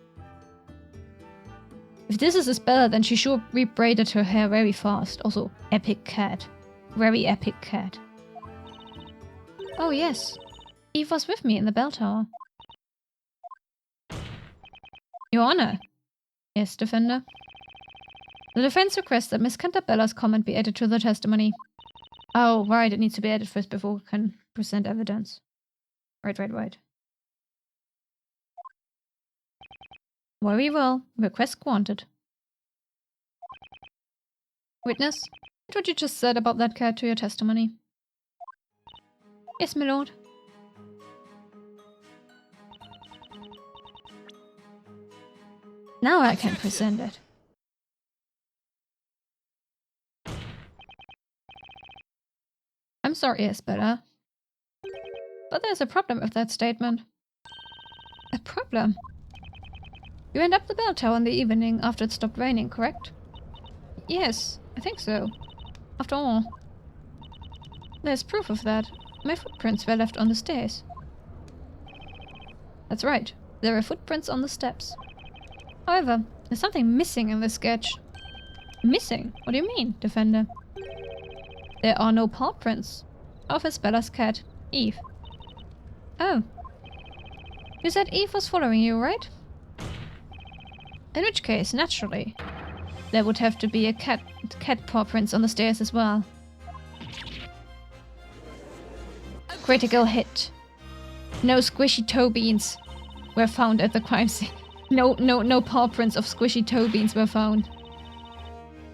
If this is Isabella, then she sure rebraided her hair very fast. Also, epic cat. Very epic cat. Oh yes. Eve was with me in the bell tower. Your Honor. Yes, Defender. The defense requests that Miss Cantabella's comment be added to the testimony. Oh, right, it needs to be added first before we can present evidence. Right. Very well. Request granted. Witness, add what you just said about that cat to your testimony. Yes, my lord. Now I can present it. I'm sorry, Isabella. But there's a problem with that statement. A problem? You went up the bell tower in the evening after it stopped raining, correct? Yes, I think so. After all. There's proof of that. My footprints were left on the stairs. That's right. There are footprints on the steps. However, there's something missing in this sketch. Missing? What do you mean, Defender? There are no paw prints of Isabella's cat, Eve. Oh. You said Eve was following you, right? In which case, naturally, there would have to be a cat paw prints on the stairs as well. Critical hit. No squishy toe beans were found at the crime scene. No paw prints of squishy toe beans were found.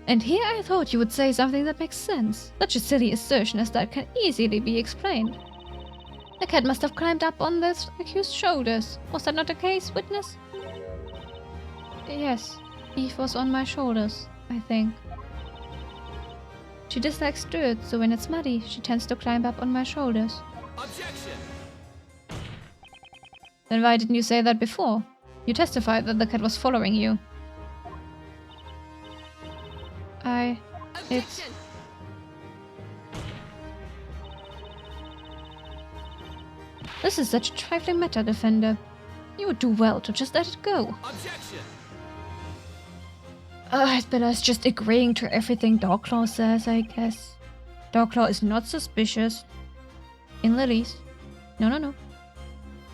And here I thought you would say something that makes sense. Such a silly assertion as that can easily be explained. The cat must have climbed up on the accused's shoulders. Was that not the case, witness? Yes, Eve was on my shoulders, I think. She dislikes dirt, so when it's muddy, she tends to climb up on my shoulders. Objection! Then why didn't you say that before? You testified that the cat was following you. It's... This is such a trifling matter, Defender. You would do well to just let it go. Objection! Isabella is just agreeing to everything Darklaw says, I guess. Darklaw is not suspicious. In the least. No.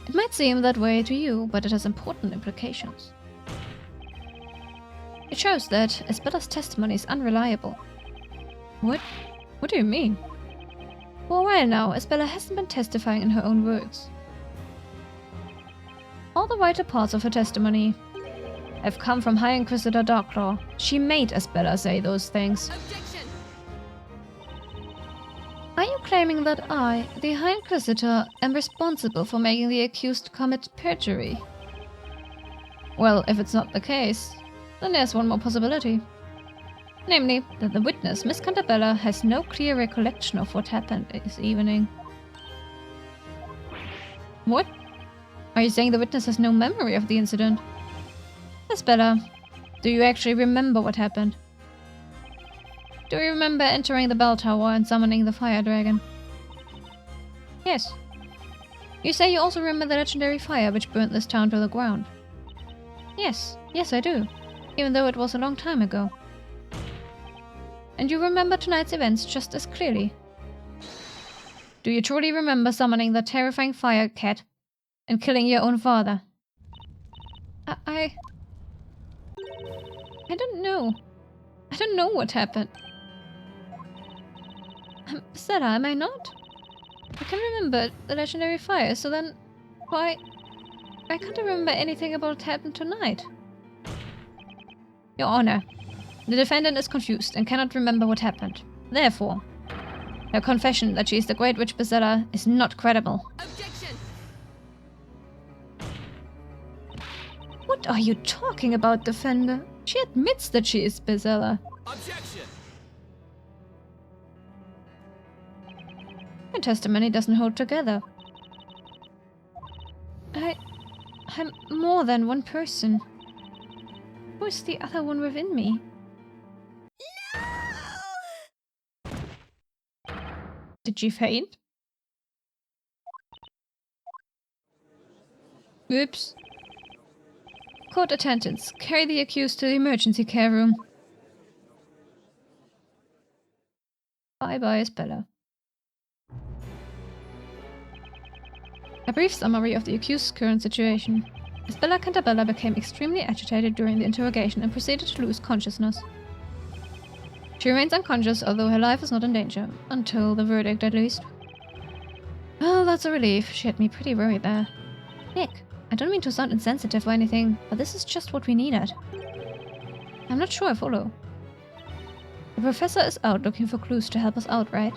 It might seem that way to you, but it has important implications. It shows that Isabella's testimony is unreliable. What? What do you mean? For a while now, Isabella hasn't been testifying in her own words. All the vital parts of her testimony have come from High Inquisitor Darklaw. She made Isabella say those things. Objection! Are you claiming that I, the High Inquisitor, am responsible for making the accused commit perjury? Well, if it's not the case, then there's one more possibility. Namely, that the witness, Miss Cantabella, has no clear recollection of what happened this evening. What? Are you saying the witness has no memory of the incident? Isabella, do you actually remember what happened? Do you remember entering the bell tower and summoning the fire dragon? Yes. You say you also remember the legendary fire which burnt this town to the ground? Yes I do. Even though it was a long time ago. And you remember tonight's events just as clearly. Do you truly remember summoning the terrifying fire cat and killing your own father? I don't know. I don't know what happened. Sarah, am I not? I can remember the legendary fire, so then why? I can't remember anything about what happened tonight. Your Honor, the defendant is confused and cannot remember what happened. Therefore, her confession that she is the Great Witch Bezella is not credible. Objection! What are you talking about, defender? She admits that she is Bezella. Objection! Her testimony doesn't hold together. I'm more than one person. Who is the other one within me? Did she faint? Oops. Court attendants, carry the accused to the emergency care room. Bye-bye, Bella. A brief summary of the accused's current situation. Isabella Cantabella became extremely agitated during the interrogation and proceeded to lose consciousness. She remains unconscious, although her life is not in danger. Until the verdict, at least. Well, that's a relief. She had me pretty worried there. Nick, I don't mean to sound insensitive or anything, but this is just what we needed. I'm not sure I follow. The professor is out looking for clues to help us out, right?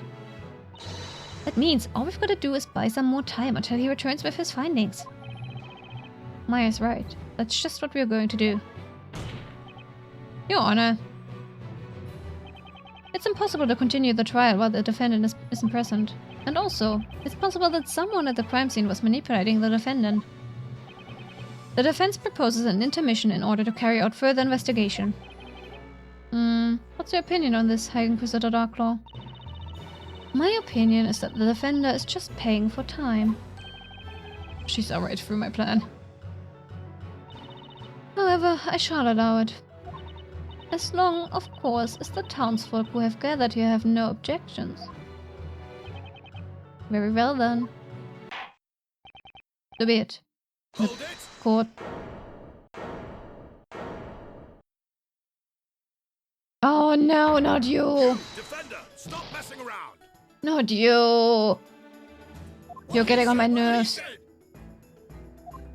That means all we've got to do is buy some more time until he returns with his findings. Maya's right. That's just what we're going to do. Your Honor. It's impossible to continue the trial while the defendant isn't present. And also, it's possible that someone at the crime scene was manipulating the defendant. The defense proposes an intermission in order to carry out further investigation. What's your opinion on this, High Inquisitor Darklaw? My opinion is that the defender is just paying for time. She saw right through my plan. However, I shall allow it. As long, of course, as the townsfolk who have gathered here have no objections. Very well then. So be it. Hold it! Court. Oh no, not you! Defender, stop messing around! Not you! You're getting on my nerves.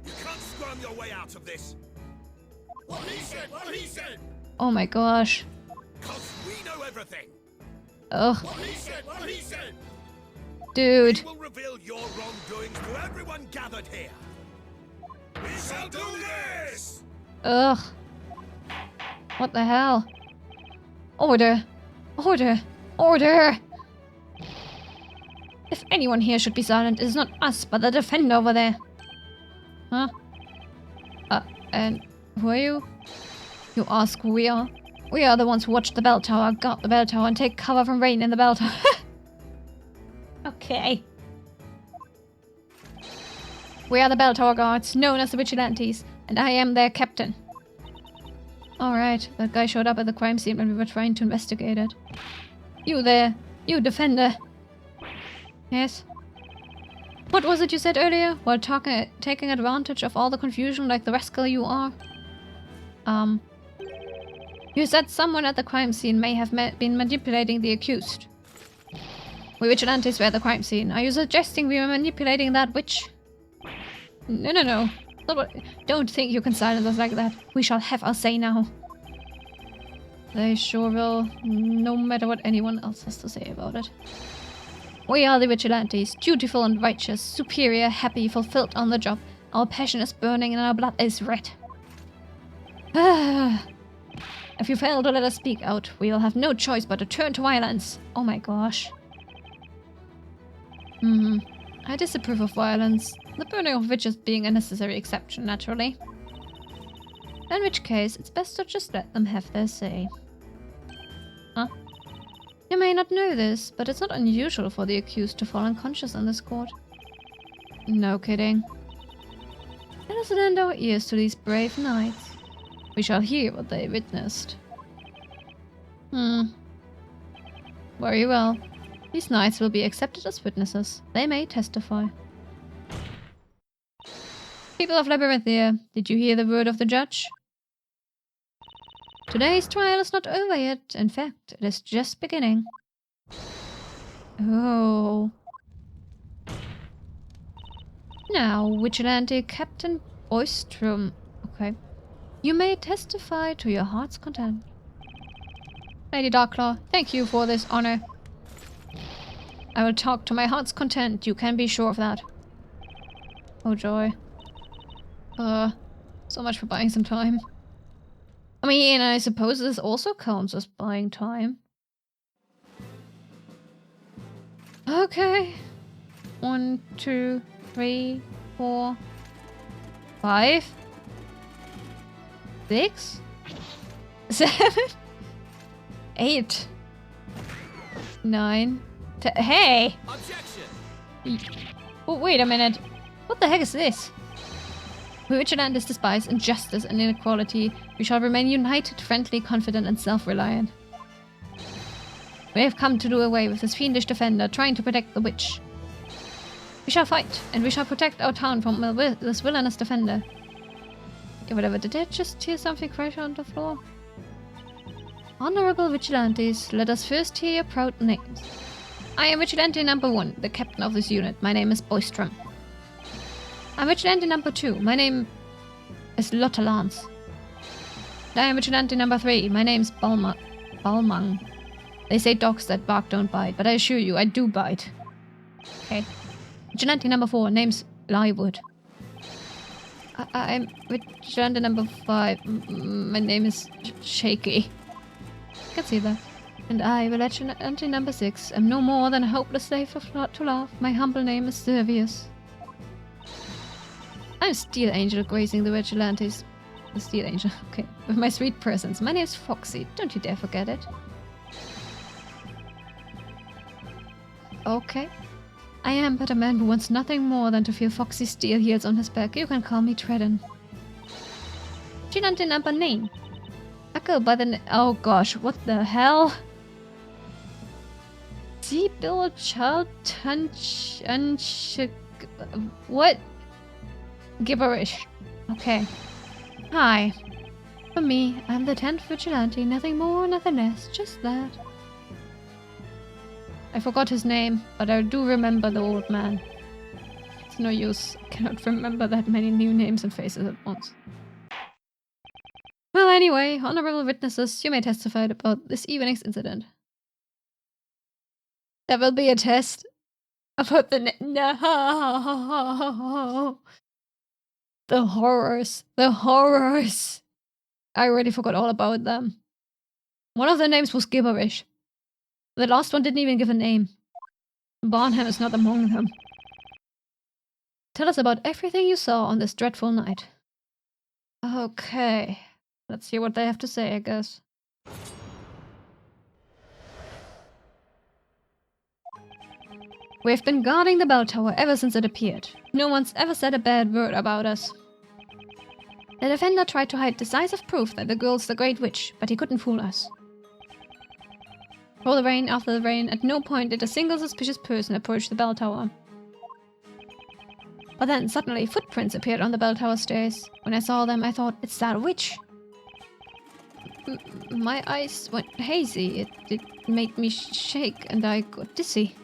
You can't squirm your way out of this. What he said! Oh my gosh. 'Cause we know everything. Ugh. What he said! Dude. We will reveal your wrongdoings to everyone gathered here. We shall do this! Ugh. What the hell? Order. Order. Order! If anyone here should be silent, it is not us, but the defender over there. Huh? And who are you? You ask who we are? We are the ones who watch the bell tower, guard the bell tower, and take cover from rain in the bell tower. Okay. We are the bell tower guards, known as the Vigilantes, and I am their captain. Alright, that guy showed up at the crime scene when we were trying to investigate it. You there, you defender. Yes? What was it you said earlier, while taking advantage of all the confusion like the rascal you are? You said someone at the crime scene may have been manipulating the accused. We vigilantes were at the crime scene. Are you suggesting we were manipulating that witch? No. Don't think you can silence us like that. We shall have our say now. They sure will, no matter what anyone else has to say about it. We are the vigilantes, dutiful and righteous, superior, happy, fulfilled on the job. Our passion is burning and our blood is red. If you fail to let us speak out, we will have no choice but to turn to violence. Oh my gosh. I disapprove of violence. The burning of witches being a necessary exception, naturally. In which case, it's best to just let them have their say. Huh? You may not know this, but it's not unusual for the accused to fall unconscious in this court. No kidding. Let us lend our ears to these brave knights. We shall hear what they witnessed. Very well. These knights will be accepted as witnesses. They may testify. People of Labyrinthia, did you hear the word of the judge? Today's trial is not over yet. In fact, it is just beginning. Oh. Now, Vigilante Captain Boystrom. Okay. You may testify to your heart's content. Lady Darklaw, thank you for this honor. I will talk to my heart's content, you can be sure of that. Oh joy. So much for buying some time. I mean, I suppose this also counts as buying time. Okay. 1, 2, 3, 4, 5, 6, 7, 8, 9, 10. Hey! Objection! Oh, wait a minute. What the heck is this? We vigilantes despise injustice and inequality. We shall remain united, friendly, confident, and self-reliant. We have come to do away with this fiendish defender trying to protect the witch. We shall fight, and we shall protect our town from this villainous defender. Yeah, whatever, did I just hear something crash on the floor? Honorable vigilantes, let us first hear your proud names. I am Vigilante number 1, the captain of this unit. My name is Boystrom. I'm Vigilante number 2. My name is Lotta Lance. I am Vigilante number 3. My name's Balmung. They say dogs that bark don't bite, but I assure you, I do bite. Okay. Vigilante number 4. Name's Lywood. I'm Vigilante number 5. My name is Shaky. I can see that. And I, Vigilante number 6, am no more than a hopeless slave to love. My humble name is Servius. I'm Steel Angel gracing the Vigilantes. The Steel Angel, okay. With my sweet presence. My name's Foxy. Don't you dare forget it. Okay. I am but a man who wants nothing more than to feel Foxy's steel heels on his back. You can call me Tredden. Vigilante number 9. I go by the oh gosh, what the hell? Sibyl Child Tunch what? Gibberish. Okay. Hi. For me, I'm the 10th Vigilante, nothing more, nothing less, just that. I forgot his name, but I do remember the old man. It's no use, I cannot remember that many new names and faces at once. Well, anyway, honorable witnesses, you may testify about this evening's incident. There will be a test about the no. The horrors. The horrors. I already forgot all about them. One of their names was gibberish. The last one didn't even give a name. Barnham is not among them. Tell us about everything you saw on this dreadful night. Okay. Let's hear what they have to say, I guess. We've been guarding the bell tower ever since it appeared. No one's ever said a bad word about us. The defender tried to hide decisive proof that the girl's the Great Witch, but he couldn't fool us. For the rain after the rain, at no point did a single suspicious person approach the bell tower. But then, suddenly, footprints appeared on the bell tower stairs. When I saw them, I thought, it's that witch. My eyes went hazy. It made me shake, and I got dizzy.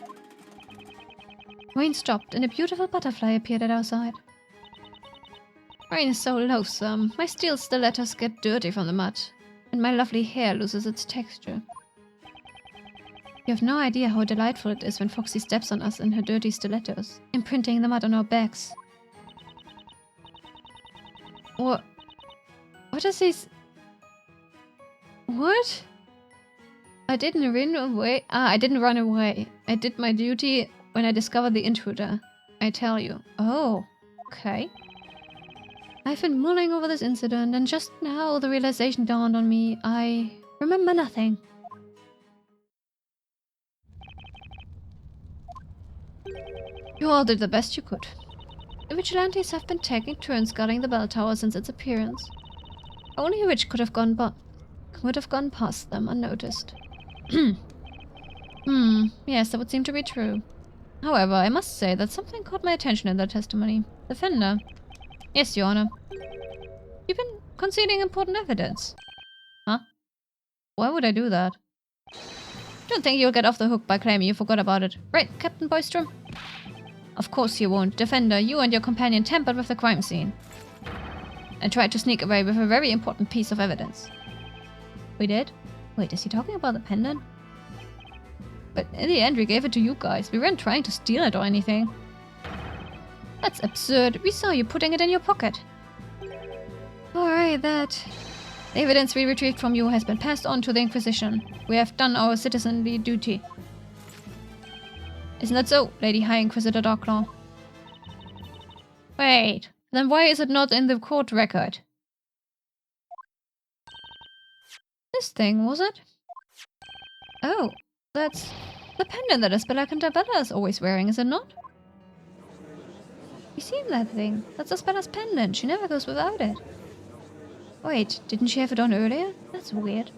Rain stopped, and a beautiful butterfly appeared at our side. Rain is so loathsome. My steel stilettos get dirty from the mud, and my lovely hair loses its texture. You have no idea how delightful it is when Foxy steps on us in her dirty stilettos, imprinting the mud on our backs. What is this? What? I didn't run away. I didn't run away. I did my duty when I discovered the intruder. I tell you. Oh, okay. I've been mulling over this incident, and just now the realization dawned on me. I remember nothing. You all did the best you could. The vigilantes have been taking turns guarding the bell tower since its appearance. Only a witch could have gone past them unnoticed. Yes, that would seem to be true. However, I must say that something caught my attention in their testimony. The Fender. Yes, Your Honor. You've been concealing important evidence. Huh? Why would I do that? Don't think you'll get off the hook by claiming you forgot about it. Right, Captain Boystrom? Of course you won't. Defender, you and your companion tampered with the crime scene. And tried to sneak away with a very important piece of evidence. We did? Wait, is he talking about the pendant? But in the end, we gave it to you guys. We weren't trying to steal it or anything. That's absurd. We saw you putting it in your pocket. Alright, that... The evidence we retrieved from you has been passed on to the Inquisition. We have done our citizenly duty. Isn't that so, Lady High Inquisitor Darklaw? Wait, then why is it not in the court record? This thing, was it? Oh, that's the pendant that Isabella Cantabella is always wearing, is it not? You seen that thing? That's Isabella's pendant. She never goes without it. Wait, didn't she have it on earlier? That's weird.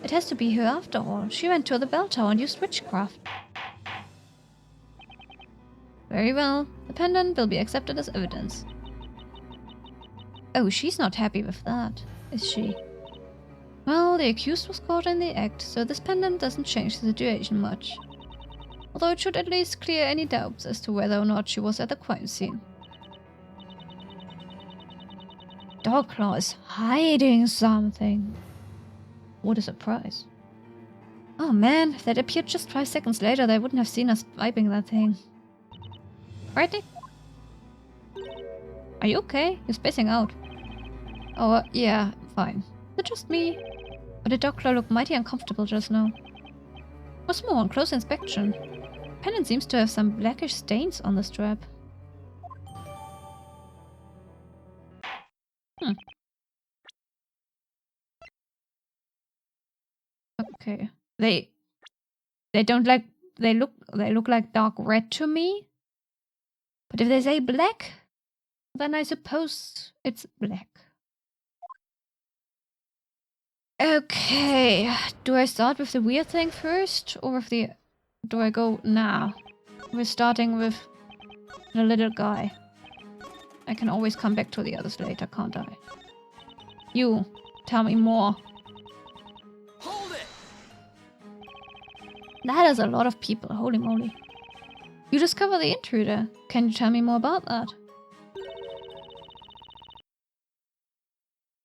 It has to be her after all. She went to the bell tower and used witchcraft. Very well. The pendant will be accepted as evidence. Oh, she's not happy with that, is she? Well, the accused was caught in the act, so this pendant doesn't change the situation much. Although it should at least clear any doubts as to whether or not she was at the crime scene. Darklaw is hiding something. What a surprise. Oh man, if they'd appeared just 5 seconds later, they wouldn't have seen us wiping that thing. Right, Nick? Are you okay? You're spacing out. Oh, yeah, fine. Is it just me? But the Darklaw looked mighty uncomfortable just now. What's more, on close inspection, the pendant seems to have some blackish stains on the strap. Okay. They don't like they look like dark red to me. But if they say black, then I suppose it's black. Okay. Do I start with the weird thing first or with the do I go now? We're starting with the little guy. I can always come back to the others later, can't I? You, tell me more. Hold it! That is a lot of people, holy moly. You discover the intruder. Can you tell me more about that?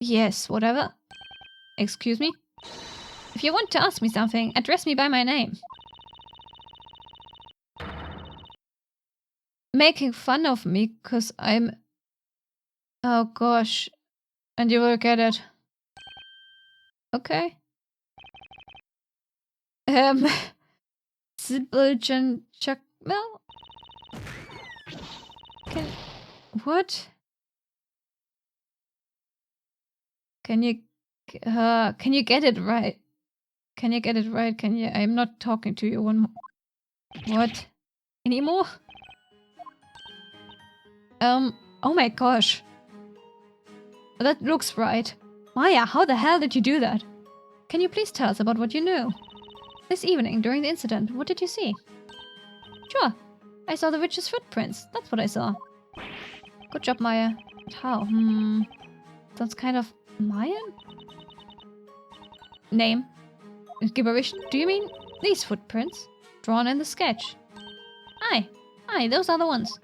Yes, whatever. Excuse me? If you want to ask me something, address me by my name. Making fun of me, cause I'm... Oh gosh. And you will get it. Okay. Sibyljan Chuckmel? What? Can you get it right? Can you get it right? Can you? I'm not talking to you one more. What? Anymore? Oh my gosh. That looks right. Maya, how the hell did you do that? Can you please tell us about what you knew? This evening, during the incident, what did you see? Sure. I saw the witch's footprints. That's what I saw. Good job, Maya. But how? Sounds kind of Mayan? Name? Gibberish. Do you mean these footprints? Drawn in the sketch? Aye, those are the ones.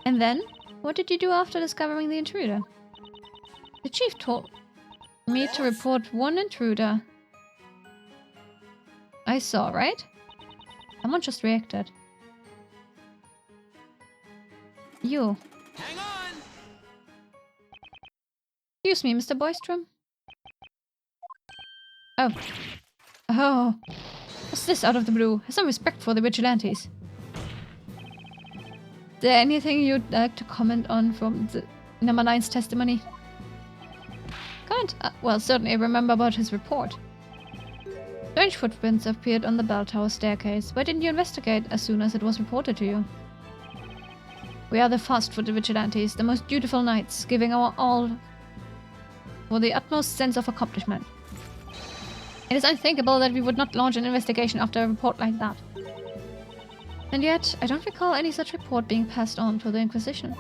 And then, what did you do after discovering the intruder? The chief told me to report one intruder. I saw, right? Someone just reacted. You. Hang on! Excuse me, Mr. Boystrom? Oh. What's this out of the blue? Have some respect for the vigilantes. Is there anything you'd like to comment on from the number 9's testimony? Can't? Well, certainly I remember about his report. Strange footprints appeared on the bell tower staircase. Why didn't you investigate as soon as it was reported to you? We are the fast-footed vigilantes, the most dutiful knights, giving our all for the utmost sense of accomplishment. It is unthinkable that we would not launch an investigation after a report like that. And yet, I don't recall any such report being passed on to the Inquisition.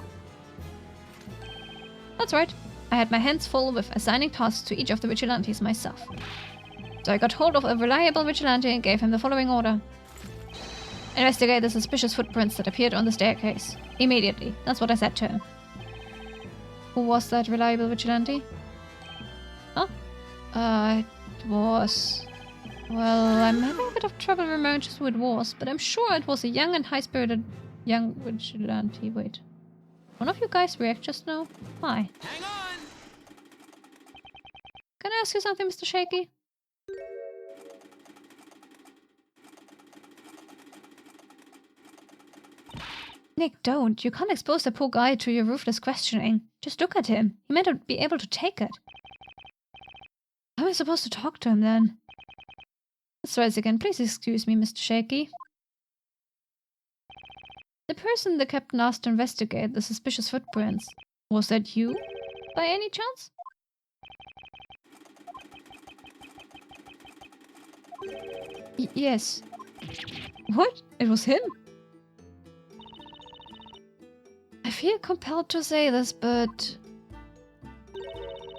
That's right. I had my hands full with assigning tasks to each of the vigilantes myself. So I got hold of a reliable vigilante and gave him the following order. Investigate the suspicious footprints that appeared on the staircase. Immediately. That's what I said to him. Who was that reliable vigilante? Huh? It was... Well, I'm having a bit of trouble remembering just who it was, but I'm sure it was a young and high-spirited young vigilante. Wait. One of you guys react just now? Why? Hang on! Can I ask you something, Mr. Shaky? Nick, don't. You can't expose the poor guy to your ruthless questioning. Just look at him. He might not be able to take it. How am I supposed to talk to him then? Let's try this again. Please excuse me, Mr. Shaky. The person the captain asked to investigate the suspicious footprints. Was that you? By any chance? Yes. What? It was him? I feel compelled to say this, but...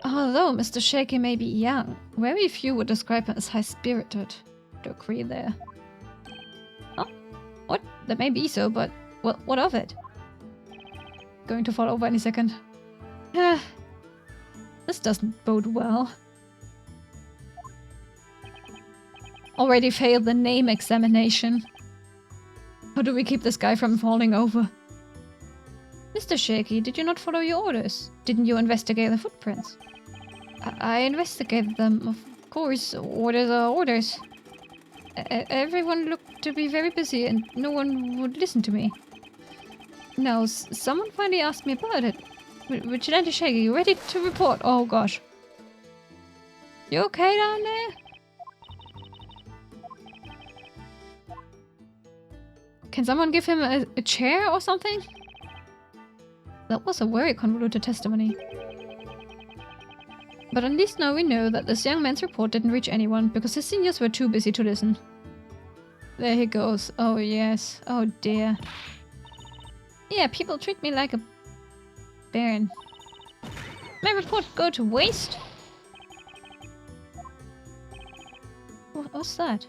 Although Mr. Shaky may be young, very few would describe him as high-spirited. To agree there. Oh, what? That may be so, but what of it? Going to fall over any second. This doesn't bode well. Already failed the name examination. How do we keep this guy from falling over? Mr. Shaky, did you not follow your orders? Didn't you investigate the footprints? I investigated them, of course. Orders are orders. Everyone looked to be very busy and no one would listen to me. Now, someone finally asked me about it. Vigilante Shaky, you ready to report? Oh gosh. You okay down there? Can someone give him a chair or something? That was a very convoluted testimony. But at least now we know that this young man's report didn't reach anyone because his seniors were too busy to listen. There he goes. Oh yes. Oh dear. Yeah, people treat me like a baron. My report go to waste? What's that?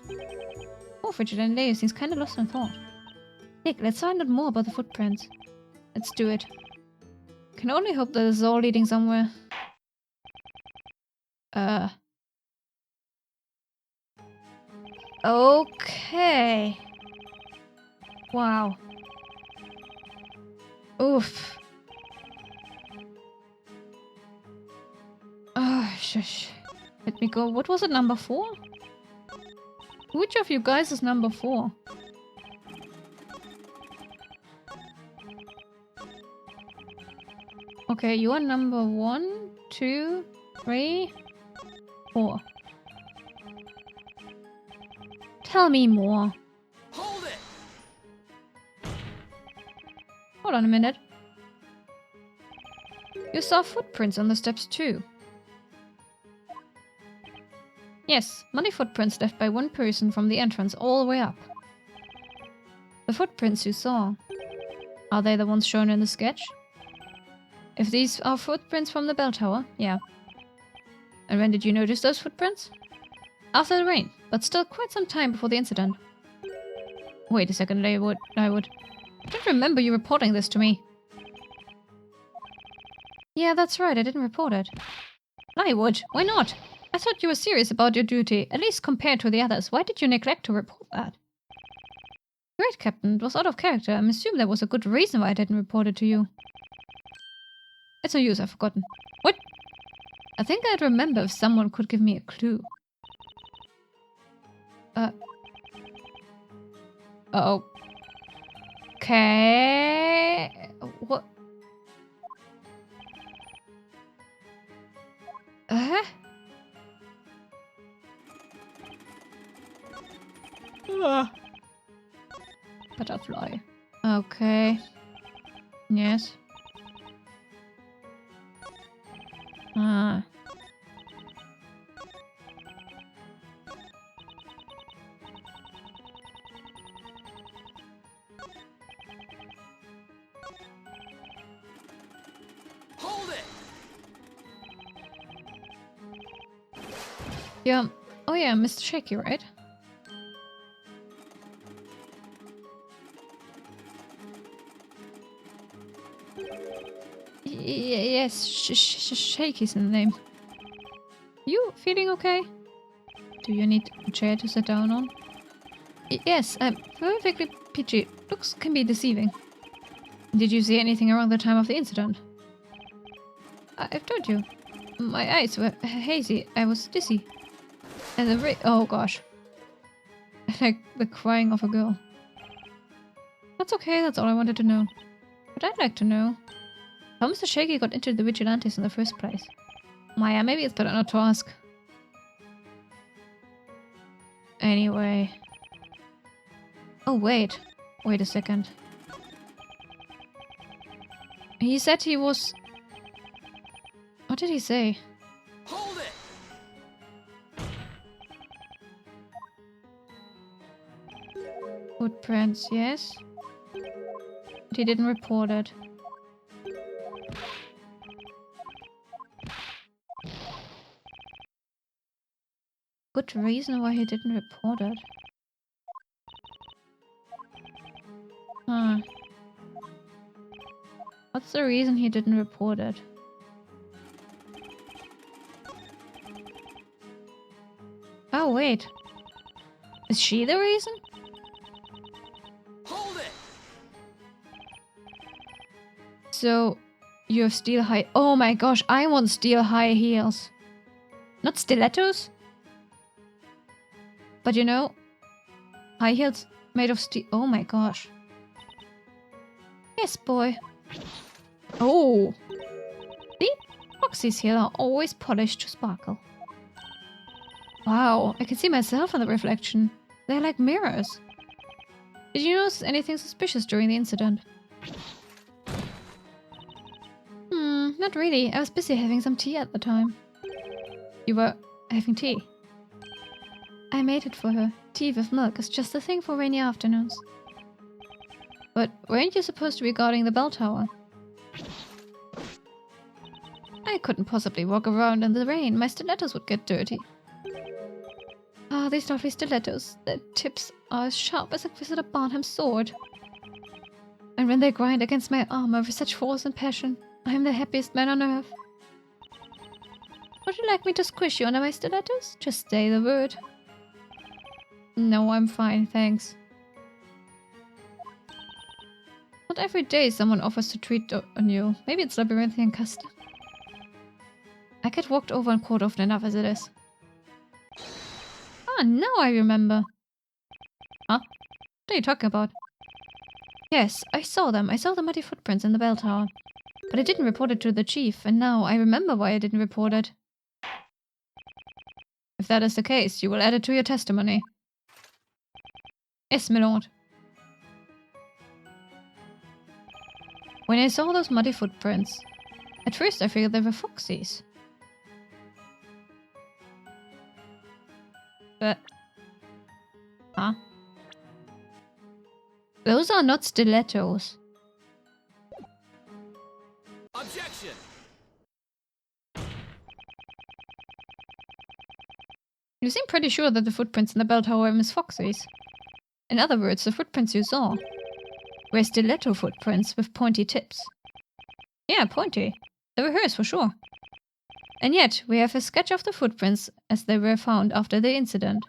Oh, Vigilante Leo seems kinda lost in thought. Nick, let's find out more about the footprints. Let's do it. Can only hope that this is all leading somewhere. Okay. Wow. Oof. Oh, shush. Let me go. What was it, number 4? Which of you guys is number 4? Okay, you are number 1, 2, 3, 4. Tell me more. Hold it! Hold on a minute. You saw footprints on the steps too. Yes, muddy footprints left by one person from the entrance all the way up. The footprints you saw. Are they the ones shown in the sketch? If these are footprints from the bell tower, yeah. And when did you notice those footprints? After the rain, but still quite some time before the incident. Wait a second, I don't remember you reporting this to me. Yeah, that's right, I didn't report it. Lywood, why not? I thought you were serious about your duty, at least compared to the others. Why did you neglect to report that? Great, Captain, it was out of character. I assume there was a good reason why I didn't report it to you. It's no use, I've forgotten. What? I think I'd remember if someone could give me a clue. Uh-oh. Okay. What? Butterfly. Okay. Yes. Ah. Hold it! Yeah. Oh yeah, Mr. Shaky, right? Yes, Shaky's in the name. You feeling okay? Do you need a chair to sit down on? Yes, perfectly peachy. Looks can be deceiving. Did you see anything around the time of the incident? I've told you. My eyes were hazy. I was dizzy. And the oh gosh. Like the crying of a girl. That's okay, that's all I wanted to know. But I'd like to know how Mr. Shaky got into the vigilantes in the first place. Maya, maybe it's better not to ask. Anyway. Oh, wait. Wait a second. He said he was... What did he say? Hold it! Footprints, yes. But he didn't report it. Good reason why he didn't report it. Huh. What's the reason he didn't report it? Oh, wait. Is she the reason? Hold it! So, you have steel high... Oh my gosh, I want steel high heels. Not stilettos? But you know, high heels made of steel... Oh my gosh. Yes, boy. Oh! See? Foxy's heel are always polished to sparkle. Wow, I can see myself in the reflection. They're like mirrors. Did you notice anything suspicious during the incident? Not really. I was busy having some tea at the time. You were having tea? I made it for her. Tea with milk is just the thing for rainy afternoons. But weren't you supposed to be guarding the bell tower? I couldn't possibly walk around in the rain. My stilettos would get dirty. Ah, these lovely stilettos. Their tips are as sharp as Inquisitor Barnham's sword. And when they grind against my armor with such force and passion, I am the happiest man on earth. Would you like me to squish you under my stilettos? Just say the word. No, I'm fine, thanks. Not every day someone offers to treat on you. Maybe it's labyrinthian custom. I get walked over and caught often enough as it is. Ah, now I remember. Huh? What are you talking about? Yes, I saw them. I saw the muddy footprints in the bell tower. But I didn't report it to the chief, and now I remember why I didn't report it. If that is the case, you will add it to your testimony. Yes, my lord. When I saw those muddy footprints, at first I figured they were Foxy's. But... Huh? Those are not stilettos. Objection! You seem pretty sure that the footprints in the bell tower are Miss Foxy's. In other words, the footprints you saw were stiletto footprints with pointy tips. Yeah, pointy. They were hers for sure. And yet, we have a sketch of the footprints as they were found after the incident.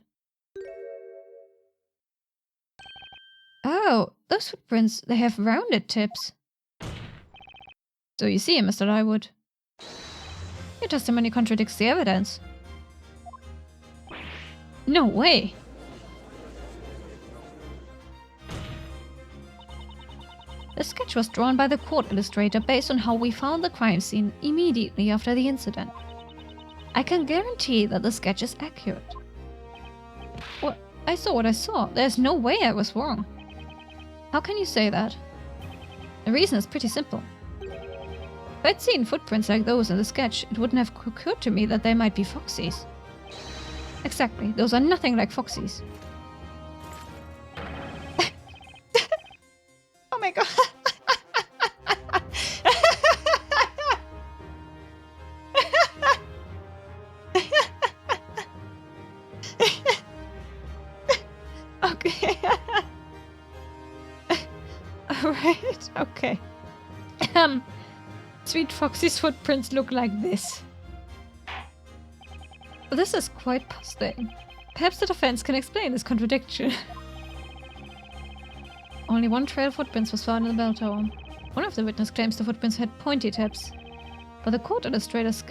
Oh, those footprints, they have rounded tips. So you see, Mr. Lywood, your testimony contradicts the evidence. No way! The sketch was drawn by the court illustrator based on how we found the crime scene immediately after the incident. I can guarantee that the sketch is accurate. Well, I saw what I saw. There's no way I was wrong. How can you say that? The reason is pretty simple. If I'd seen footprints like those in the sketch, it wouldn't have occurred to me that they might be Foxy's. Exactly, those are nothing like Foxy's. Oh my god. Alright, okay. Sweet Foxy's footprints look like this. This is quite puzzling. Perhaps the defense can explain this contradiction. Only one trail of footprints was found in the bell tower. One of the witnesses claims the footprints had pointy tips, but the court illustrator's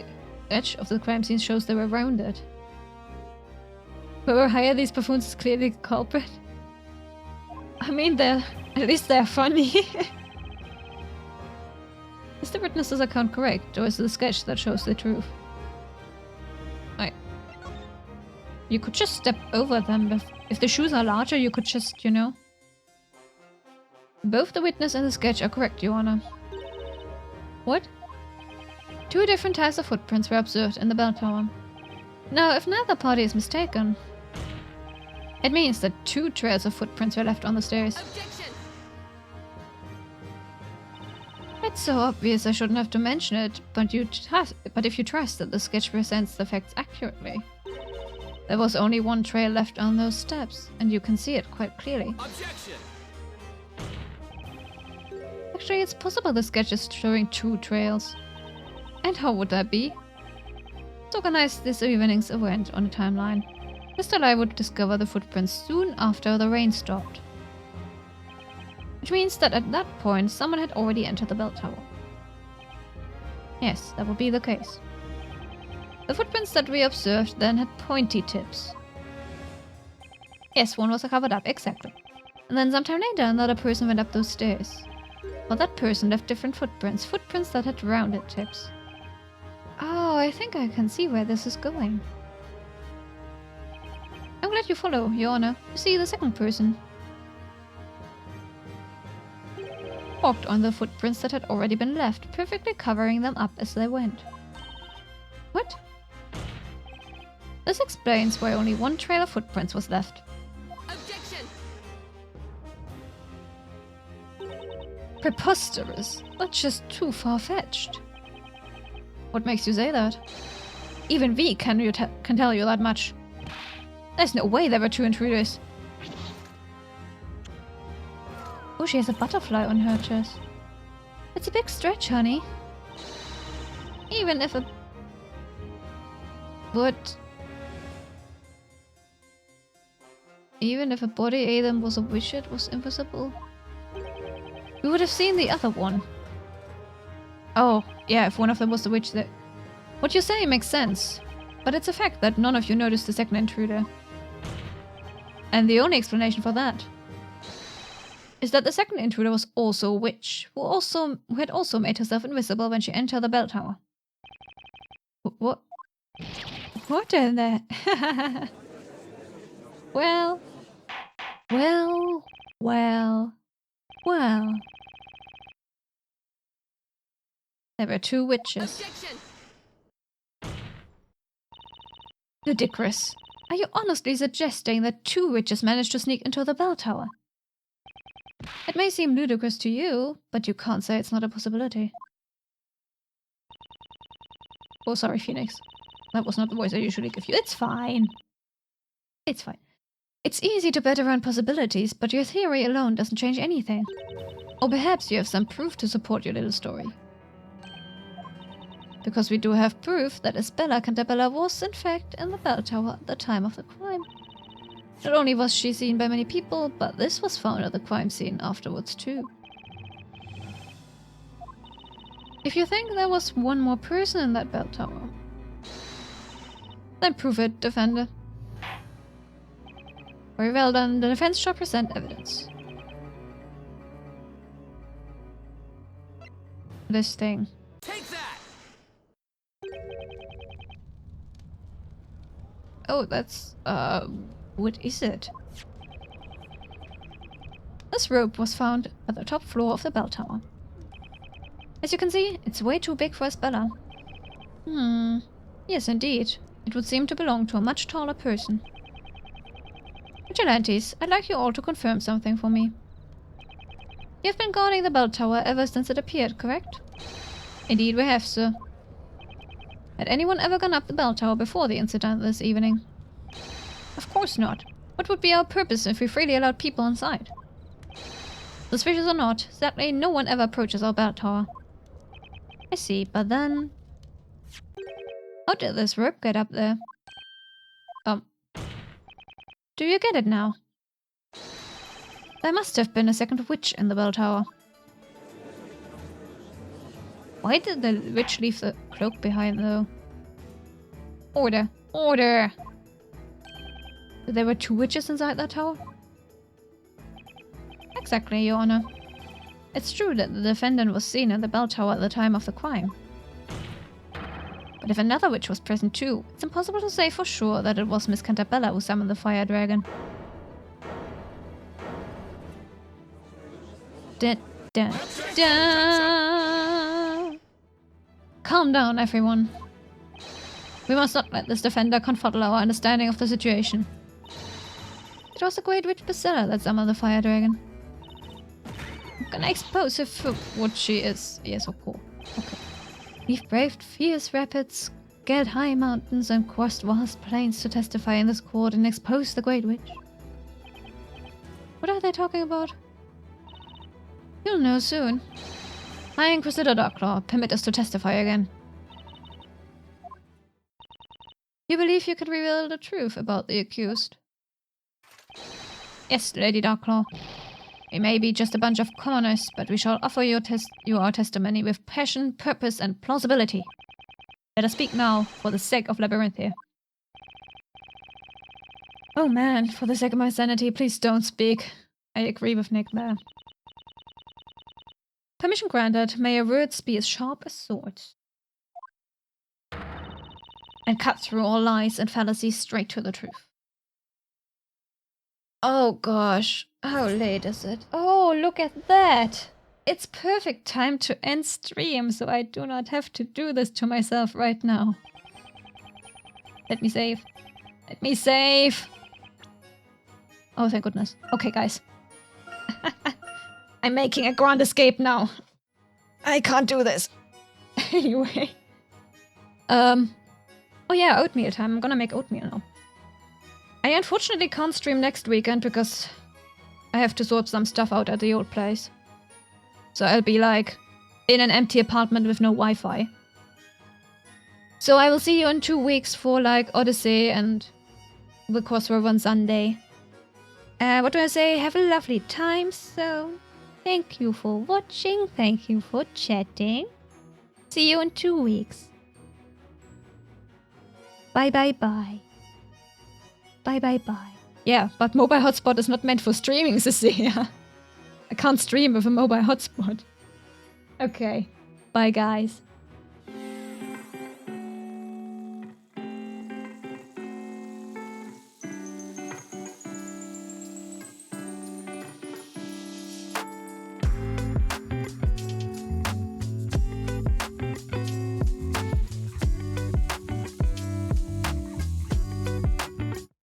sketch of the crime scene shows they were rounded. Whoever hired these buffoons is clearly the culprit. I mean, at least they're funny. Is the witness's account correct, or is it the sketch that shows the truth? You could just step over them. If the shoes are larger, you could just, you know. Both the witness and the sketch are correct, Your Honor. What? 2 different types of footprints were observed in the bell tower. Now, if neither party is mistaken, it means that 2 trails of footprints were left on the stairs. Objection! It's so obvious I shouldn't have to mention it, but if you trust that the sketch presents the facts accurately, there was only 1 trail left on those steps, and you can see it quite clearly. Objection! Actually, it's possible the sketch is showing 2 trails. And how would that be? To organize this evening's event on a timeline, Mr. Lai would discover the footprints soon after the rain stopped. Which means that at that point, someone had already entered the bell tower. Yes, that would be the case. The footprints that we observed then had pointy tips. Yes, one was covered up, exactly. And then sometime later, another person went up those stairs. But that person left different footprints, footprints that had rounded tips. Oh, I think I can see where this is going. I'm glad you follow, Your Honor. You see, the second person walked on the footprints that had already been left, perfectly covering them up as they went. What? This explains why only 1 trail of footprints was left. Objection! Preposterous. That's just too far-fetched. What makes you say that? Even V can tell you that much. There's no way there were 2 intruders. Oh, she has a butterfly on her chest. It's a big stretch, honey. Even if a... But... Even if a body Adam was a wish it was invisible, we would have seen the other one. Oh, yeah, if one of them was the witch that... What you say makes sense, but it's a fact that none of you noticed the second intruder. And the only explanation for that is that the second intruder was also a witch, who had also made herself invisible when she entered the bell tower. What? What in there? Well. There were 2 witches. Objection! Ludicrous. Are you honestly suggesting that 2 witches managed to sneak into the bell tower? It may seem ludicrous to you, but you can't say it's not a possibility. Oh, sorry, Phoenix. That was not the voice I usually give you. It's fine. It's fine. It's easy to bet around possibilities, but your theory alone doesn't change anything. Or perhaps you have some proof to support your little story. Because we do have proof that Isabella Cantabella was, in fact, in the bell tower at the time of the crime. Not only was she seen by many people, but this was found at the crime scene afterwards too. If you think there was 1 more person in that bell tower, then prove it, defender. Very well done, the defense shall present evidence. This thing. Take that! Oh, that's, what is it? This rope was found at the top floor of the bell tower. As you can see, it's way too big for Isabella. Yes, indeed. It would seem to belong to a much taller person. Vigilantes, I'd like you all to confirm something for me. You've been guarding the bell tower ever since it appeared, correct? Indeed we have, sir. Had anyone ever gone up the bell tower before the incident this evening? Of course not. What would be our purpose if we freely allowed people inside? Suspicious or not, sadly no one ever approaches our bell tower. I see, but then... How did this rope get up there? Do you get it now? There must have been a second witch in the bell tower. Why did the witch leave the cloak behind, though? Order! Order! There were 2 witches inside that tower? Exactly, Your Honor. It's true that the defendant was seen in the bell tower at the time of the crime. But if another witch was present too, it's impossible to say for sure that it was Miss Cantabella who summoned the fire dragon. Dun, dun, dun. Calm down, everyone. We must not let this defender confuddle our understanding of the situation. It was the great witch Priscilla that summoned the fire dragon. I'm gonna expose her for what she is. Yes, of course. Okay. We've braved fierce rapids, scaled high mountains, and crossed vast plains to testify in this court and expose the great witch. What are they talking about? You'll know soon. High Inquisitor Darklaw, permit us to testify again. You believe you can reveal the truth about the accused? Yes, Lady Darklaw. We may be just a bunch of commoners, but we shall offer you our testimony with passion, purpose, and plausibility. Let us speak now, for the sake of Labyrinthia. Oh man, for the sake of my sanity, please don't speak. I agree with Nick there. Permission granted. May your words be as sharp as swords. And cut through all lies and fallacies straight to the truth. Oh gosh, how late is it? Oh, look at that! It's perfect time to end stream, so I do not have to do this to myself right now. Let me save. Let me save! Oh, thank goodness. Okay, guys. I'm making a grand escape now. I can't do this. Anyway. Oh yeah, oatmeal time. I'm gonna make oatmeal now. I unfortunately can't stream next weekend because I have to sort some stuff out at the old place. So I'll be like in an empty apartment with no Wi-Fi. So I will see you in 2 weeks for like Odyssey and the Crossroad on Sunday. What do I say? Have a lovely time. So thank you for watching. Thank you for chatting. See you in 2 weeks. Bye bye bye. Bye bye bye. Yeah, but mobile hotspot is not meant for streaming, Cecilia. I can't stream with a mobile hotspot. Okay. Bye guys.